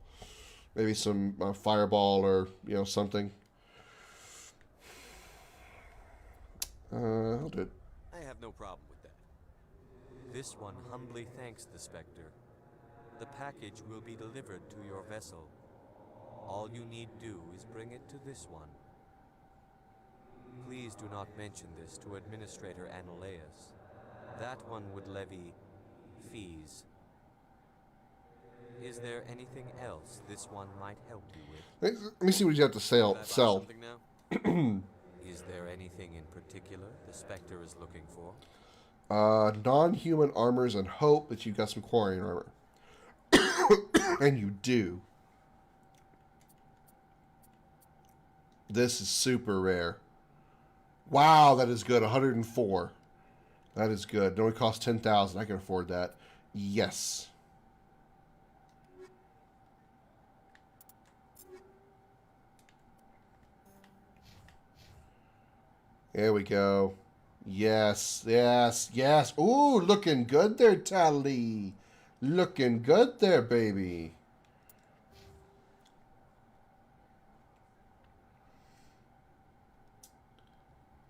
maybe some Fireball or something. I'll do it. I have no problem with that. This one humbly thanks the Spectre. The package will be delivered to your vessel. All you need do is bring it to this one. Please do not mention this to Administrator Analeus. That one would levy fees. Is there anything else this one might help you with? Let me see what you have to sell. Something now? Is there anything in particular the Spectre is looking for? Non-human armors and hope that you got some Quarian armor. And you do. This is super rare. Wow, that is good. 104. That is good. It only costs 10,000. I can afford that. Yes. There we go. Yes, yes, yes. Ooh, looking good there, Tally. Looking good there, baby.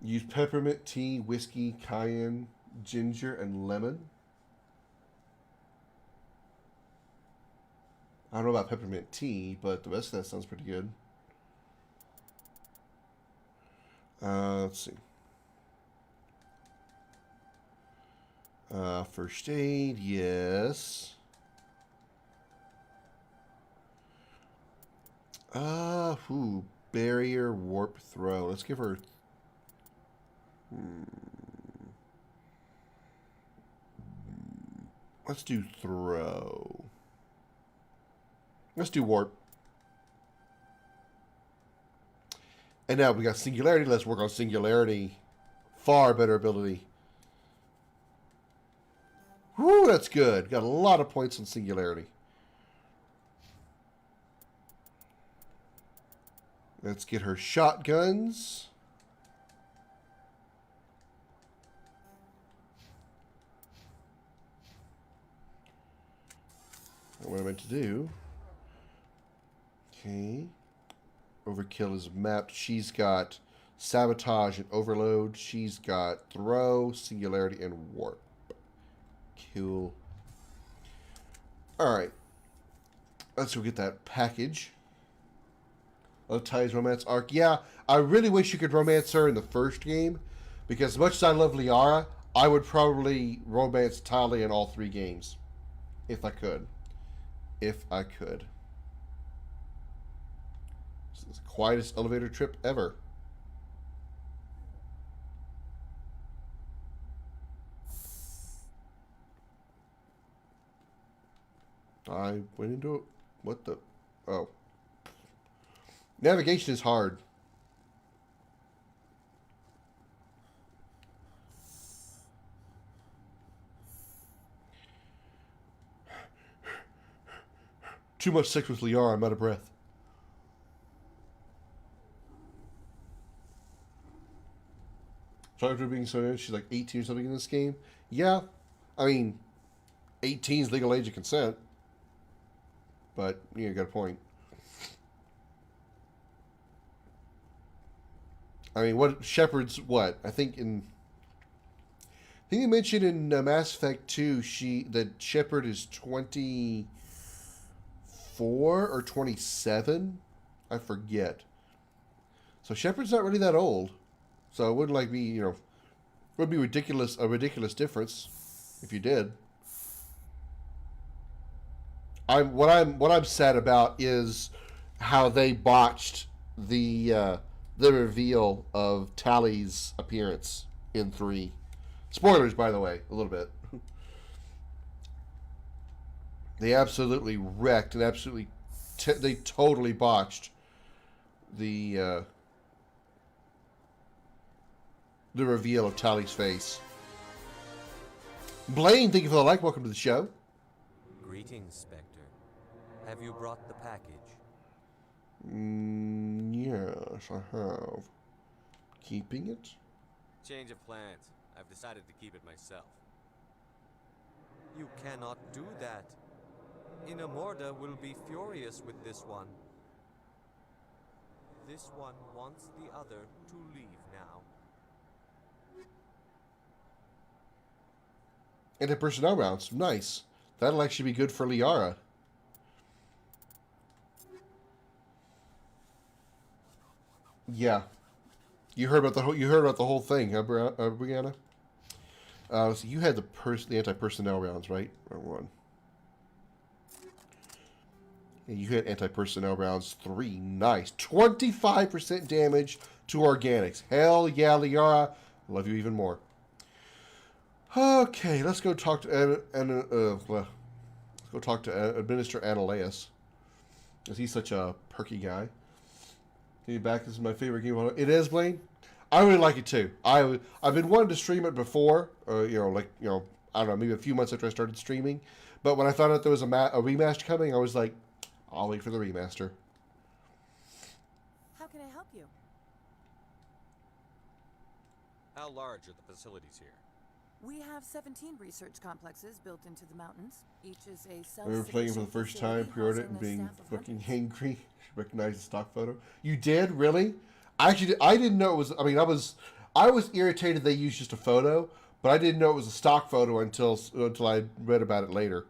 Use peppermint tea, whiskey, cayenne, ginger, and lemon. I don't know about peppermint tea, but the rest of that sounds pretty good. Let's see. First aid, yes. Barrier, warp, throw. Let's give her... Let's do throw. Let's do warp. And now we got singularity. Let's work on singularity. Far better ability. Whew, that's good. Got a lot of points on singularity. Let's get her shotguns. What I meant to do. Okay. Overkill is mapped. She's got sabotage and overload. She's got throw, singularity, and warp. Cool. Alright. Let's go get that package. Love Tali's romance arc. Yeah, I really wish you could romance her in the first game. Because as much as I love Liara, I would probably romance Tali in all 3 games. If I could. If I could. This is the quietest elevator trip ever. I went into it. What the? Oh. Navigation is hard. Too much sex with Liara, I'm out of breath. Sorry for being so young. She's like 18 or something in this game. Yeah. I mean, 18 is legal age of consent. But, you got a point. I mean, what Shepard's what? I think you mentioned in Mass Effect 2 that Shepard is 24 or 27. I forget. So Shepard's not really that old. So it wouldn't like be, you know, would be a ridiculous difference if you did. What I'm sad about is how they botched the reveal of Tali's appearance in 3. Spoilers, by the way, a little bit. They absolutely wrecked and absolutely they totally botched the reveal of Tali's face. Blaine, thank you for the like. Welcome to the show. Greetings, Spectre. Have you brought the package? Yes, I have. Keeping it? Change of plans. I've decided to keep it myself. You cannot do that. Inamorda will be furious with this one. This one wants the other to leave now. Anti-personnel rounds. Nice. That'll actually be good for Liara. Yeah. You heard about the whole thing, huh, Brianna? So you had the anti-personnel rounds, right? Wrong one. And you had anti-personnel rounds 3. Nice. 25% damage to organics. Hell yeah, Liara. I love you even more. Okay, let's go talk to Administrator Ananias, because he's such a perky guy. Getting back, this is my favorite game. It is, Blaine. I really like it too. I've been wanting to stream it before, I don't know, maybe a few months after I started streaming. But when I found out there was a remaster coming, I was like, I'll wait for the remaster. How can I help you? How large are the facilities here? We have 17 research complexes built into the mountains. Each is a I remember playing it for the first time, pre-ordered it, and being fucking angry. Recognized the stock photo. You did? Really? I didn't know it was. I mean, I was irritated they used just a photo, but I didn't know it was a stock photo until I read about it later.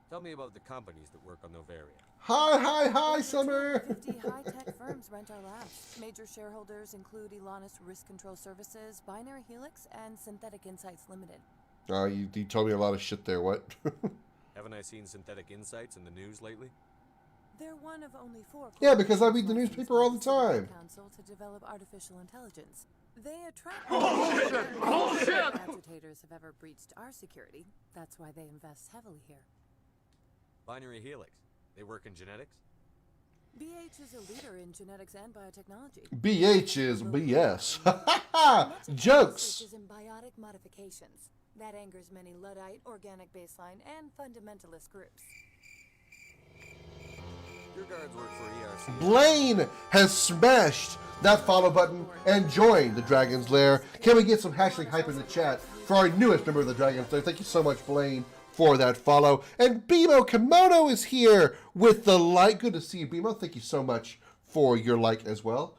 Tell me about the companies that work on Novaria. Hi, Summer! 50 high-tech firms rent our labs. Major shareholders include Elanus Risk Control Services, Binary Helix, and Synthetic Insights Limited. You told me a lot of shit there. What? Haven't I seen Synthetic Insights in the news lately? They're one of only 4. Yeah, because I read the newspaper all the time. Council to develop artificial intelligence. They attract Bullshit! Agitators have ever breached our security. That's why they invest heavily here. Binary Helix. They work in genetics? BH is a leader in genetics and biotechnology. BH is BS. Jokes! Jokes! In biotic modifications. That angers many Luddite, organic baseline, and fundamentalist groups. Your guards work for ERC. Blaine has smashed that follow button and joined the Dragon's Lair. Can we get some hashtag hype in the chat for our newest member of the Dragon's Lair? Thank you so much, Blaine, for that follow. And Bimo Kimono is here with the like. Good to see you, Bimo. Thank you so much for your like as well.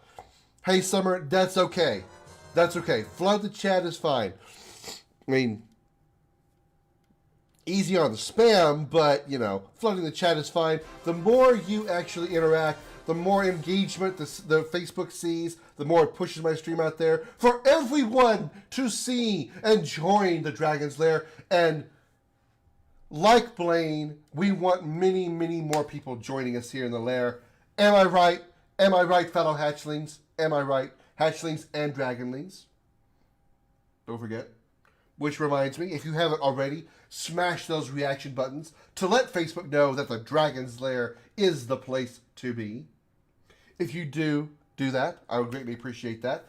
Hey, Summer, that's okay. That's okay. Flood the chat is fine. I mean, easy on the spam, but, you know, flooding the chat is fine. The more you actually interact, the more engagement the Facebook sees, the more it pushes my stream out there for everyone to see and join the Dragon's Lair. And like Blaine, we want many, many more people joining us here in the lair. Am I right? Am I right, fellow hatchlings? Am I right? Hatchlings and dragonlings. Don't forget. Which reminds me, if you haven't already, smash those reaction buttons to let Facebook know that the Dragon's Lair is the place to be. If you do that, I would greatly appreciate that.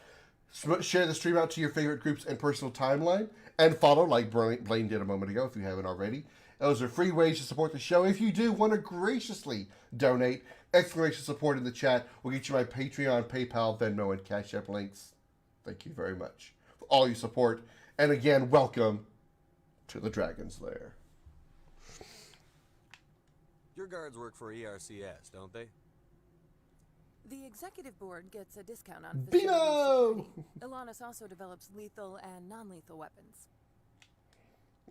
Share the stream out to your favorite groups and personal timeline, and follow like Blaine did a moment ago if you haven't already. Those are free ways to support the show. If you do want to graciously donate, exclamation support in the chat will get you my Patreon, PayPal, Venmo, and Cash App links. Thank you very much for all your support. And again, welcome to the Dragon's Lair. Your guards work for ERCS, don't they? The executive board gets a discount on Bingo! Ilanis also develops lethal and non-lethal weapons.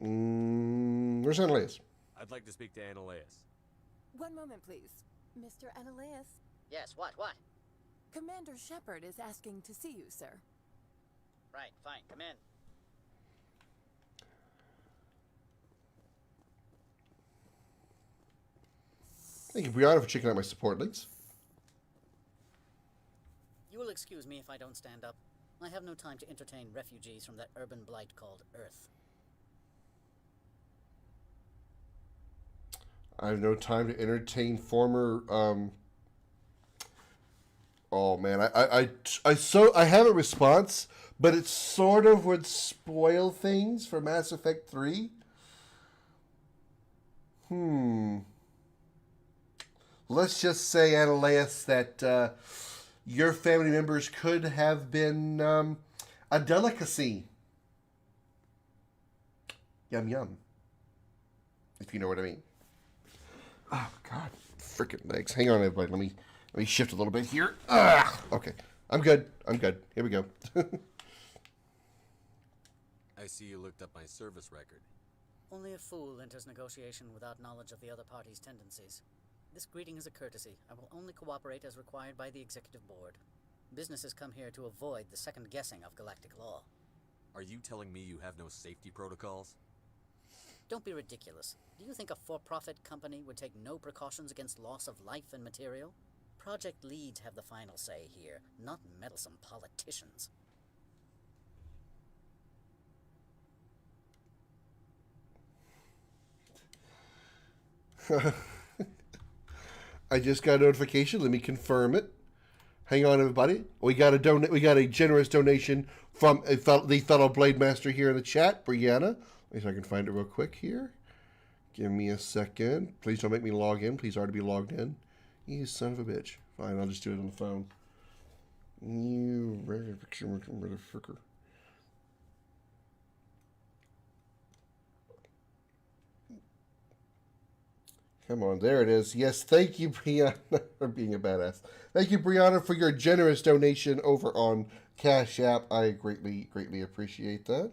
Where's Annalise? I'd like to speak to Annalise. One moment, please. Mr. Annalise? Yes, what? Commander Shepard is asking to see you, sir. Right, fine, come in. Thank you, Brianna, for checking out my support links. You will excuse me if I don't stand up. I have no time to entertain refugees from that urban blight called Earth. I have no time to entertain former. Oh man, I have a response, but it sort of would spoil things for Mass Effect 3. Let's just say, Annalise, that your family members could have been a delicacy. Yum yum. If you know what I mean. Oh God, freaking legs! Hang on, everybody. Let me shift a little bit here. Okay, I'm good. Here we go. I see you looked up my service record. Only a fool enters negotiation without knowledge of the other party's tendencies. This greeting is a courtesy. I will only cooperate as required by the executive board. Businesses come here to avoid the second guessing of galactic law. Are you telling me you have no safety protocols? Don't be ridiculous. Do you think a for-profit company would take no precautions against loss of life and material? Project leads have the final say here, not meddlesome politicians. I just got a notification. Let me confirm it. Hang on, everybody. We got a generous donation from the fellow Blade Master here in the chat, Brianna. Let me see if I can find it real quick here. Give me a second. Please don't make me log in. Please already be logged in. You son of a bitch. Fine, I'll just do it on the phone. You motherfucker. Come on, there it is. Yes, thank you, Brianna, for being a badass. Thank you, Brianna, for your generous donation over on Cash App. I greatly appreciate that.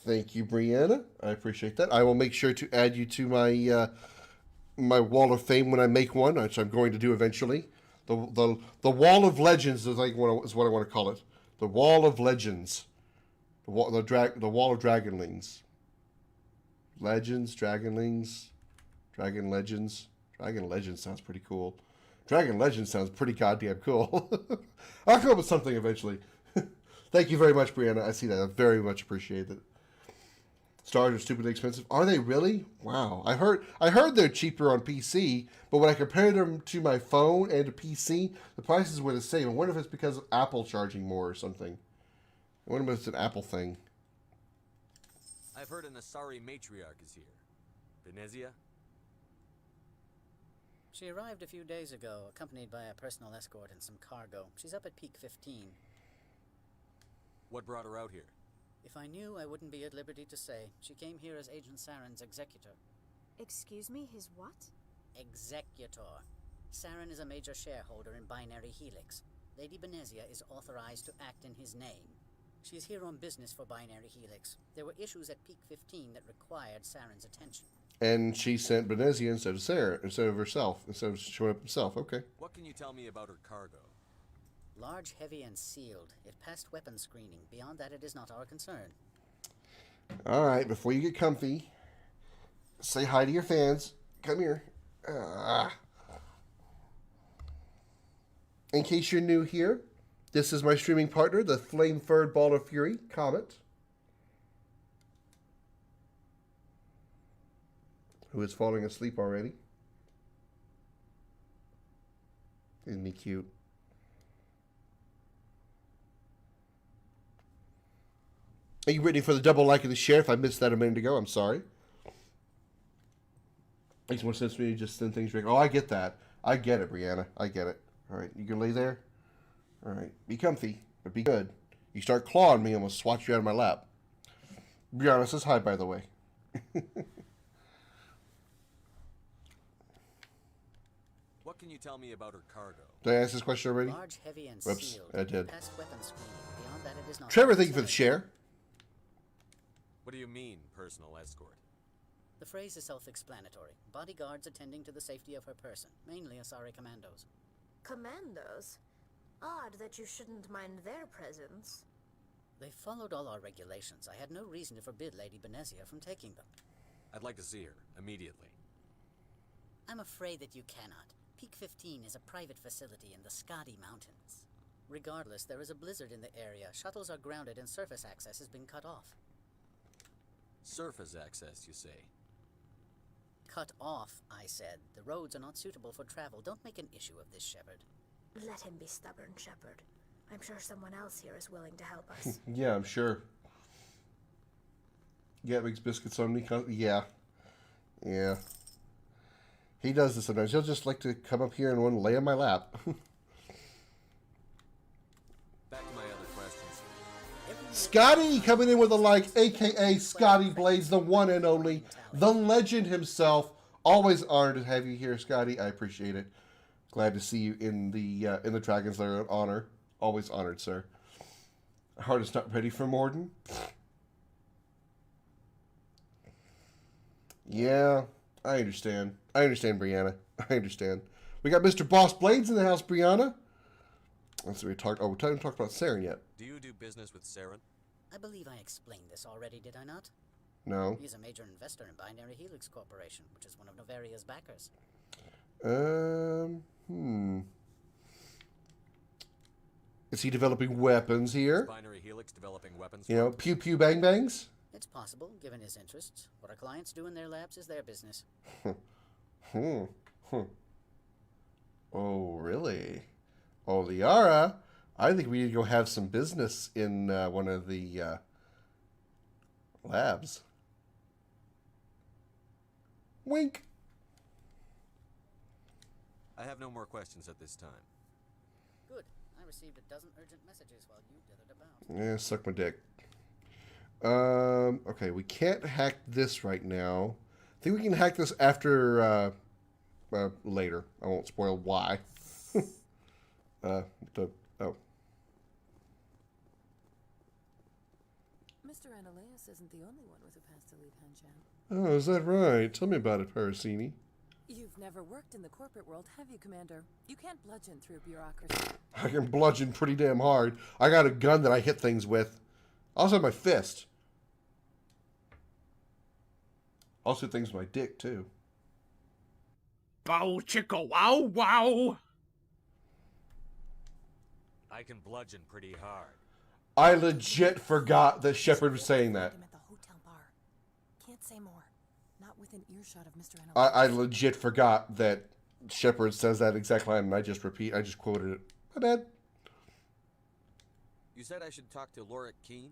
Thank you, Brianna. I appreciate that. I will make sure to add you to my my wall of fame when I make one, which I'm going to do eventually. The wall of legends is what I want to call it. The wall of legends. The wall of dragonlings. Legends, dragonlings, dragon legends. Dragon legends sounds pretty cool. Dragon legends sounds pretty goddamn cool. I'll come up with something eventually. Thank you very much, Brianna. I see that. I very much appreciate it. Stars are stupidly expensive. Are they really? Wow. I heard they're cheaper on PC, but when I compared them to my phone and to PC, the prices were the same. I wonder if it's because of Apple charging more or something. I wonder if it's an Apple thing. I've heard an Asari matriarch is here. Venezia? She arrived a few days ago, accompanied by a personal escort and some cargo. She's up at Peak 15. What brought her out here? If I knew, I wouldn't be at liberty to say. She came here as Agent Saren's executor. Excuse me, his what? Executor. Saren is a major shareholder in Binary Helix. Lady Venezia is authorized to act in his name. She's here on business for Binary Helix. There were issues at Peak 15 that required Saren's attention. And she sent Venezia instead of Sarah, instead of herself, instead of showing up himself. Okay. What can you tell me about her cargo? Large, heavy, and sealed. It passed weapons screening. Beyond that, it is not our concern. All right, before you get comfy, say hi to your fans. Come here. In case you're new here, this is my streaming partner, the Flame-Furred Ball of Fury, Comet, who is falling asleep already. Isn't he cute? Are you ready for the double like and the share? If I missed that a minute ago, I'm sorry. Makes more sense to me to just send things. Oh, I get that. I get it, Brianna. I get it. All right, you can lay there. All right, be comfy, but be good. You start clawing me, I'm gonna swat you out of my lap. Brianna says hi, by the way. What can you tell me about her cargo? Did I ask this question already? Large, heavy, and Whoops, sealed. I did. Past weapons screening. Beyond that, it is not. Trevor, thank you for the share. What do you mean, personal escort? The phrase is self-explanatory. Bodyguards attending to the safety of her person, mainly Asari commandos. Commandos? Odd that you shouldn't mind their presence. They followed all our regulations. I had no reason to forbid Lady Venezia from taking them. I'd like to see her, immediately. I'm afraid that you cannot. Peak 15 is a private facility in the Scotty Mountains. Regardless, there is a blizzard in the area. Shuttles are grounded and surface access has been cut off. Surface access, you say? Cut off, I said. The roads are not suitable for travel. Don't make an issue of this, Shepard. Let him be stubborn, Shepard. I'm sure someone else here is willing to help us. Yeah, I'm sure. Yeah, makes biscuits on me. Yeah. Yeah. He does this sometimes. He'll just like to come up here and want to lay on my lap. Back to my other questions. Scotty coming in with a like, a.k.a. Scotty Blades, the one and only, the legend himself. Always honored to have you here, Scotty. I appreciate it. Glad to see you in the Dragon's Lair. An honor. Always honored, sir. Heart is not ready for Morden. Yeah, I understand. I understand, Brianna. I understand. We got Mr. Boss Blades in the house, Brianna. Let's see, we haven't talked about Saren yet. Do you do business with Saren? I believe I explained this already, did I not? No. He's a major investor in Binary Helix Corporation, which is one of Novaria's backers. Is he developing weapons here? Is Binary Helix developing weapons? You know, pew pew bang bangs? It's possible, given his interests. What our clients do in their labs is their business. Oh, really? Oh, Liara, I think we need to go have some business in one of the labs. Wink. I have no more questions at this time. Good. I received a dozen urgent messages while you dithered about. Yeah, suck my dick. Okay, we can't hack this right now. I think we can hack this after, later. I won't spoil why. Oh. Mr. Ananias isn't the only one with a past elite Hanchan. Oh, is that right? Tell me about it, Parasini. You've never worked in the corporate world, have you, Commander? You can't bludgeon through bureaucracy. I can bludgeon pretty damn hard. I got a gun that I hit things with. I also have my fist. Also hit things with my dick, too. Bow chicka wow wow! I can bludgeon pretty hard. I legit forgot that Shepard was saying that. At the hotel bar. can't say more. Not within earshot of Mr. Analysis. I legit forgot that Shepard says that exact line, and I just quoted it. My bad. You said I should talk to Lorik Keen?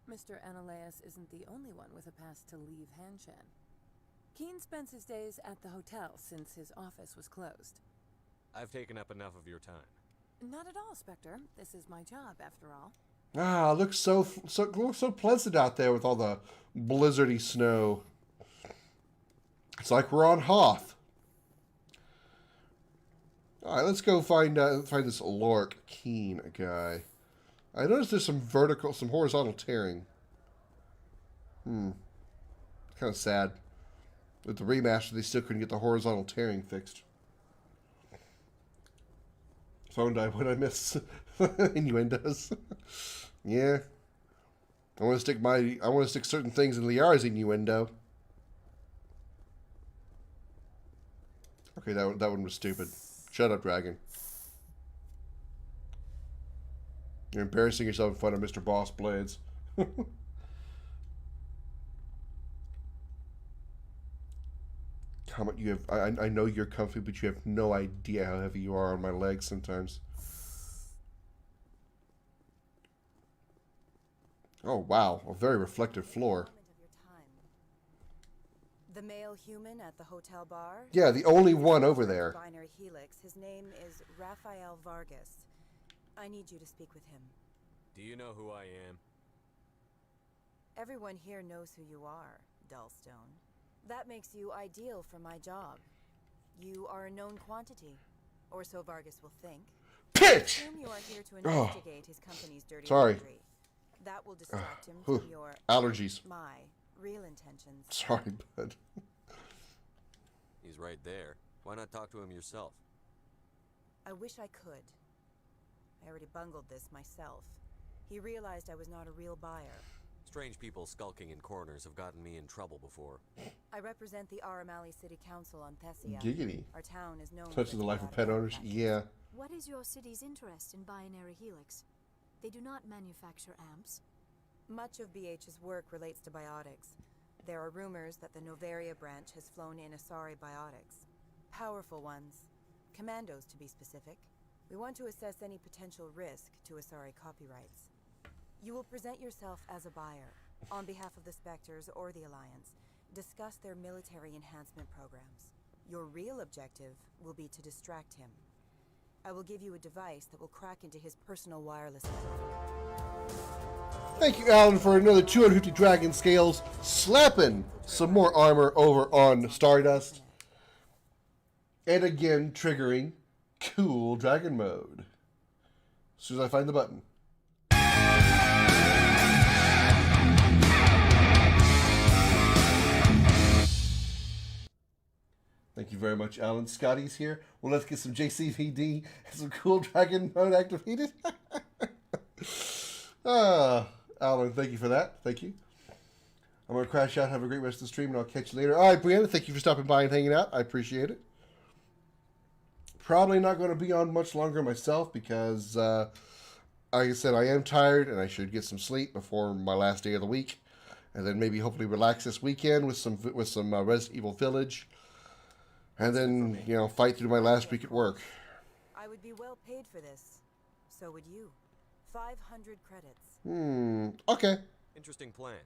Mr. Analysis isn't the only one with a pass to leave Hanshan. Keen spends his days at the hotel since his office was closed. I've taken up enough of your time. Not at all, Spectre. This is my job, after all. Ah, it looks so pleasant out there with all the blizzardy snow. It's like we're on Hoth. All right, let's go find this Lorik Keen guy. I noticed there's some horizontal tearing. Kind of sad. With the remaster, they still couldn't get the horizontal tearing fixed. Phone died. What I miss? Innuendos. Yeah. I want to stick certain things in Liara's innuendo. Okay, that one was stupid. Shut up, dragon. You're embarrassing yourself in front of Mr. Boss Blades. Comment, you have. I know you're comfy, but you have no idea how heavy you are on my legs sometimes. Oh wow, a very reflective floor. The male human at the hotel bar? Yeah, the only one over there. Binary Helix. His name is Rafael Vargas. I need you to speak with him. Do you know who I am? Everyone here knows who you are, Dullstone. That makes you ideal for my job. You are a known quantity, or so Vargas will think. Pitch! Assume you are here to investigate his company's dirty Sorry. laundry. That will distract him from your allergies. My real intentions. Sorry, bud. He's right there. Why not talk to him yourself? I wish I could. I already bungled this myself. He realized I was not a real buyer. Strange people skulking in corners have gotten me in trouble before. I represent the Aramali City Council on Thessia. Giggity. Our town is known Touches the life of pet owners. Yeah. What is your city's interest in Binary Helix? They do not manufacture amps. Much of BH's work relates to biotics. There are rumors that the Novaria branch has flown in Asari biotics. Powerful ones. Commandos, to be specific. We want to assess any potential risk to Asari copyrights. You will present yourself as a buyer, on behalf of the Spectres or the Alliance. Discuss their military enhancement programs. Your real objective will be to distract him. I will give you a device that will crack into his personal wireless network. Thank you, Alan, for another 250 dragon scales. Slapping some more armor over on Stardust. And again, triggering cool dragon mode. As soon as I find the button. Thank you very much, Alan. Scotty's here. Well, let's get some JCVD and some cool dragon mode activated. Alan, thank you for that. Thank you. I'm going to crash out. Have a great rest of the stream, and I'll catch you later. All right, Brianna, thank you for stopping by and hanging out. I appreciate it. Probably not going to be on much longer myself because, like I said, I am tired, and I should get some sleep before my last day of the week. And then maybe hopefully relax this weekend with some Resident Evil Village. And then, you know, fight through my last week at work. I would be well paid for this. So would you. 500 credits. Okay. Interesting plan.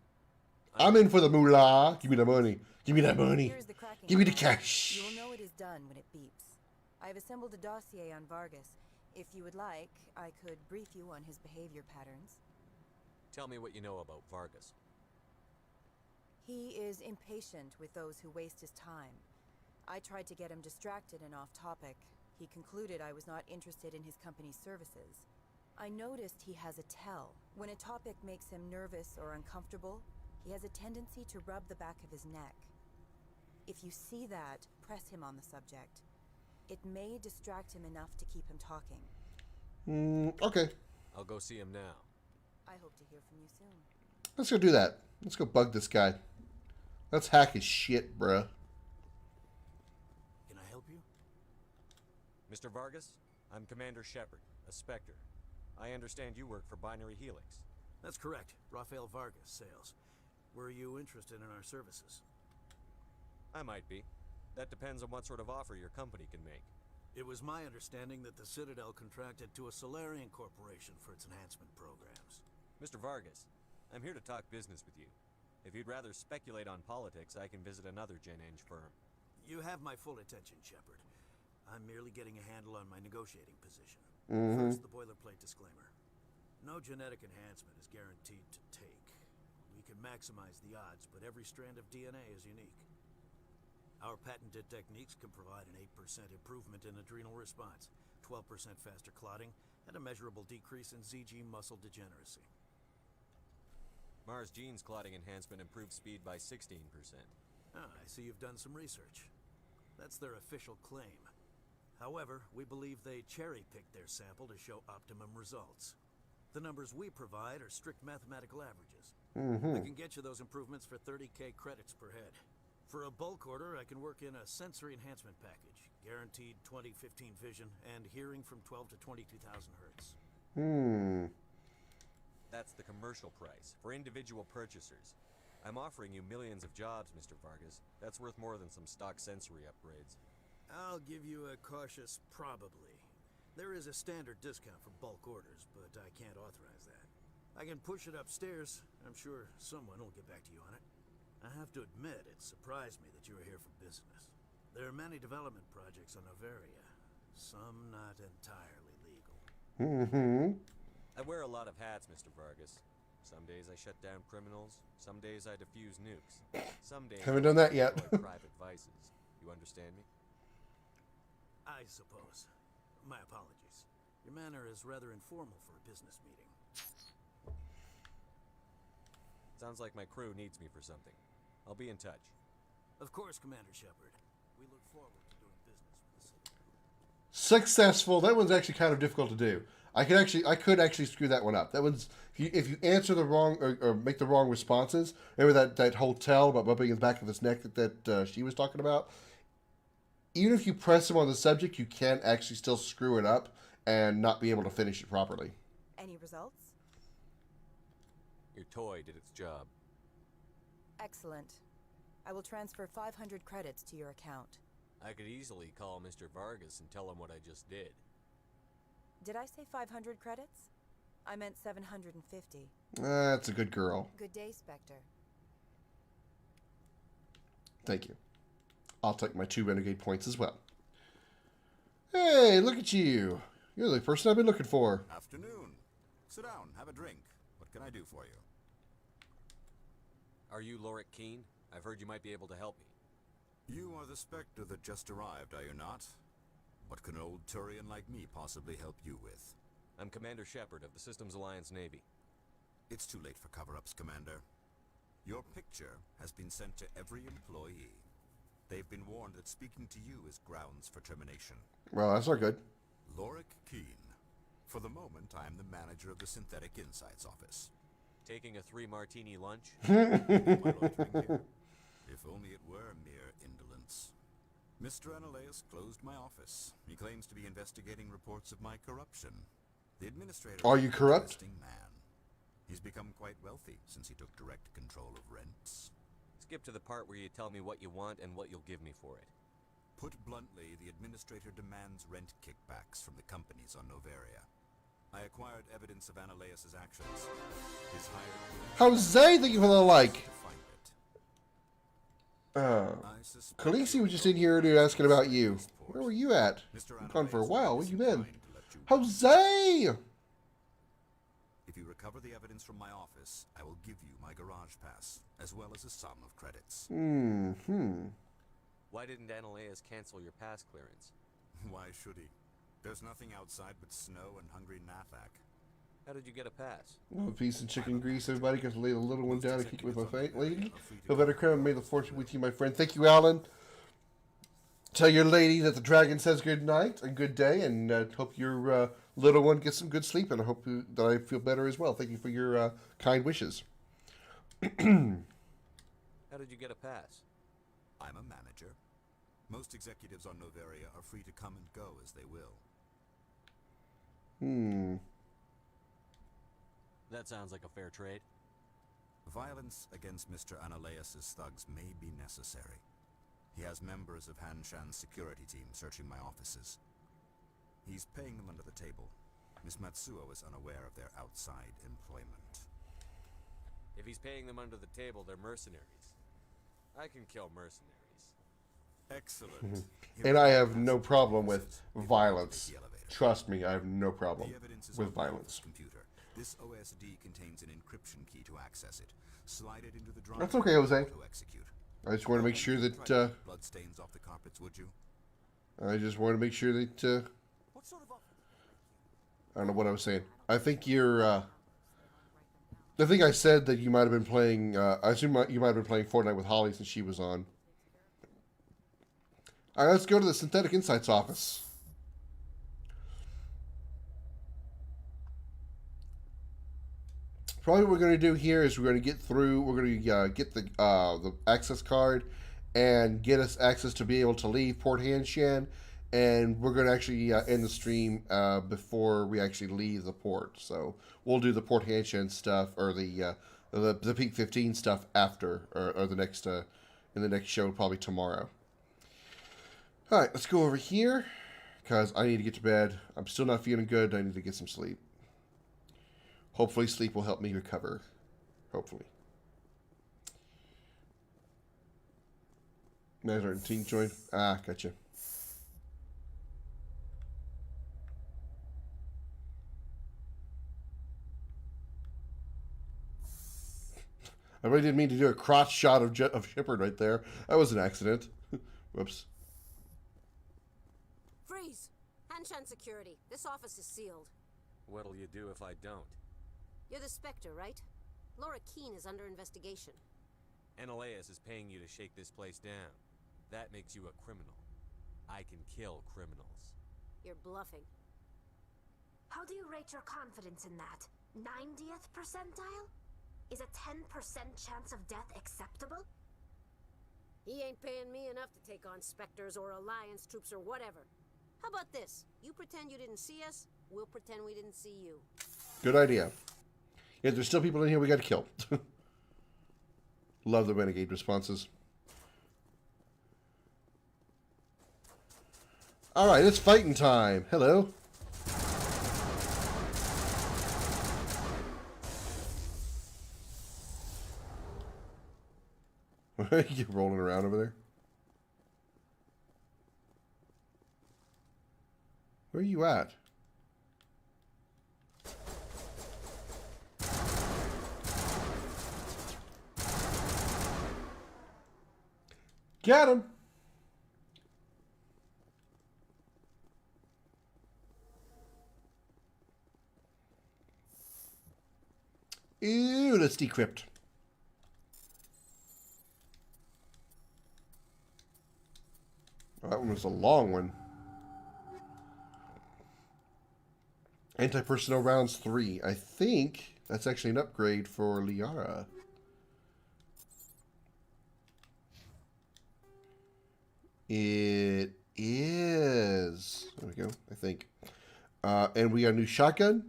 I'm in for the moolah. Give me the money. Give me that money. Give me the cash. You will know it is done when it beeps. I have assembled a dossier on Vargas. If you would like, I could brief you on his behavior patterns. Tell me what you know about Vargas. He is impatient with those who waste his time. I tried to get him distracted and off topic. He concluded I was not interested in his company's services. I noticed he has a tell. When a topic makes him nervous or uncomfortable, he has a tendency to rub the back of his neck. If you see that, press him on the subject. It may distract him enough to keep him talking. Okay. I'll go see him now. I hope to hear from you soon. Let's go do that. Let's go bug this guy. Let's hack his shit, bruh. Can I help you? Mr. Vargas, I'm Commander Shepard, a Spectre. I understand you work for Binary Helix. That's correct. Rafael Vargas, sales. Were you interested in our services? I might be. That depends on what sort of offer your company can make. It was my understanding that the Citadel contracted to a Solarian corporation for its enhancement programs. Mr. Vargas, I'm here to talk business with you. If you'd rather speculate on politics, I can visit another Gen Eng firm. You have my full attention, Shepard. I'm merely getting a handle on my negotiating position. First, the boilerplate disclaimer. No genetic enhancement is guaranteed to take. We can maximize the odds, but every strand of DNA is unique. Our patented techniques can provide an 8% improvement in adrenal response, 12% faster clotting, and a measurable decrease in ZG muscle degeneracy. Mars Gene's clotting enhancement improves speed by 16%. Ah, I see you've done some research. That's their official claim. However, we believe they cherry-picked their sample to show optimum results. The numbers we provide are strict mathematical averages. I can get you those improvements for 30K credits per head. For a bulk order, I can work in a sensory enhancement package, guaranteed 20/15 vision, and hearing from 12 to 22,000 hertz. That's the commercial price. For individual purchasers, I'm offering you millions of jobs, Mr. Vargas. That's worth more than some stock sensory upgrades. I'll give you a cautious probably. There is a standard discount for bulk orders, but I can't authorize that. I can push it upstairs. I'm sure someone will get back to you on it. I have to admit, it surprised me that you were here for business. There are many development projects on Noveria, some not entirely legal. I wear a lot of hats, Mr. Vargas. Some days I shut down criminals, some days I defuse nukes. Some days Haven't done that I yet. destroy private vices. You understand me? I suppose. My apologies. Your manner is rather informal for a business meeting. Sounds like my crew needs me for something. I'll be in touch. Of course, Commander Shepard. We look forward to doing business with the city. Successful. That one's actually kind of difficult to do. I could actually screw that one up. That one's if you answer the wrong or make the wrong responses. Remember that hotel about bumping in the back of his neck that she was talking about. Even if you press him on the subject, you can actually still screw it up and not be able to finish it properly. Any results? Your toy did its job. Excellent. I will transfer 500 credits to your account. I could easily call Mr. Vargas and tell him what I just did. Did I say 500 credits? I meant 750. That's a good girl. Good day, Spectre. Thank you. I'll take my 2 renegade points as well. Hey, look at you. You're the person I've been looking for. Afternoon. Sit down, have a drink. What can I do for you? Are you Lorik Keen? I've heard you might be able to help me. You are the Spectre that just arrived, are you not? What can an old Turian like me possibly help you with? I'm Commander Shepard of the Systems Alliance Navy. It's too late for cover-ups, Commander. Your picture has been sent to every employee. They've been warned that speaking to you is grounds for termination. Well, that's not good. Lorik Keen. For the moment, I am the manager of the Synthetic Insights Office. Taking a 3-martini lunch? If only it were mere indolence. Mr. Analaeus closed my office. He claims to be investigating reports of my corruption. The administrator Are you corrupt? is an interesting man. He's become quite wealthy since he took direct control of rents. Skip to the part where you tell me what you want and what you'll give me for it. Put bluntly, the administrator demands rent kickbacks from the companies on Noveria. I acquired evidence of Analaeus' actions. His hired... Jose, thank you for the like. Khaleesi was just in here earlier asking about you. Where were you at? I'm gone for a while. Where you been? Jose! If you recover the evidence from my office, I will give you my garage pass, as well as a sum of credits. Why didn't Analaeus cancel your pass clearance? Why should he? There's nothing outside but snow and hungry Nathak. How did you get a pass? No peace and chicken grease, everybody. Got to lay the little one down and kick it with my lady. Feel better, Krim. May the force be with you, my friend. Thank you, Alan. Tell your lady that the dragon says good night and good day, and hope your little one gets some good sleep, and I hope that I feel better as well. Thank you for your kind wishes. How did you get a pass? I'm a manager. Most executives on Noveria are free to come and go as they will. That sounds like a fair trade. Violence against Mr. Analaeus' thugs may be necessary. He has members of Hanshan's security team searching my offices. He's paying them under the table. Miss Matsuo is unaware of their outside employment. If he's paying them under the table, they're mercenaries. I can kill mercenaries. Excellent. And I have no problem with violence. Trust me, I have no problem with violence. Computer. This OSD contains an encryption key to access it. Slide it into the drive. That's okay, Jose. To execute. I just want to make sure that blood stains off the carpets, would you? I just want to make sure that I don't know what I was saying. I think you're I think I said that you might have been playing I assume you might have been playing Fortnite with Holly since she was on. Alright, let's go to the Synthetic Insights office. Probably what we're going to do here is we're going to get through, we're going to get the access card and get us access to be able to leave Port Hanshan, and we're going to actually end the stream before we actually leave the port. So we'll do the Port Hanshan stuff, or the Peak 15 stuff after, or the next, in the next show, probably tomorrow. Alright, let's go over here, because I need to get to bed. I'm still not feeling good, I need to get some sleep. Hopefully sleep will help me recover. Hopefully. Nazareth team join. Ah, gotcha. I really didn't mean to do a crotch shot of Shepard right there. That was an accident. Whoops. Freeze! Hanshan security. This office is sealed. What'll you do if I don't? You're the Spectre, right? Laura Keene is under investigation. Analaeus is paying you to shake this place down. That makes you a criminal. I can kill criminals. You're bluffing. How do you rate your confidence in that? 90th percentile? Is a 10% chance of death acceptable? He ain't paying me enough to take on Spectres or Alliance troops or whatever. How about this? You pretend you didn't see us, we'll pretend we didn't see you. Good idea. Yeah, there's still people in here we got to kill. Love the renegade responses. Alright, it's fighting time. Hello. You rolling around over there? Where are you at? Get him! Ew, let's decrypt. That one was a long one. Anti-personnel rounds 3. I think that's actually an upgrade for Liara. It is. There we go, I think. And we got a new shotgun.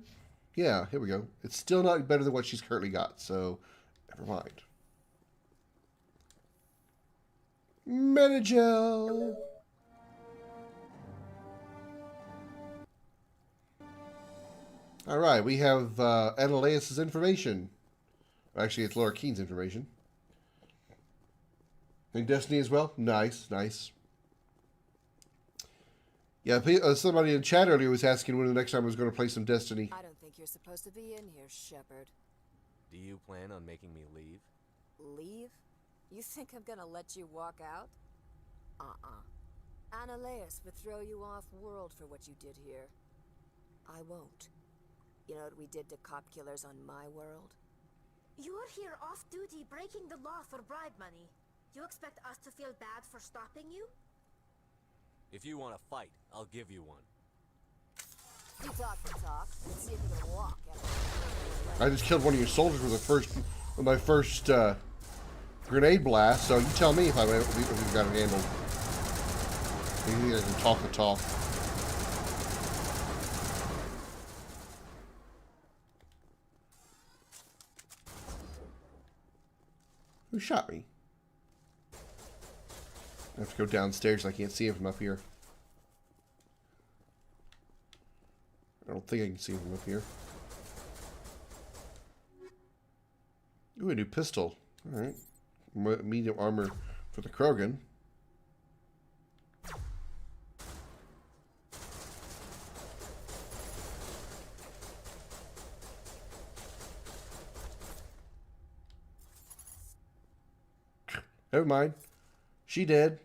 Yeah, here we go. It's still not better than what she's currently got, so never mind. Metagel. All right, we have Analaeus' information. Actually, it's Laura Keene's information. And Destiny as well. Nice, nice. Yeah, somebody in chat earlier was asking when the next time I was going to play some Destiny. I don't think you're supposed to be in here, Shepard. Do you plan on making me leave? Leave? You think I'm gonna let you walk out? Analaeus would throw you off-world for what you did here. I won't. You know what we did to cop killers on my world? You're here off-duty breaking the law for bribe money. You expect us to feel bad for stopping you? If you want to fight, I'll give you one. You talk the talk. Let's see if you can walk. I just killed one of your soldiers with my first grenade blast. So you tell me if we've got it handled. You guys can talk the talk. Who shot me? I have to go downstairs. I can't see him from up here. I don't think I can see him from up here. Ooh, a new pistol. Alright. Medium armor for the Krogan. Never mind. She did.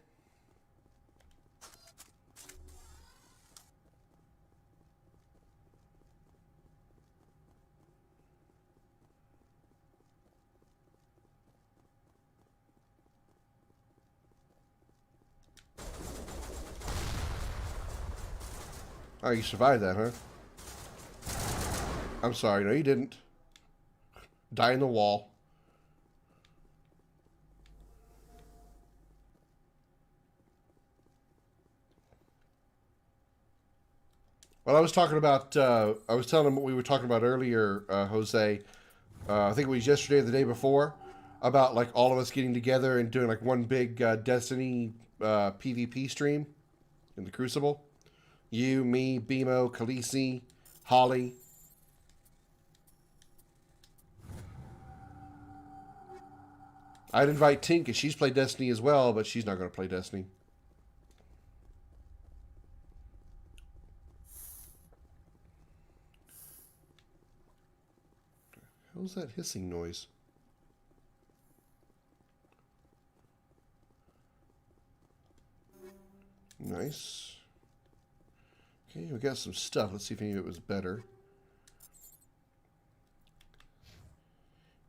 Oh, you survived that, huh? I'm sorry. No, you didn't. Die in the wall. Well, I was talking about, I was telling him what we were talking about earlier, Jose. I think it was yesterday or the day before, about like all of us getting together and doing like one big Destiny PvP stream in the Crucible. You, me, Bimo, Khaleesi, Holly. I'd invite Tink because she's played Destiny as well, but she's not going to play Destiny. What was that hissing noise? Nice. Okay, we got some stuff. Let's see if any of it was better.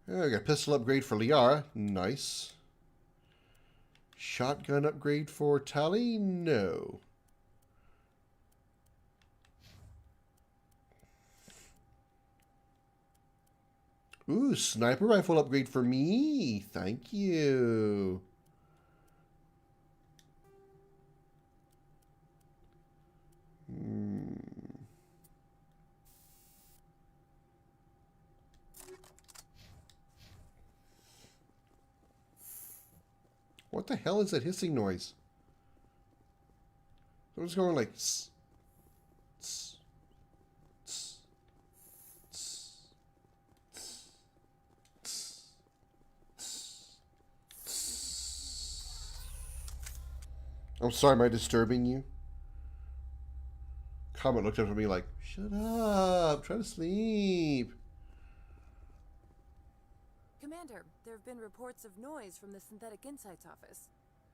I got a pistol upgrade for Liara. Nice. Shotgun upgrade for Tali? No. Ooh, sniper rifle upgrade for me. Thank you. What the hell is that hissing noise? Someone's going like... Tss, tss, tss, tss, tss, tss, tss. I'm sorry, am I disturbing you? Comet looked up at me like, shut up, I'm trying to sleep. Commander, there have been reports of noise from the Synthetic Insights office.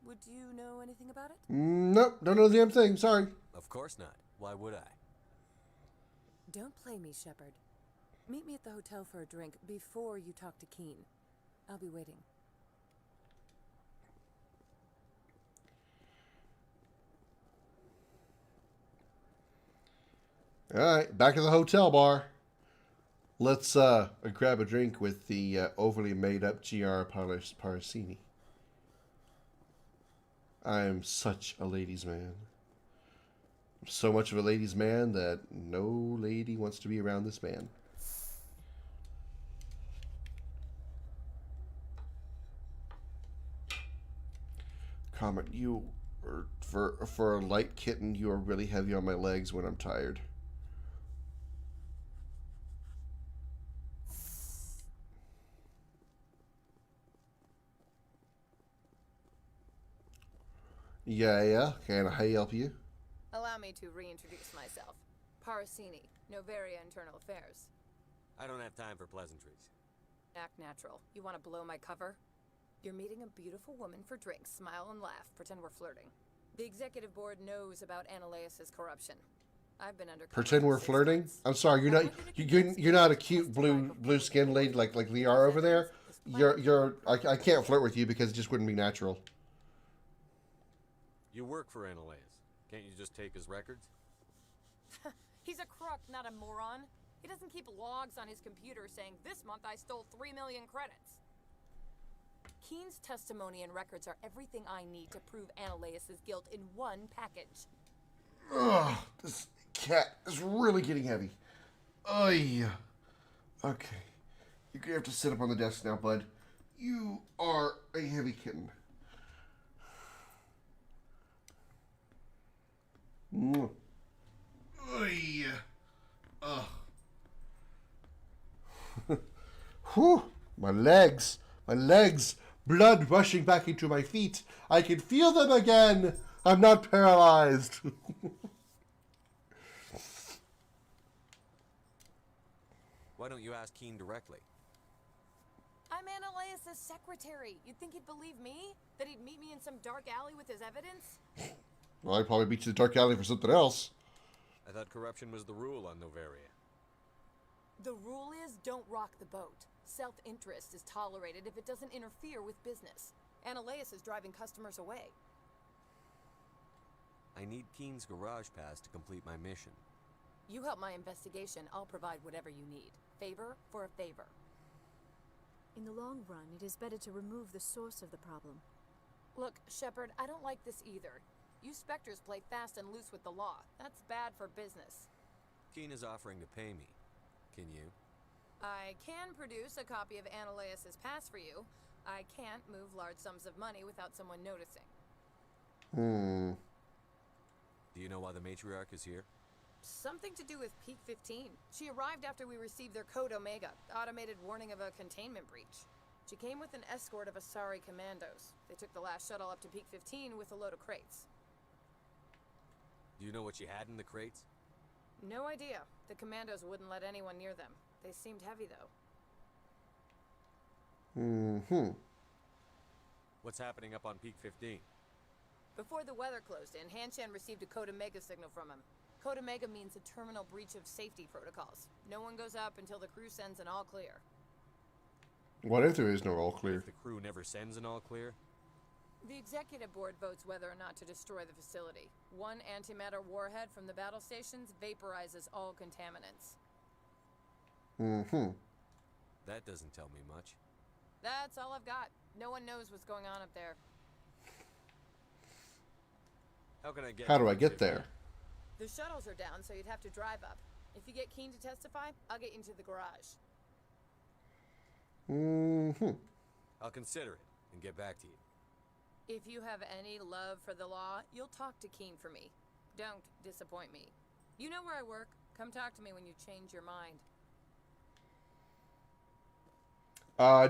Would you know anything about it? Nope, don't know the damn thing, sorry. Of course not. Why would I? Don't play me, Shepard. Meet me at the hotel for a drink before you talk to Keen. I'll be waiting. Alright, back at the hotel bar. Let's grab a drink with the overly made-up GR Paracini. I am such a ladies' man. I'm so much of a ladies' man that no lady wants to be around this man. Comet, you are, for a light kitten, you are really heavy on my legs when I'm tired. Yeah. Can I help you? Allow me to reintroduce myself. Paracini, Novaria Internal Affairs. I don't have time for pleasantries. Act natural. You want to blow my cover? You're meeting a beautiful woman for drinks. Smile and laugh. Pretend we're flirting. The executive board knows about Analaeus' corruption. I've been under. Pretend we're flirting? I'm sorry, you're not a cute blue skinned lady like Liara over there. I can't flirt with you because it just wouldn't be natural. You work for Analaeus. Can't you just take his records? He's a crook, not a moron. He doesn't keep logs on his computer saying, this month I stole 3 million credits. Keen's testimony and records are everything I need to prove Analaeus' guilt in one package. Ugh, this cat is really getting heavy. Oy. Okay. You're gonna have to sit up on the desk now, bud. You are a heavy kitten. Mwah. Oy. Ugh. Whew. My legs. My legs. Blood rushing back into my feet. I can feel them again. I'm not paralyzed. Why don't you ask Keen directly? I'm Analaeus' secretary. You'd think he'd believe me? That he'd meet me in some dark alley with his evidence? Well, I'd probably beat you to the dark alley for something else. I thought corruption was the rule on Novaria. The rule is don't rock the boat. Self-interest is tolerated if it doesn't interfere with business. Analaeus is driving customers away. I need Keen's garage pass to complete my mission. You help my investigation, I'll provide whatever you need. Favor for a favor. In the long run, it is better to remove the source of the problem. Look, Shepard, I don't like this either. You Spectres play fast and loose with the law. That's bad for business. Keen is offering to pay me. Can you? I can produce a copy of Analaeus' pass for you. I can't move large sums of money without someone noticing. Do you know why the matriarch is here? Something to do with Peak 15. She arrived after we received their Code Omega, automated warning of a containment breach. She came with an escort of Asari commandos. They took the last shuttle up to Peak 15 with a load of crates. Do you know what she had in the crates? No idea. The commandos wouldn't let anyone near them. They seemed heavy, though. What's happening up on Peak 15? Before the weather closed in, Hanshan received a Code Omega signal from him. Code Omega means a terminal breach of safety protocols. No one goes up until the crew sends an all clear. What if there is no all clear? If the crew never sends an all clear? The executive board votes whether or not to destroy the facility. One antimatter warhead from the battle stations vaporizes all contaminants. That doesn't tell me much. That's all I've got. No one knows what's going on up there. How can I get? How do I get there? The shuttles are down, so you'd have to drive up. If you get Keen to testify, I'll get you into the garage. I'll consider it and get back to you. If you have any love for the law, you'll talk to Keen for me. Don't disappoint me. You know where I work. Come talk to me when you change your mind.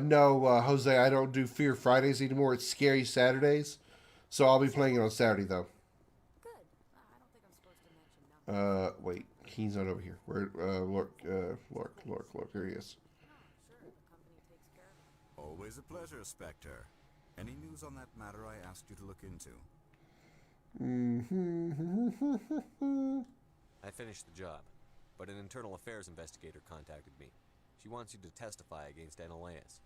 No, Jose, I don't do Fear Fridays anymore. It's Scary Saturdays. So I'll be playing it on Saturday, though. Good. I don't think I'm supposed to mention no. Wait. He's not over here. Where, Lork, there he is. Always a pleasure, Spectre. Any news on that matter I asked you to look into? I finished the job, but an internal affairs investigator contacted me. She wants you to testify against Analaeus.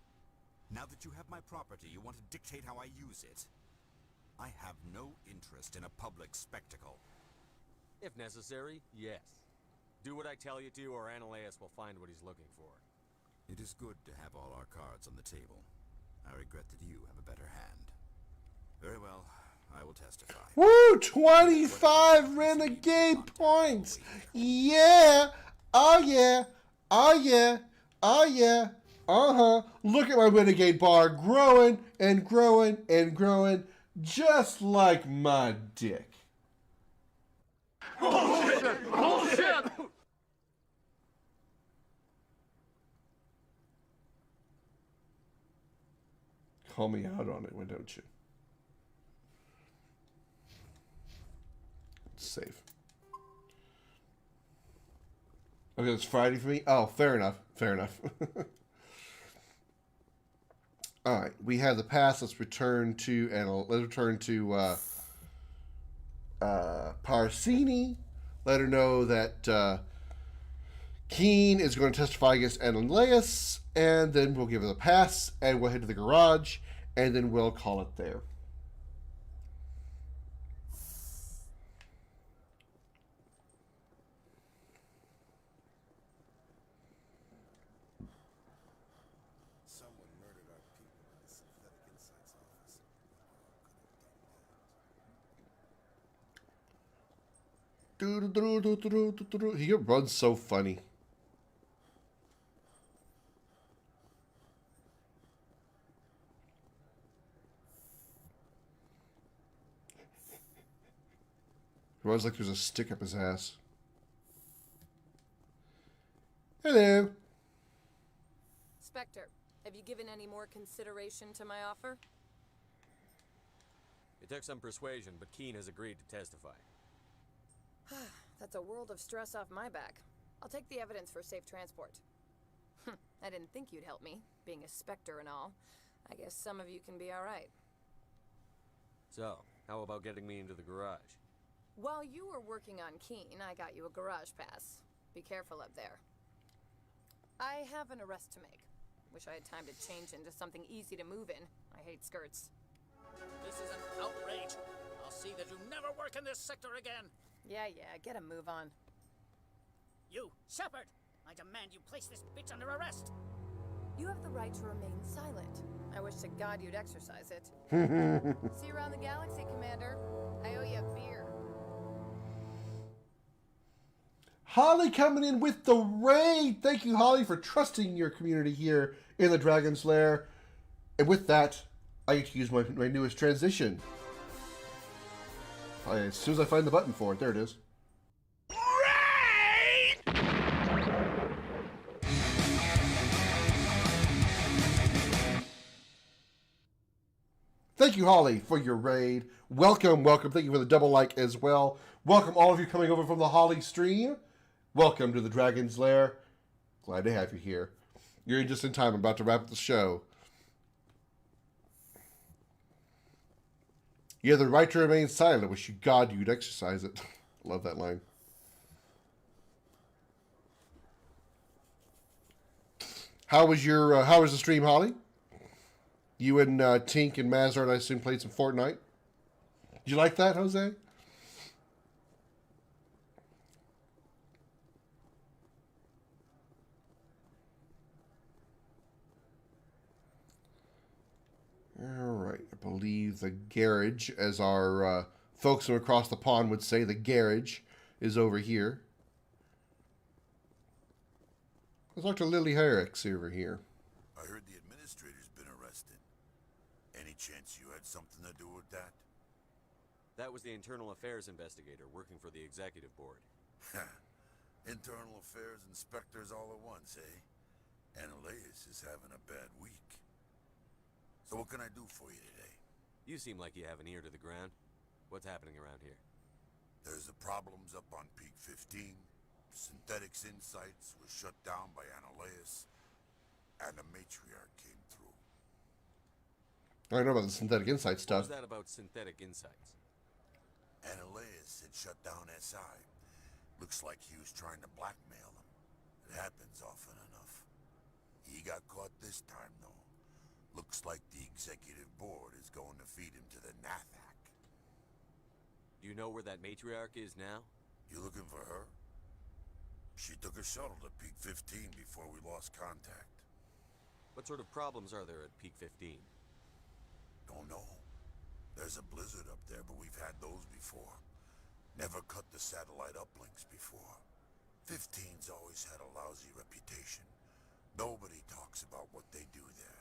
Now that you have my property, you want to dictate how I use it? I have no interest in a public spectacle. If necessary, yes. Do what I tell you to, or Analaeus will find what he's looking for. It is good to have all our cards on the table. I regret that you have a better hand. Very well, I will testify. Woo! 25 renegade points! Yeah! Oh yeah! Oh yeah! Oh yeah! Uh-huh! Look at my renegade bar growing and growing and growing, just like my dick. Bullshit! Bullshit! Call me out on it, why don't you? It's safe. Okay, it's Friday for me? Oh, fair enough. Fair enough. Alright, we have the pass. Let's return to Parsini. Let her know that Keen is going to testify against Analaeus, and then we'll give her the pass, and we'll head to the garage, and then we'll call it there. Someone murdered our people in the Synthetic Insights office. He runs so funny. It was like there's a stick up his ass. Hello. Spectre, have you given any more consideration to my offer? It took some persuasion, but Keen has agreed to testify. That's a world of stress off my back. I'll take the evidence for safe transport. I didn't think you'd help me, being a Spectre and all. I guess some of you can be alright. So, how about getting me into the garage? While you were working on Keen, I got you a garage pass. Be careful up there. I have an arrest to make. Wish I had time to change into something easy to move in. I hate skirts. This is an outrage. I'll see that you never work in this sector again. Yeah, get a move on. You, Shepard! I demand you place this bitch under arrest. You have the right to remain silent. I wish to God you'd exercise it. See you around the galaxy, Commander. I owe you a beer. Holly coming in with the raid. Thank you, Holly, for trusting your community here in the Dragon's Lair. And with that, I get to use my newest transition. As soon as I find the button for it, there it is. Thank you, Holly, for your raid. Welcome, welcome. Thank you for the double like as well. Welcome all of you coming over from the Holly stream. Welcome to the Dragon's Lair. Glad to have you here. You're in just in time. I'm about to wrap up the show. You have the right to remain silent. I wish you God you'd exercise it. Love that line. How was the stream, Holly? You and Tink and Mazart, I assume, played some Fortnite. Did you like that, Jose? All right, I believe the garage, as our folks from across the pond would say, the garage is over here. Let's talk to Lily Herrick's over here. I heard the administrator's been arrested. Any chance you had something to do with that? That was the internal affairs investigator working for the executive board. Internal affairs inspectors all at once, eh? Ananias is having a bad week. So what can I do for you today? You seem like you have an ear to the ground. What's happening around here? There's the problems up on Peak 15. Synthetics Insights was shut down by Ananias. And the matriarch came through. I know about the Synthetic Insight stuff. What was that about Synthetic Insights? Ananias had shut down SI. Looks like he was trying to blackmail them. It happens often enough. He got caught this time, though. Looks like the executive board is going to feed him to the Nathak. Do you know where that matriarch is now? You looking for her? She took a shuttle to Peak 15 before we lost contact. What sort of problems are there at Peak 15? Don't know. There's a blizzard up there, but we've had those before. Never cut the satellite uplinks before. 15's always had a lousy reputation. Nobody talks about what they do there.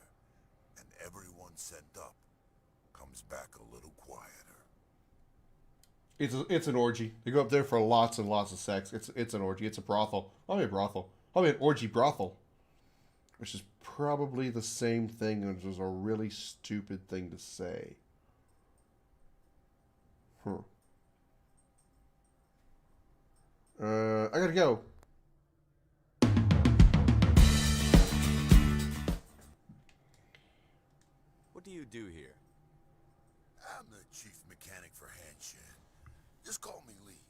And everyone sent up comes back a little quieter. It's an orgy. They go up there for lots and lots of sex. It's an orgy. It's a brothel. Probably a brothel. Probably an orgy brothel. Which is probably the same thing, which is a really stupid thing to say. I gotta go. What do you do here? I'm the chief mechanic for Hanshan. Just call me Lee.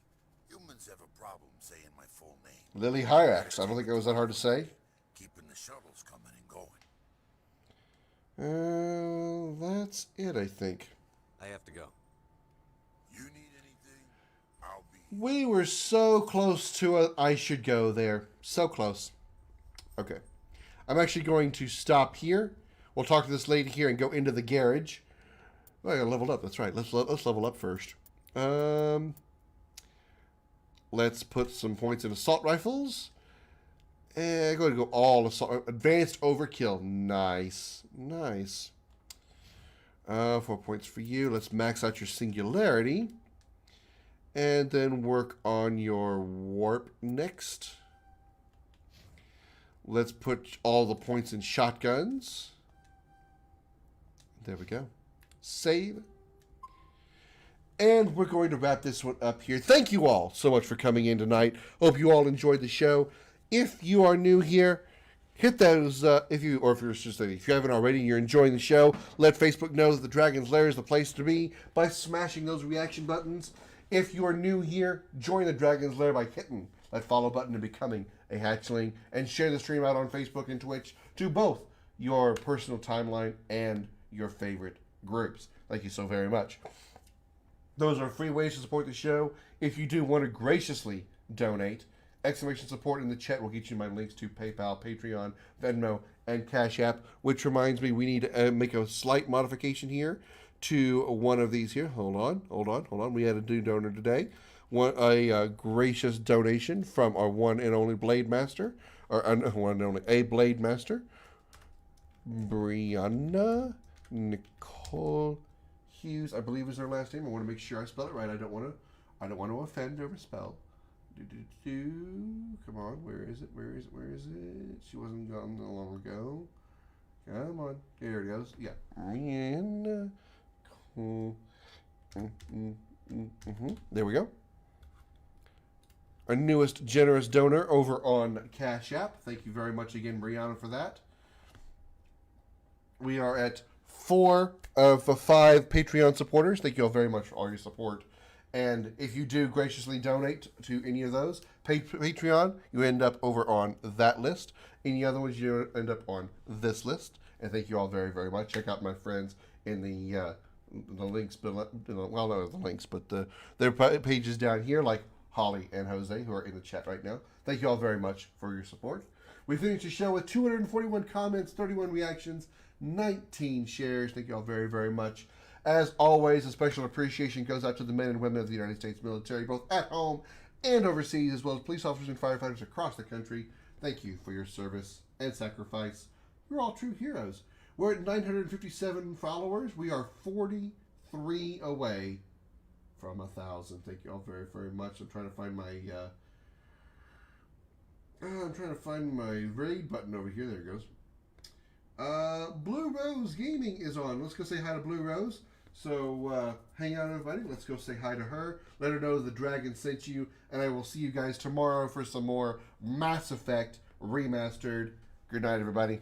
Humans have a problem saying my full name. Lily Hyrax. I don't think it was that hard to say. Keeping the shuttles coming and going. That's it, I think. I have to go. You need anything? I'll be. We were so close to a I should go there. So close. Okay. I'm actually going to stop here. We'll talk to this lady here and go into the garage. Oh, I leveled up. That's right. Let's level up first. Let's put some points in assault rifles. And go ahead and go all assault. Advanced overkill. Nice. Nice. 4 points for you. Let's max out your singularity. And then work on your warp next. Let's put all the points in shotguns. There we go. Save. And we're going to wrap this one up here. Thank you all so much for coming in tonight. Hope you all enjoyed the show. If you are new here, hit those, if you haven't already and you're enjoying the show, let Facebook know that the Dragon's Lair is the place to be by smashing those reaction buttons. If you are new here, join the Dragon's Lair by hitting that follow button and becoming a hatchling, and share the stream out on Facebook and Twitch to both your personal timeline and your favorite groups. Thank you so very much. Those are free ways to support the show. If you do want to graciously donate, exclamation support in the chat will get you my links to PayPal, Patreon, Venmo, and Cash App, which reminds me we need to make a slight modification here to one of these here. Hold on. We had a new donor today. A gracious donation from our one and only Blade Master, or one and only a Blade Master, Brianna Nicole Hughes, I believe is her last name. I want to make sure I spell it right. I don't want to offend or misspell. Come on, where is it? She wasn't gone that long ago. Come on, here it goes. Yeah, Brianna. There we go. Our newest generous donor over on Cash App. Thank you very much again, Brianna, for that. We are at 4 of 5 Patreon supporters. Thank you all very much for all your support. And if you do graciously donate to any of those, Patreon, you end up over on that list. Any other ones, you end up on this list. And thank you all very, very much. Check out my friends in the links below. Well, not the links, but their pages down here, like Holly and Jose, who are in the chat right now. Thank you all very much for your support. We finished the show with 241 comments, 31 reactions, 19 shares. Thank you all very, very much. As always, a special appreciation goes out to the men and women of the United States military, both at home and overseas, as well as police officers and firefighters across the country. Thank you for your service and sacrifice. You're all true heroes. We're at 957 followers. We are 43 away from 1,000. Thank you all very, very much. I'm trying to find my raid button over here. There it goes. Blue Rose Gaming is on. Let's go say hi to Blue Rose. So hang out, everybody. Let's go say hi to her. Let her know the dragon sent you, and I will see you guys tomorrow for some more Mass Effect Remastered. Good night, everybody.